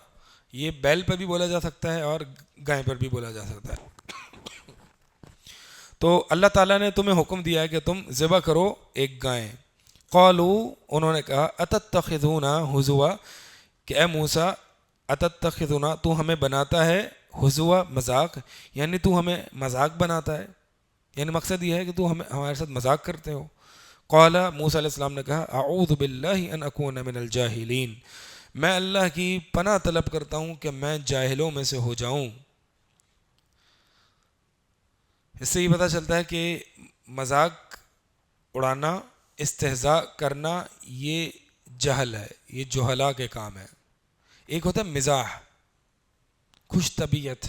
یہ بیل پر بھی بولا جا سکتا ہے اور گائے پر بھی بولا جا سکتا ہے. تو اللہ تعالیٰ نے تمہیں حکم دیا ہے کہ تم ذبح کرو ایک گائے. قالوا انہوں نے کہا اتتخذونا ہزوا، کہ اے موسیٰ اتتخذونا تو ہمیں بناتا ہے ہزوا مذاق، یعنی تو ہمیں مذاق بناتا ہے، یعنی مقصد یہ ہے کہ تو ہمارے ساتھ مذاق کرتے ہو. قال موسیٰ علیہ السلام نے کہا اعوذ باللہ ان اکون من الجاہلین، میں اللہ کی پناہ طلب کرتا ہوں کہ میں جاہلوں میں سے ہو جاؤں. اس سے یہ پتہ چلتا ہے کہ مذاق اڑانا، استہزاء کرنا، یہ جہل ہے، یہ جہلا کے کام ہے. ایک ہوتا ہے مزاح، خوش طبیعت،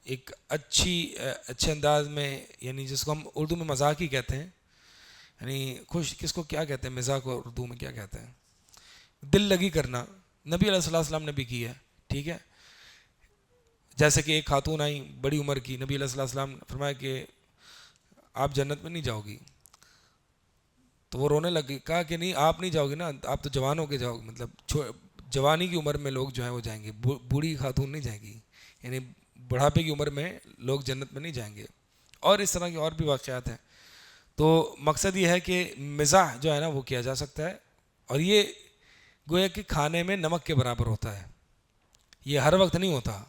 ایک اچھے انداز میں، یعنی جس کو ہم اردو میں مذاق ہی کہتے ہیں، یعنی خوش، کس کو کیا کہتے ہیں مزاح کو اردو میں کیا کہتے ہیں؟ دل لگی کرنا. نبی علیہ السلام نے بھی کی ہے. ٹھیک ہے. جیسے کہ ایک خاتون آئی بڑی عمر کی، نبی علیہ السلام نے فرمایا کہ آپ جنت میں نہیں جاؤ گی. تو وہ رونے لگی، کہا کہ نہیں آپ نہیں جاؤ گے نا، آپ تو جوان ہو کے جاؤ گے، مطلب جوانی کی عمر میں لوگ جو ہیں وہ جائیں گے، بوڑھی خاتون نہیں جائیں گی، یعنی بڑھاپے کی عمر میں لوگ جنت میں نہیں جائیں گے. اور اس طرح کے اور بھی واقعات ہیں. تو مقصد یہ ہے کہ مزاح جو ہے نا وہ کیا جا سکتا ہے، اور یہ گویا کہ کھانے میں نمک کے برابر ہوتا ہے، یہ ہر وقت نہیں ہوتا.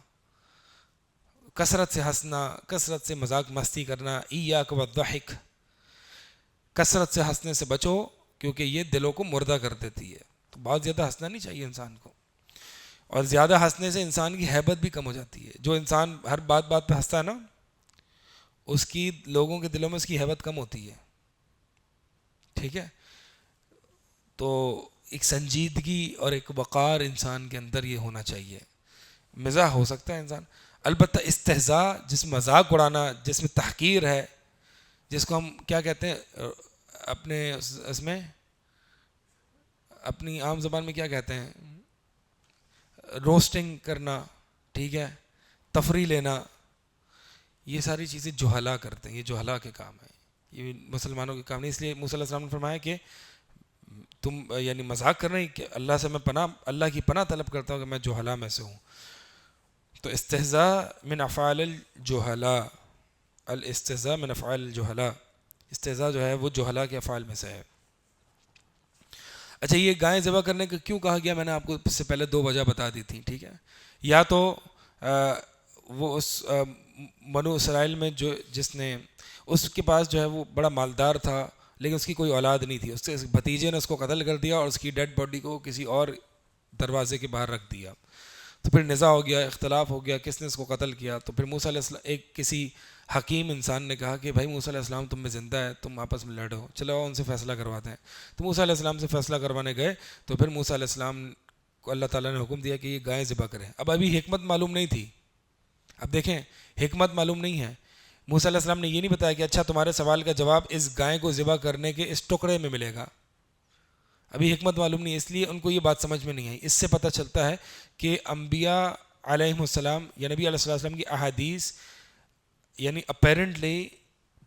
کثرت سے ہنسنا، کثرت سے مذاق مستی کرنا، ایاک والضحک، کثرت سے ہنسنے سے بچو کیونکہ یہ دلوں کو مردہ کر دیتی ہے. تو بہت زیادہ ہنسنا نہیں چاہیے انسان کو، اور زیادہ ہنسنے سے انسان کی ہیبت بھی کم ہو جاتی ہے. جو انسان ہر بات پہ ہنستا ہے نا، اس کی لوگوں کے دلوں میں اس کی ہیبت کم ہوتی ہے. ٹھیک ہے. تو ایک سنجیدگی اور ایک وقار انسان کے اندر یہ ہونا چاہیے. مزاح ہو سکتا ہے انسان، البتہ استہزاء، جس میں مذاق اڑانا، جس میں تحقیر ہے، جس کو ہم کیا کہتے ہیں اپنے اس میں اپنی عام زبان میں کیا کہتے ہیں، روسٹنگ کرنا، ٹھیک ہے، تفریح لینا، یہ ساری چیزیں جہلا کرتے ہیں، یہ جہلا کے کام ہیں، یہ مسلمانوں کے کام نہیں. اس لیے موسیٰ علیہ السلام نے فرمایا کہ تم یعنی مذاق کر رہے ہیں، کہ اللہ سے میں اللہ کی پناہ طلب کرتا ہوں کہ میں جہلا میں سے ہوں. تو استہزاء من افعال الجہلا، الاستہزاء من افعال الجہلا، استہزاء جو ہے وہ جہلا کے افعال میں سے ہے. اچھا، یہ گائیں ذبح کرنے کا کیوں کہا گیا، میں نے آپ کو اس سے پہلے 2 وجہ بتا دی تھی. ٹھیک ہے. یا تو وہ اس بنو اسرائیل میں جس نے، اس کے پاس جو ہے وہ بڑا مالدار تھا لیکن اس کی کوئی اولاد نہیں تھی، اس کے بھتیجے نے اس کو قتل کر دیا اور اس کی ڈیڈ باڈی کو کسی اور دروازے کے باہر رکھ دیا. تو پھر نزاع ہو گیا، اختلاف ہو گیا کس نے اس کو قتل کیا. تو پھر موسیٰ علیہ السلام، ایک کسی حکیم انسان نے کہا کہ بھائی موسیٰ علیہ السلام تم میں زندہ ہے، تم آپس میں لڑو، چلو ان سے فیصلہ کرواتے ہیں. تو موسیٰ علیہ السلام سے فیصلہ کروانے گئے. تو پھر موسیٰ علیہ السلام کو اللہ تعالیٰ نے حکم دیا کہ یہ گائیں ذبح کریں. ابھی حکمت معلوم نہیں تھی. اب دیکھیں، حکمت معلوم نہیں ہے. موسیٰ علیہ السلام نے یہ نہیں بتایا کہ اچھا تمہارے سوال کا جواب اس گائے کو ذبح کرنے کے اس ٹکڑے میں ملے گا. ابھی حکمت معلوم نہیں ہے، اس لیے ان کو یہ بات سمجھ میں نہیں آئی. اس سے پتہ چلتا ہے کہ انبیاء علیہم السلام یا نبی علیہ السلام کی احادیث، یعنی اپیرنٹلی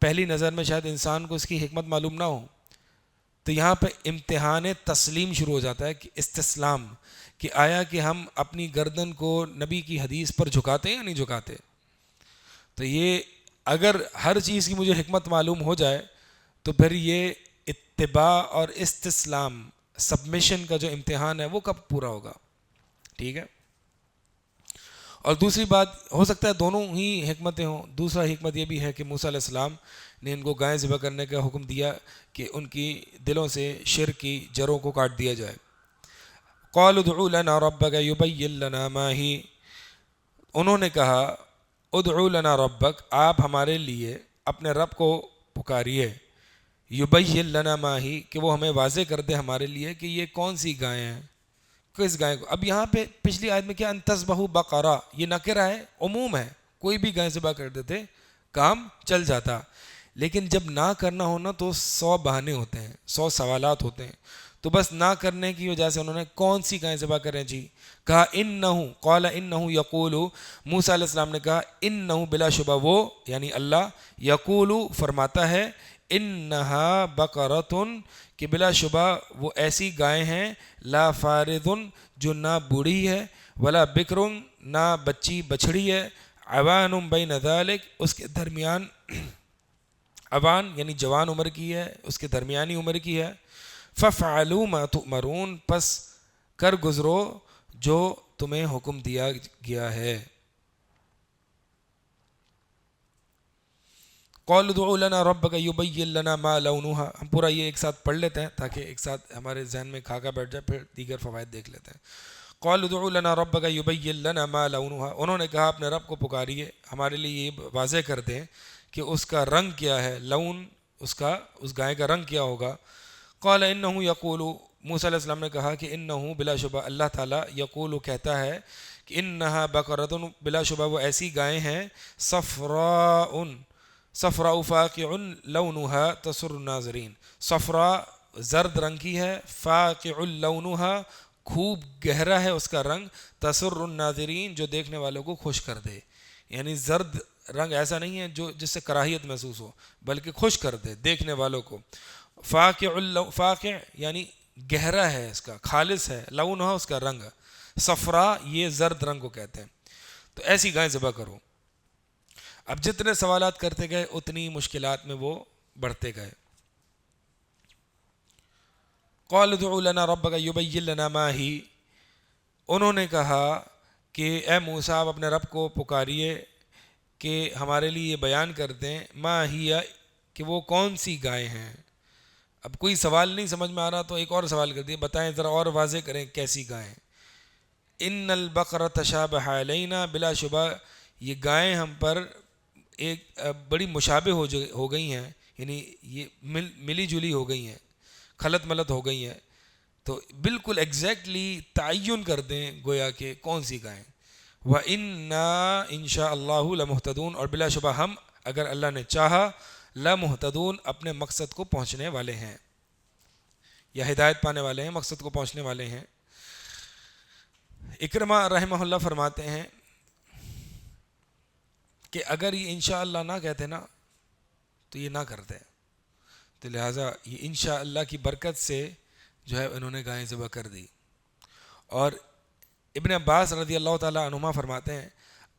پہلی نظر میں شاید انسان کو اس کی حکمت معلوم نہ ہو. تو یہاں پہ امتحان تسلیم شروع ہو جاتا ہے، کہ استسلام، کہ آیا کہ ہم اپنی گردن کو نبی کی حدیث پر جھکاتے ہیں یا نہیں جھکاتے. تو یہ اگر ہر چیز کی مجھے حکمت معلوم ہو جائے تو پھر یہ اتباع اور استسلام سبمیشن کا جو امتحان ہے وہ کب پورا ہوگا؟ ٹھیک ہے. اور دوسری بات، ہو سکتا ہے دونوں ہی حکمتیں ہوں. دوسرا حکمت یہ بھی ہے کہ موسیٰ علیہ السلام نے ان کو گائے ذبح کرنے کا حکم دیا کہ ان کی دلوں سے شرک کی جڑوں کو کاٹ دیا جائے. قالوا ادع لنا ربک یبین لنا ما ہی، انہوں نے کہا ادع لنا ربک، آپ ہمارے لیے اپنے رب کو پکاریے، یبین لنا ما ہی، کہ وہ ہمیں واضح کر دے ہمارے لیے کہ یہ کون سی گائے ہیں، کس گائے کو. اب یہاں پہ پچھلی آیت میں کیا ان تذبحوا بقرہ، یہ نکرہ ہے، عموم ہے، کوئی بھی گائے ذبح کر دیتے کام چل جاتا. لیکن جب نہ کرنا ہونا تو 100 بہانے ہوتے ہیں، 100 سوالات ہوتے ہیں. تو بس نہ کرنے کی وجہ سے انہوں نے کون سی گائے ذبح کریں جی؟ کہا انہو قال انہو یقول، موسیٰ علیہ السلام نے کہا انہو بلا شبہ وہ یعنی اللہ، یقول فرماتا ہے، انہا بقرتن، کہ بلا شبہ وہ ایسی گائے ہیں، لا فارضن، جو نہ بوڑھی ہے، ولا بکرن، نہ بچی بچڑی ہے، عوان بین ذالک، اس کے درمیان، عوان یعنی جوان عمر کی ہے، اس کے درمیانی عمر کی ہے. ففعلوا ما تؤمرون، پس کر گزرو جو تمہیں حکم دیا گیا ہے. قال ادع لنا ربک یبین لنا ما لونها، ہم پورا یہ ایک ساتھ پڑھ لیتے ہیں تاکہ ایک ساتھ ہمارے ذہن میں کھاکا بیٹھ جائے، پھر دیگر فوائد دیکھ لیتے ہیں. قال ادع لنا ربک یبین لنا ما لونها، انہوں نے کہا اپنے رب کو پکاریے، ہمارے لیے یہ واضح کر دیں کہ اس کا رنگ کیا ہے، لون اس کا، اس گائے کا رنگ کیا ہوگا. قال انہو یقول، موسیٰ علیہ السلام نے کہا کہ انہو بلا شبہ اللہ تعالیٰ، یقول کہتا ہے کہ انہا بقرۃ، بلا شبہ وہ ایسی گائیں ہیں، صفراء، صفراء فاقع لونها تسر الناظرین، صفراء زرد رنگ کی ہے، فاقع لونها خوب گہرا ہے اس کا رنگ، تسر الناظرین جو دیکھنے والوں کو خوش کر دے. یعنی زرد رنگ ایسا نہیں ہے جو جس سے کراہیت محسوس ہو، بلکہ خوش کر دے دیکھنے والوں کو. فاقع یعنی گہرا ہے اس کا، خالص ہے، لونها اس کا رنگ، صفراء یہ زرد رنگ کو کہتے ہیں. تو ایسی گائیں ذبح کرو. اب جتنے سوالات کرتے گئے اتنی مشکلات میں وہ بڑھتے گئے. قال ادع لنا ربک یبین لنا ما ہی، انہوں نے کہا کہ اے موسیٰ آپ اپنے رب کو پکاریے کہ ہمارے لیے یہ بیان کر دیں، ما ہی، کہ وہ کون سی گائے ہیں. اب کوئی سوال نہیں سمجھ میں آ رہا تو ایک اور سوال کر دیا، بتائیں ذرا اور واضح کریں کیسی گائیں. ان البقرہ تشابہ علینا، بلا شبہ یہ گائیں ہم پر ایک بڑی مشابہ ہو گئی ہیں، یعنی یہ ملی جلی ہو گئی ہیں، خلط ملط ہو گئی ہیں. تو بالکل ایگزیکٹلی تعین کر دیں گویا کہ کون سی گائیں. وَإِنَّا إِن شَاءَ اللَّهُ لَمُهْتَدُونَ، اور بلا شبہ ہم اگر اللہ نے چاہا، لَمُهْتَدُونَ اپنے مقصد کو پہنچنے والے ہیں، یا ہدایت پانے والے ہیں، مقصد کو پہنچنے والے ہیں. اکرمہ رحمہ اللہ فرماتے ہیں کہ اگر یہ انشاءاللہ نہ کہتے نا تو یہ نہ کرتے، تو لہٰذا یہ انشاءاللہ کی برکت سے جو ہے انہوں نے گائیں ذبح کر دی. اور ابن عباس رضی اللہ تعالیٰ عنہما فرماتے ہیں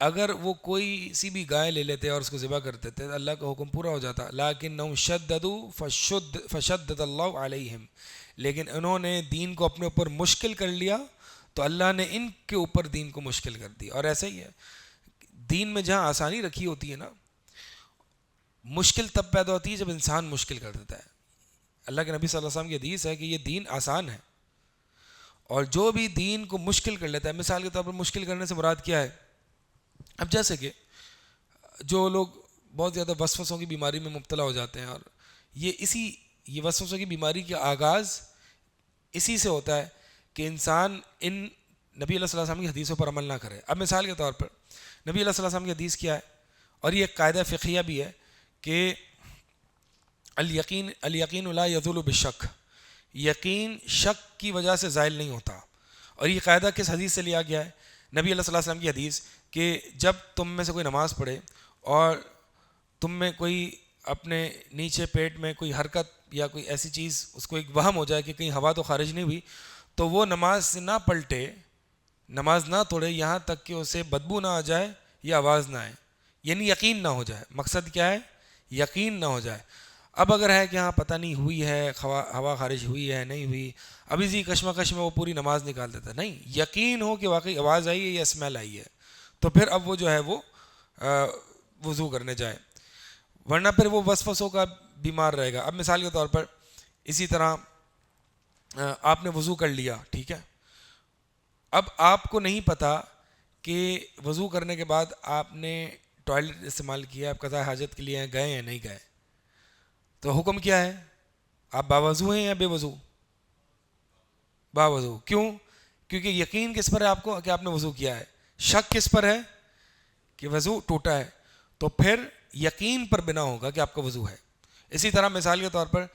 اگر وہ کوئی سی بھی گائے لے لیتے اور اس کو ذبح کرتے تھے اللہ کا حکم پورا ہو جاتا. لیکنہم شددوا فشدد اللہ علیہم، لیکن انہوں نے دین کو اپنے اوپر مشکل کر لیا تو اللہ نے ان کے اوپر دین کو مشکل کر دی. اور ایسا ہی ہے، دین میں جہاں آسانی رکھی ہوتی ہے نا، مشکل تب پیدا ہوتی ہے جب انسان مشکل کر دیتا ہے. اللہ کے نبی صلی اللہ علیہ وسلم کی حدیث ہے کہ یہ دین آسان ہے، اور جو بھی دین کو مشکل کر لیتا ہے، مثال کے طور پر مشکل کرنے سے مراد کیا ہے؟ اب جیسے کہ جو لوگ بہت زیادہ وسوسوں کی بیماری میں مبتلا ہو جاتے ہیں، اور یہ وسوسوں کی بیماری کا آغاز اسی سے ہوتا ہے کہ انسان ان نبی اللہ صلی اللہ علیہ وسلم کی حدیثوں پر عمل نہ کرے. اب مثال کے طور پر نبی اللہ صلی اللہ علیہ وسلم کی حدیث کیا ہے، اور یہ ایک قاعدہ فقہیہ بھی ہے کہ الیقین لا یزول بالشک، یقین شک کی وجہ سے زائل نہیں ہوتا. اور یہ قاعدہ کس حدیث سے لیا گیا ہے؟ نبی اللہ صلی اللہ علیہ وسلم کی حدیث کہ جب تم میں سے کوئی نماز پڑھے اور تم میں کوئی اپنے نیچے پیٹ میں کوئی حرکت یا کوئی ایسی چیز اس کو ایک وہم ہو جائے کہ کہیں ہوا تو خارج نہیں ہوئی، تو وہ نماز سے نہ پلٹے، نماز نہ توڑے یہاں تک کہ اسے بدبو نہ آ جائے یا آواز نہ آئے. یعنی یقین نہ ہو جائے. مقصد کیا ہے؟ یقین نہ ہو جائے. اب اگر ہے کہ ہاں پتہ نہیں ہوئی ہے, ہوا خارج ہوئی ہے نہیں ہوئی, ابھی اسی کشمکش میں وہ پوری نماز نکال دیتا ہے. نہیں, یقین ہو کہ واقعی آواز آئی ہے یا اسمیل آئی ہے, تو پھر اب وہ جو ہے وہ وضو کرنے جائے, ورنہ پھر وہ وسوسوں کا بیمار رہے گا. اب مثال کے طور پر اسی طرح آپ نے وضو کر لیا, ٹھیک ہے, اب آپ کو نہیں پتہ کہ وضو کرنے کے بعد آپ نے ٹوائلٹ استعمال کیا, آپ قضاء حاجت کے لیے گئے یا نہیں گئے, تو حکم کیا ہے؟ آپ باوضو ہیں یا بے وضو؟ باوضو. کیوں؟ کیونکہ یقین کس پر ہے آپ کو کہ آپ نے وضو کیا ہے, شک کس پر ہے کہ وضو ٹوٹا ہے, تو پھر یقین پر بنا ہوگا کہ آپ کا وضو ہے. اسی طرح مثال کے طور پر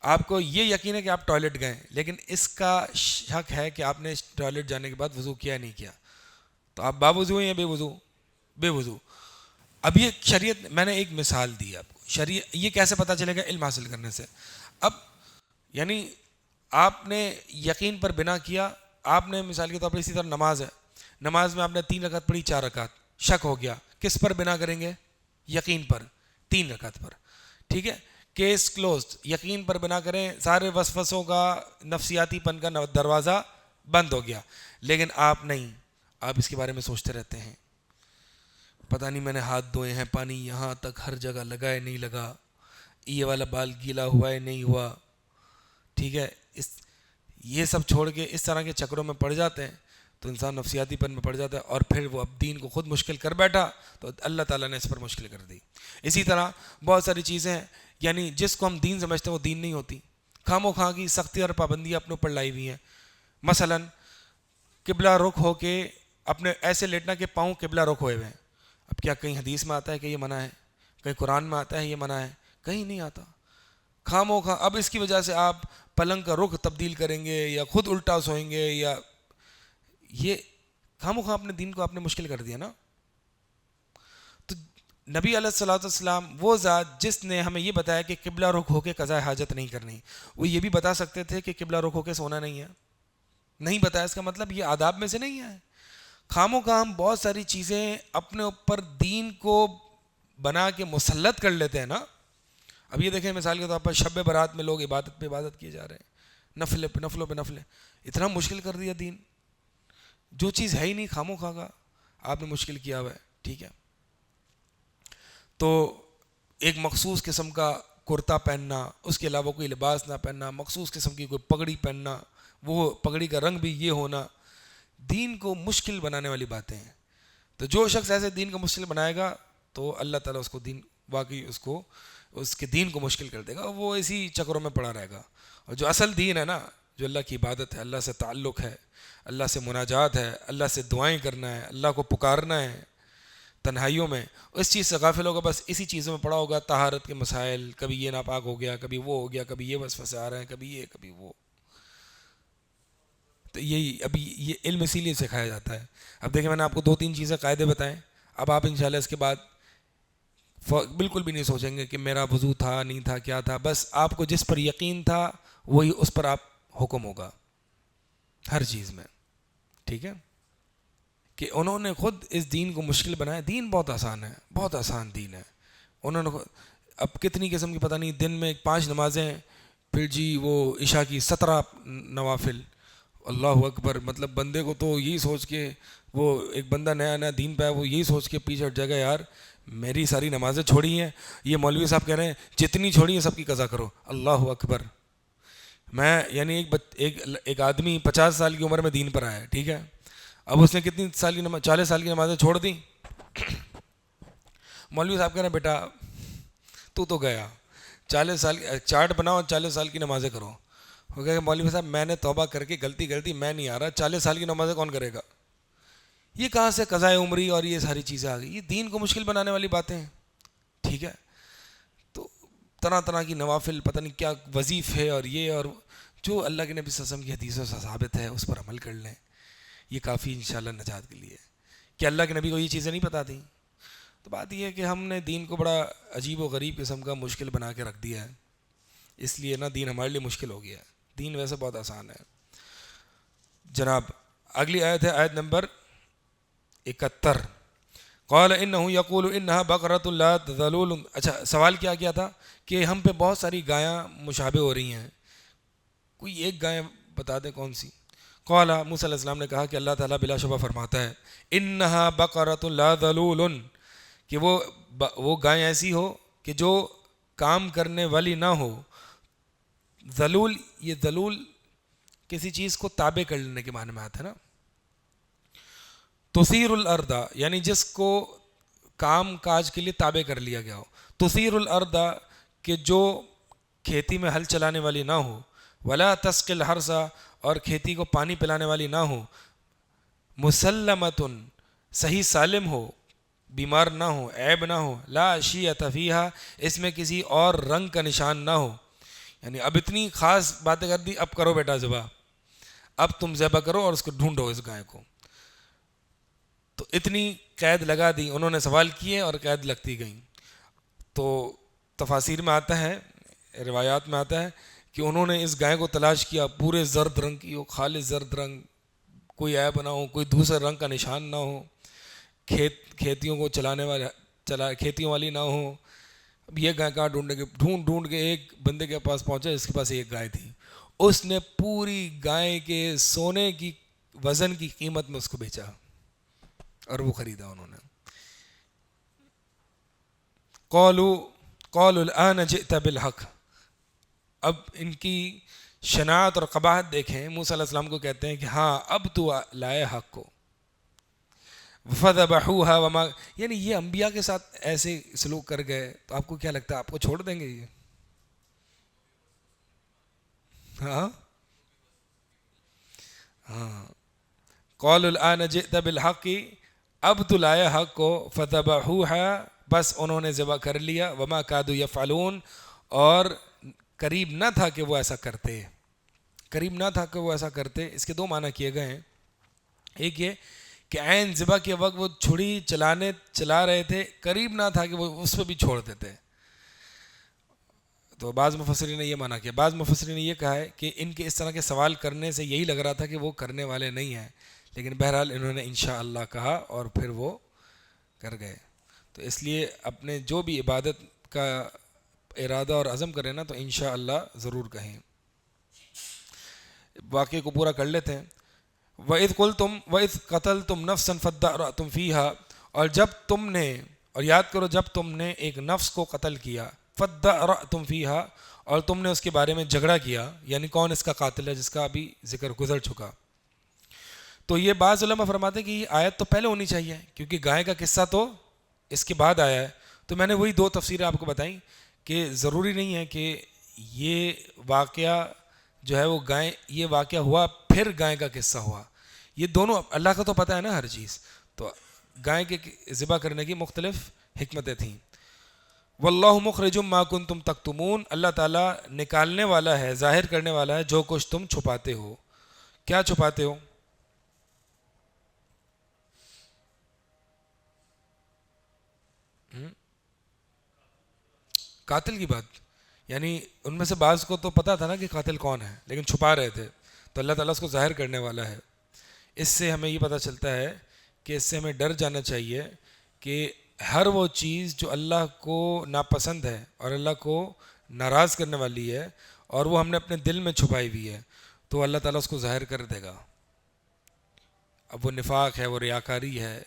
آپ کو یہ یقین ہے کہ آپ ٹوائلٹ گئے, لیکن اس کا شک ہے کہ آپ نے ٹوائلٹ جانے کے بعد وضو کیا نہیں کیا, تو آپ باوضو ہیں یا بے وضو؟ بے وضو. اب یہ شریعت, میں نے ایک مثال دی آپ کو, شریعت یہ کیسے پتہ چلے گا؟ علم حاصل کرنے سے. اب یعنی آپ نے یقین پر بنا کیا, آپ نے مثال کے طور پر اسی طرح نماز ہے, نماز میں آپ نے 3 رکعت پڑھی, 4 رکعت, شک ہو گیا, کس پر بنا کریں گے؟ یقین پر, 3 رکعت پر, ٹھیک ہے, کیس کلوزڈ, یقین پر بنا کریں, سارے وسوسوں کا, نفسیاتی پن کا دروازہ بند ہو گیا. لیکن آپ نہیں, آپ اس کے بارے میں سوچتے رہتے ہیں, پتہ نہیں میں نے ہاتھ دھوئے ہیں, پانی یہاں تک ہر جگہ لگا ہے نہیں لگا, یہ والا بال گیلا ہوا ہے نہیں ہوا, ٹھیک ہے, یہ سب چھوڑ کے اس طرح کے چکروں میں پڑ جاتے ہیں تو انسان نفسیاتی پن میں پڑ جاتا ہے, اور پھر وہ اب دین کو خود مشکل کر بیٹھا تو اللہ تعالیٰ نے اس پر مشکل کر دی. اسی طرح بہت ساری چیزیں ہیں, یعنی جس کو ہم دین سمجھتے ہیں وہ دین نہیں ہوتی, خام و خواہ کی سختی اور پابندیاں اپنے اوپر لائی ہوئی ہیں. مثلاً قبلہ رخ ہو کے اپنے ایسے لیٹنا کہ پاؤں قبلہ رخ ہوئے ہوئے ہیں. اب کیا کہیں حدیث میں آتا ہے کہ یہ منع ہے؟ کہیں قرآن میں آتا ہے یہ منع ہے؟ کہیں نہیں آتا. خام و خواہ اب اس کی وجہ سے آپ پلنگ کا رخ تبدیل کریں گے یا خود الٹا سوئیں گے, یا یہ خام و خواہ اپنے دین کو آپ نے مشکل کر دیا نا. تو نبی علیہ الصلوۃ والسلام وہ ذات جس نے ہمیں یہ بتایا کہ قبلہ رخ ہو کے قضاء حاجت نہیں کرنی, وہ یہ بھی بتا سکتے تھے کہ قبلہ رخ ہو کے سونا نہیں ہے, نہیں بتایا. اس کا مطلب یہ آداب میں سے نہیں ہے. خام و خواہ ہم بہت ساری چیزیں اپنے اوپر دین کو بنا کے مسلط کر لیتے ہیں نا. اب یہ دیکھیں مثال کے طور پر شب برات میں لوگ عبادت پہ عبادت کیے جا رہے ہیں, نفلوں پہ نفلیں, اتنا مشکل کر دیا دین. جو چیز ہے ہی نہیں خام و خواہ کا آپ نے مشکل کیا ہوا ہے, ٹھیک ہے. تو ایک مخصوص قسم کا کرتا پہننا, اس کے علاوہ کوئی لباس نہ پہننا, مخصوص قسم کی کوئی پگڑی پہننا, وہ پگڑی کا رنگ بھی یہ ہونا, دین کو مشکل بنانے والی باتیں ہیں. تو جو شخص ایسے دین کو مشکل بنائے گا تو اللہ تعالیٰ اس کو دین واقعی اس کے دین کو مشکل کر دے گا, وہ اسی چکروں میں پڑا رہے گا. اور جو اصل دین ہے نا, جو اللہ کی عبادت ہے, اللہ سے تعلق ہے, اللہ سے مناجات ہے, اللہ سے دعائیں کرنا ہے, اللہ کو پکارنا ہے تنہائیوں میں, اس چیز سے غافل ہوگا, بس اسی چیزوں میں پڑا ہوگا. طہارت کے مسائل, کبھی یہ ناپاک ہو گیا, کبھی وہ ہو گیا, کبھی یہ وسوسے آ رہے ہیں, کبھی یہ کبھی وہ. تو یہی ابھی یہ علم اسی لیے سکھایا جاتا ہے. اب دیکھیں میں نے آپ کو 2-3 چیزیں قاعدے بتائیں, اب آپ انشاءاللہ اس کے بعد بالکل بھی نہیں سوچیں گے کہ میرا وضو تھا نہیں تھا کیا تھا, بس آپ کو جس پر یقین تھا وہی اس پر آپ حکم ہوگا ہر چیز میں, ٹھیک ہے. کہ انہوں نے خود اس دین کو مشکل بنایا. دین بہت آسان ہے, بہت آسان دین ہے. انہوں نے اب کتنی قسم کی پتہ نہیں, دن میں 5 نمازیں, پھر جی وہ عشاء کی 17 نوافل, اللہ اکبر. مطلب بندے کو تو یہی سوچ کے, وہ ایک بندہ نیا نیا دین پہ ہے, وہ یہی سوچ کے پیچھے ہٹ جائے گا, یار میری ساری نمازیں چھوڑی ہیں, یہ مولوی صاحب کہہ رہے ہیں جتنی چھوڑی ہیں سب کی قضا کرو. اللہ اکبر. میں یعنی ایک آدمی 50 سال کی عمر میں دین پر آیا ہے, ٹھیک ہے. اب اس نے کتنی سال کی 40 سال کی نمازیں چھوڑ دیں. مولوی صاحب کہہ رہے ہیں بیٹا تو گیا, 40 سال چارٹ بناؤ, 40 سال کی نمازیں کرو. ہو گیا کہ مولوی صاحب میں نے توبہ کر کے غلطی میں نہیں آ رہا, 40 سال کی نمازیں کون کرے گا؟ یہ کہاں سے قضائے عمری اور یہ ساری چیزیں آ گئی؟ یہ دین کو مشکل بنانے والی باتیں ہیں, ٹھیک ہے. تو طرح طرح کی نوافل, پتہ نہیں کیا وظیفے اور یہ, اور جو اللہ کے نبی صلی اللہ علیہ وسلم کی حدیثوں سے ثابت ہے اس پر عمل کر لیں, یہ کافی انشاءاللہ نجات کے لیے. کہ اللہ کے نبی کو یہ چیزیں نہیں پتہ تھیں. تو بات یہ ہے کہ ہم نے دین کو بڑا عجیب و غریب قسم کا مشکل بنا کے رکھ دیا ہے, اس لیے نا دین ہمارے لیے مشکل ہو گیا ہے. دین ویسے بہت آسان ہے. جناب اگلی آیت ہے آیت نمبر 71. قال انه یقول انها بقرۃ لا ذلول. اچھا سوال کیا تھا کہ ہم پہ بہت ساری گایاں مشابہ ہو رہی ہیں، کوئی ایک گائے بتا دیں کون سی. قال موسیٰ علیہ السلام نے کہا کہ اللہ تعالیٰ بلا شبہ فرماتا ہے انها بقرۃ لا ذلول، کہ وہ گائے ایسی ہو کہ جو کام کرنے والی نہ ہو. ذلول، یہ ذلول کسی چیز کو تابع کر لینے کے معنی میں آتا ہے نا. تثیر الارض یعنی جس کو کام کاج کے لیے تابع کر لیا گیا ہو. تثیر الارض کہ جو کھیتی میں ہل چلانے والی نہ ہو. ولا تسقی الحرث اور کھیتی کو پانی پلانے والی نہ ہو. مسلمۃ صحیح سالم ہو، بیمار نہ ہو، عیب نہ ہو. لا شیۃ فیہا اس میں کسی اور رنگ کا نشان نہ ہو. یعنی اب اتنی خاص باتیں کر دی، اب کرو بیٹا ذبح، اب تم ذبح کرو اور اس کو ڈھونڈو اس گائے کو. تو اتنی قید لگا دی، انہوں نے سوال کیے اور قید لگتی گئیں. تو تفاسیر میں آتا ہے، روایات میں آتا ہے کہ انہوں نے اس گائے کو تلاش کیا، پورے زرد رنگ کی ہو، خالص زرد رنگ، کوئی عیب نہ ہو، کوئی دوسرے رنگ کا نشان نہ ہو، کھیتیوں کو کھیتیوں والی نہ ہو. اب یہ گائے کہاں ڈھونڈیں گے؟ ڈھونڈ کے ایک بندے کے پاس پہنچا جس کے پاس ایک گائے تھی. اس نے پوری گائے کے سونے کی وزن کی قیمت میں اس کو بیچا اور وہ خریدا انہوں نے. قالوا الآن جئت بالحق. اب ان کی شناعت اور قباحت دیکھیں. موسیٰ علیہ السلام کو کہتے ہیں کہ ہاں اب تو لائے حق کو. فذبحوها وما، یعنی یہ انبیاء کے ساتھ ایسے سلوک کر گئے تو آپ کو کیا لگتا ہے آپ کو چھوڑ دیں گے یہ؟ ہاں قالوا الآن جئت بالحق، اب تو لائے حق کو. فذبحوها بس انہوں نے ذبح کر لیا. وما کادوا یفعلون اور قریب نہ تھا کہ وہ ایسا کرتے. قریب نہ تھا کہ وہ ایسا کرتے. اس کے دو معنی کیے گئے ہیں. ایک یہ کہ عین ذبح کے وقت وہ چھڑی چلا رہے تھے، قریب نہ تھا کہ وہ اس پہ بھی چھوڑ دیتے. تو بعض مفسرین نے یہ معنی کیا. بعض مفسرین نے یہ کہا ہے کہ ان کے اس طرح کے سوال کرنے سے یہی لگ رہا تھا کہ وہ کرنے والے نہیں ہیں، لیکن بہرحال انہوں نے انشاءاللہ کہا اور پھر وہ کر گئے. تو اس لیے اپنے جو بھی عبادت کا ارادہ اور عزم کریں نا تو انشاءاللہ ضرور کہیں. واقعے کو پورا کر لیتے ہیں. وَإِذْ قُلْتُمْ وَإِذْ قَتَلْتُمْ نَفْسًا فَادَّارَأْتُمْ فِيهَا، اور جب تم نے، اور یاد کرو جب تم نے ایک نفس کو قتل کیا، فَادَّارَأْتُمْ فِيهَا اور تم نے اس کے بارے میں جھگڑا کیا، یعنی کون اس کا قاتل ہے جس کا ابھی ذکر گزر چکا. تو یہ بعض علماء فرماتے ہیں کہ یہ آیت تو پہلے ہونی چاہیے کیونکہ گائے کا قصہ تو اس کے بعد آیا ہے. تو میں نے وہی دو تفسیریں آپ کو بتائیں کہ ضروری نہیں ہے کہ یہ واقعہ جو ہے وہ گائے، یہ واقعہ ہوا پھر گائے کا قصہ ہوا. یہ دونوں اللہ کا تو پتہ ہے نا ہر چیز. تو گائے کے ذبح کرنے کی مختلف حکمتیں تھیں. واللہ مخرج ما کنتم تکتمون، اللہ تعالیٰ نکالنے والا ہے، ظاہر کرنے والا ہے جو کچھ تم چھپاتے ہو. کیا چھپاتے ہو؟ قاتل کی بات. یعنی ان میں سے بعض کو تو پتہ تھا نا کہ قاتل کون ہے لیکن چھپا رہے تھے، تو اللہ تعالیٰ اس کو ظاہر کرنے والا ہے. اس سے ہمیں یہ پتہ چلتا ہے کہ اس سے ہمیں ڈر جانا چاہیے کہ ہر وہ چیز جو اللہ کو ناپسند ہے اور اللہ کو ناراض کرنے والی ہے اور وہ ہم نے اپنے دل میں چھپائی ہوئی ہے تو اللہ تعالیٰ اس کو ظاہر کر دے گا. اب وہ نفاق ہے، وہ ریاکاری ہے،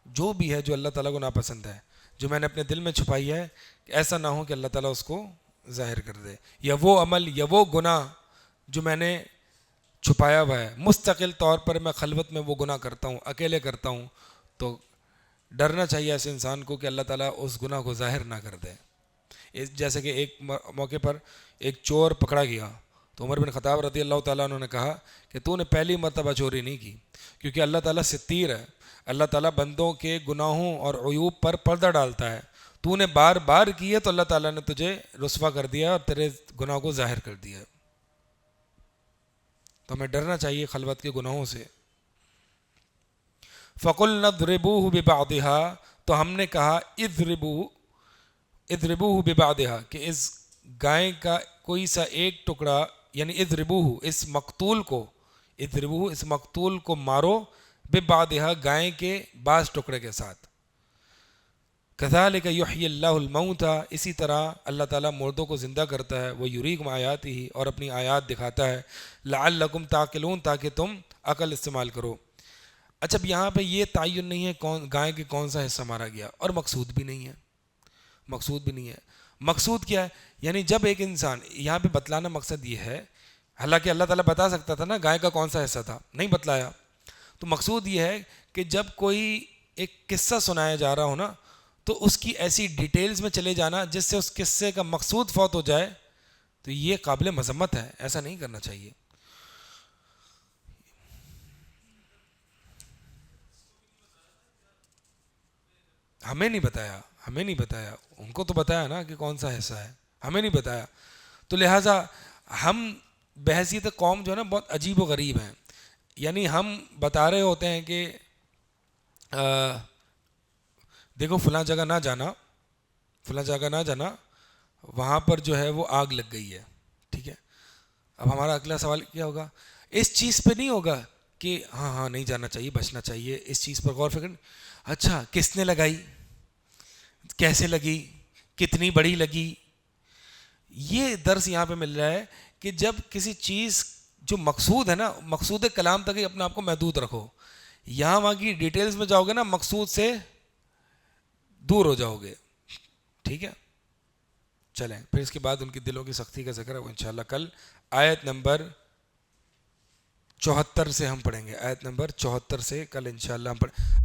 جو بھی ہے جو اللہ تعالیٰ کو ناپسند ہے، جو میں نے اپنے دل میں چھپائی ہے، ایسا نہ ہو کہ اللہ تعالیٰ اس کو ظاہر کر دے. یا وہ عمل یا وہ گناہ جو میں نے چھپایا ہوا ہے، مستقل طور پر میں خلوت میں وہ گناہ کرتا ہوں، اکیلے کرتا ہوں، تو ڈرنا چاہیے ایسے انسان کو کہ اللہ تعالیٰ اس گناہ کو ظاہر نہ کر دے. جیسے کہ ایک موقع پر ایک چور پکڑا گیا تو عمر بن خطاب رضی اللہ تعالیٰ عنہ نے کہا کہ تو نے پہلی مرتبہ چوری نہیں کی، کیونکہ اللہ تعالیٰ ستیر ہے، اللہ تعالیٰ بندوں کے گناہوں اور عیوب پر پردہ ڈالتا ہے. تو نے بار بار کی ہے تو اللہ تعالیٰ نے تجھے رسوا کر دیا اور تیرے گناہ کو ظاہر کر دیا. تو ہمیں ڈرنا چاہیے خلوت کے گناہوں سے. فَقُلْنَا اضْرِبُوهُ بِبَعْضِهَا، تو ہم نے کہا اضربوه ببعضها کہ اس گائے کا کوئی سا ایک ٹکڑا، یعنی اضربوه اس مقتول کو، اضربوه اس مقتول کو مارو، ببعضها گائے کے بعض ٹکڑے کے ساتھ. کذالک یحیی اللہ الموتى، اسی طرح اللہ تعالیٰ مردوں کو زندہ کرتا ہے، وہ یریکم آیاتہ، اور اپنی آیات دکھاتا ہے، لعلکم تعقلون، تاکہ تم عقل استعمال کرو۔ اچھا اب یہاں پہ یہ تعین نہیں ہے کون گائے کے کون سا حصہ مارا گیا، اور مقصود بھی نہیں ہے، مقصود بھی نہیں ہے۔ مقصود کیا ہے؟ یعنی جب ایک انسان، یہاں پہ بتلانا مقصد یہ ہے، حالانکہ اللہ تعالیٰ بتا سکتا تھا نا گائے کا کون سا حصہ تھا، نہیں بتلایا، تو مقصود یہ ہے کہ جب کوئی ایک قصہ سنایا جا رہا ہو نا، تو اس کی ایسی ڈیٹیلز میں چلے جانا جس سے اس قصے کا مقصود فوت ہو جائے، تو یہ قابل مذمت ہے، ایسا نہیں کرنا چاہیے۔ ہمیں نہیں بتایا، ہمیں نہیں بتایا، ان کو تو بتایا نا کہ کون سا حصہ ہے، ہمیں نہیں بتایا، تو لہٰذا ہم بحیثیت قوم جو ہے نا بہت عجیب و غریب ہیں، یعنی ہم بتا رہے ہوتے ہیں کہ دیکھو فلاں جگہ نہ جانا، فلاں جگہ نہ جانا، وہاں پر جو ہے وہ آگ لگ گئی ہے، ٹھیک ہے، اب ہمارا اگلا سوال کیا ہوگا؟ اس چیز پہ نہیں ہوگا کہ ہاں ہاں نہیں جانا چاہیے، بچنا چاہیے، اس چیز پر غور فکر، اچھا کس نے لگائی، کیسے لگی، کتنی بڑی لگی۔ یہ درس یہاں پہ مل رہا ہے کہ جب کسی چیز جو مقصود ہے نا، مقصود کلام تک ہی اپنے آپ کو محدود رکھو، یہاں وہاں کی ڈیٹیلز میں جاؤ گے نا مقصود سے دور ہو جاؤ گے، ٹھیک ہے۔ چلیں پھر اس کے بعد ان کی دلوں کی سختی کا ذکر ہے، وہ انشاءاللہ کل آیت نمبر 74 سے ہم پڑھیں گے، آیت نمبر 74 سے کل انشاءاللہ ہم پڑھیں۔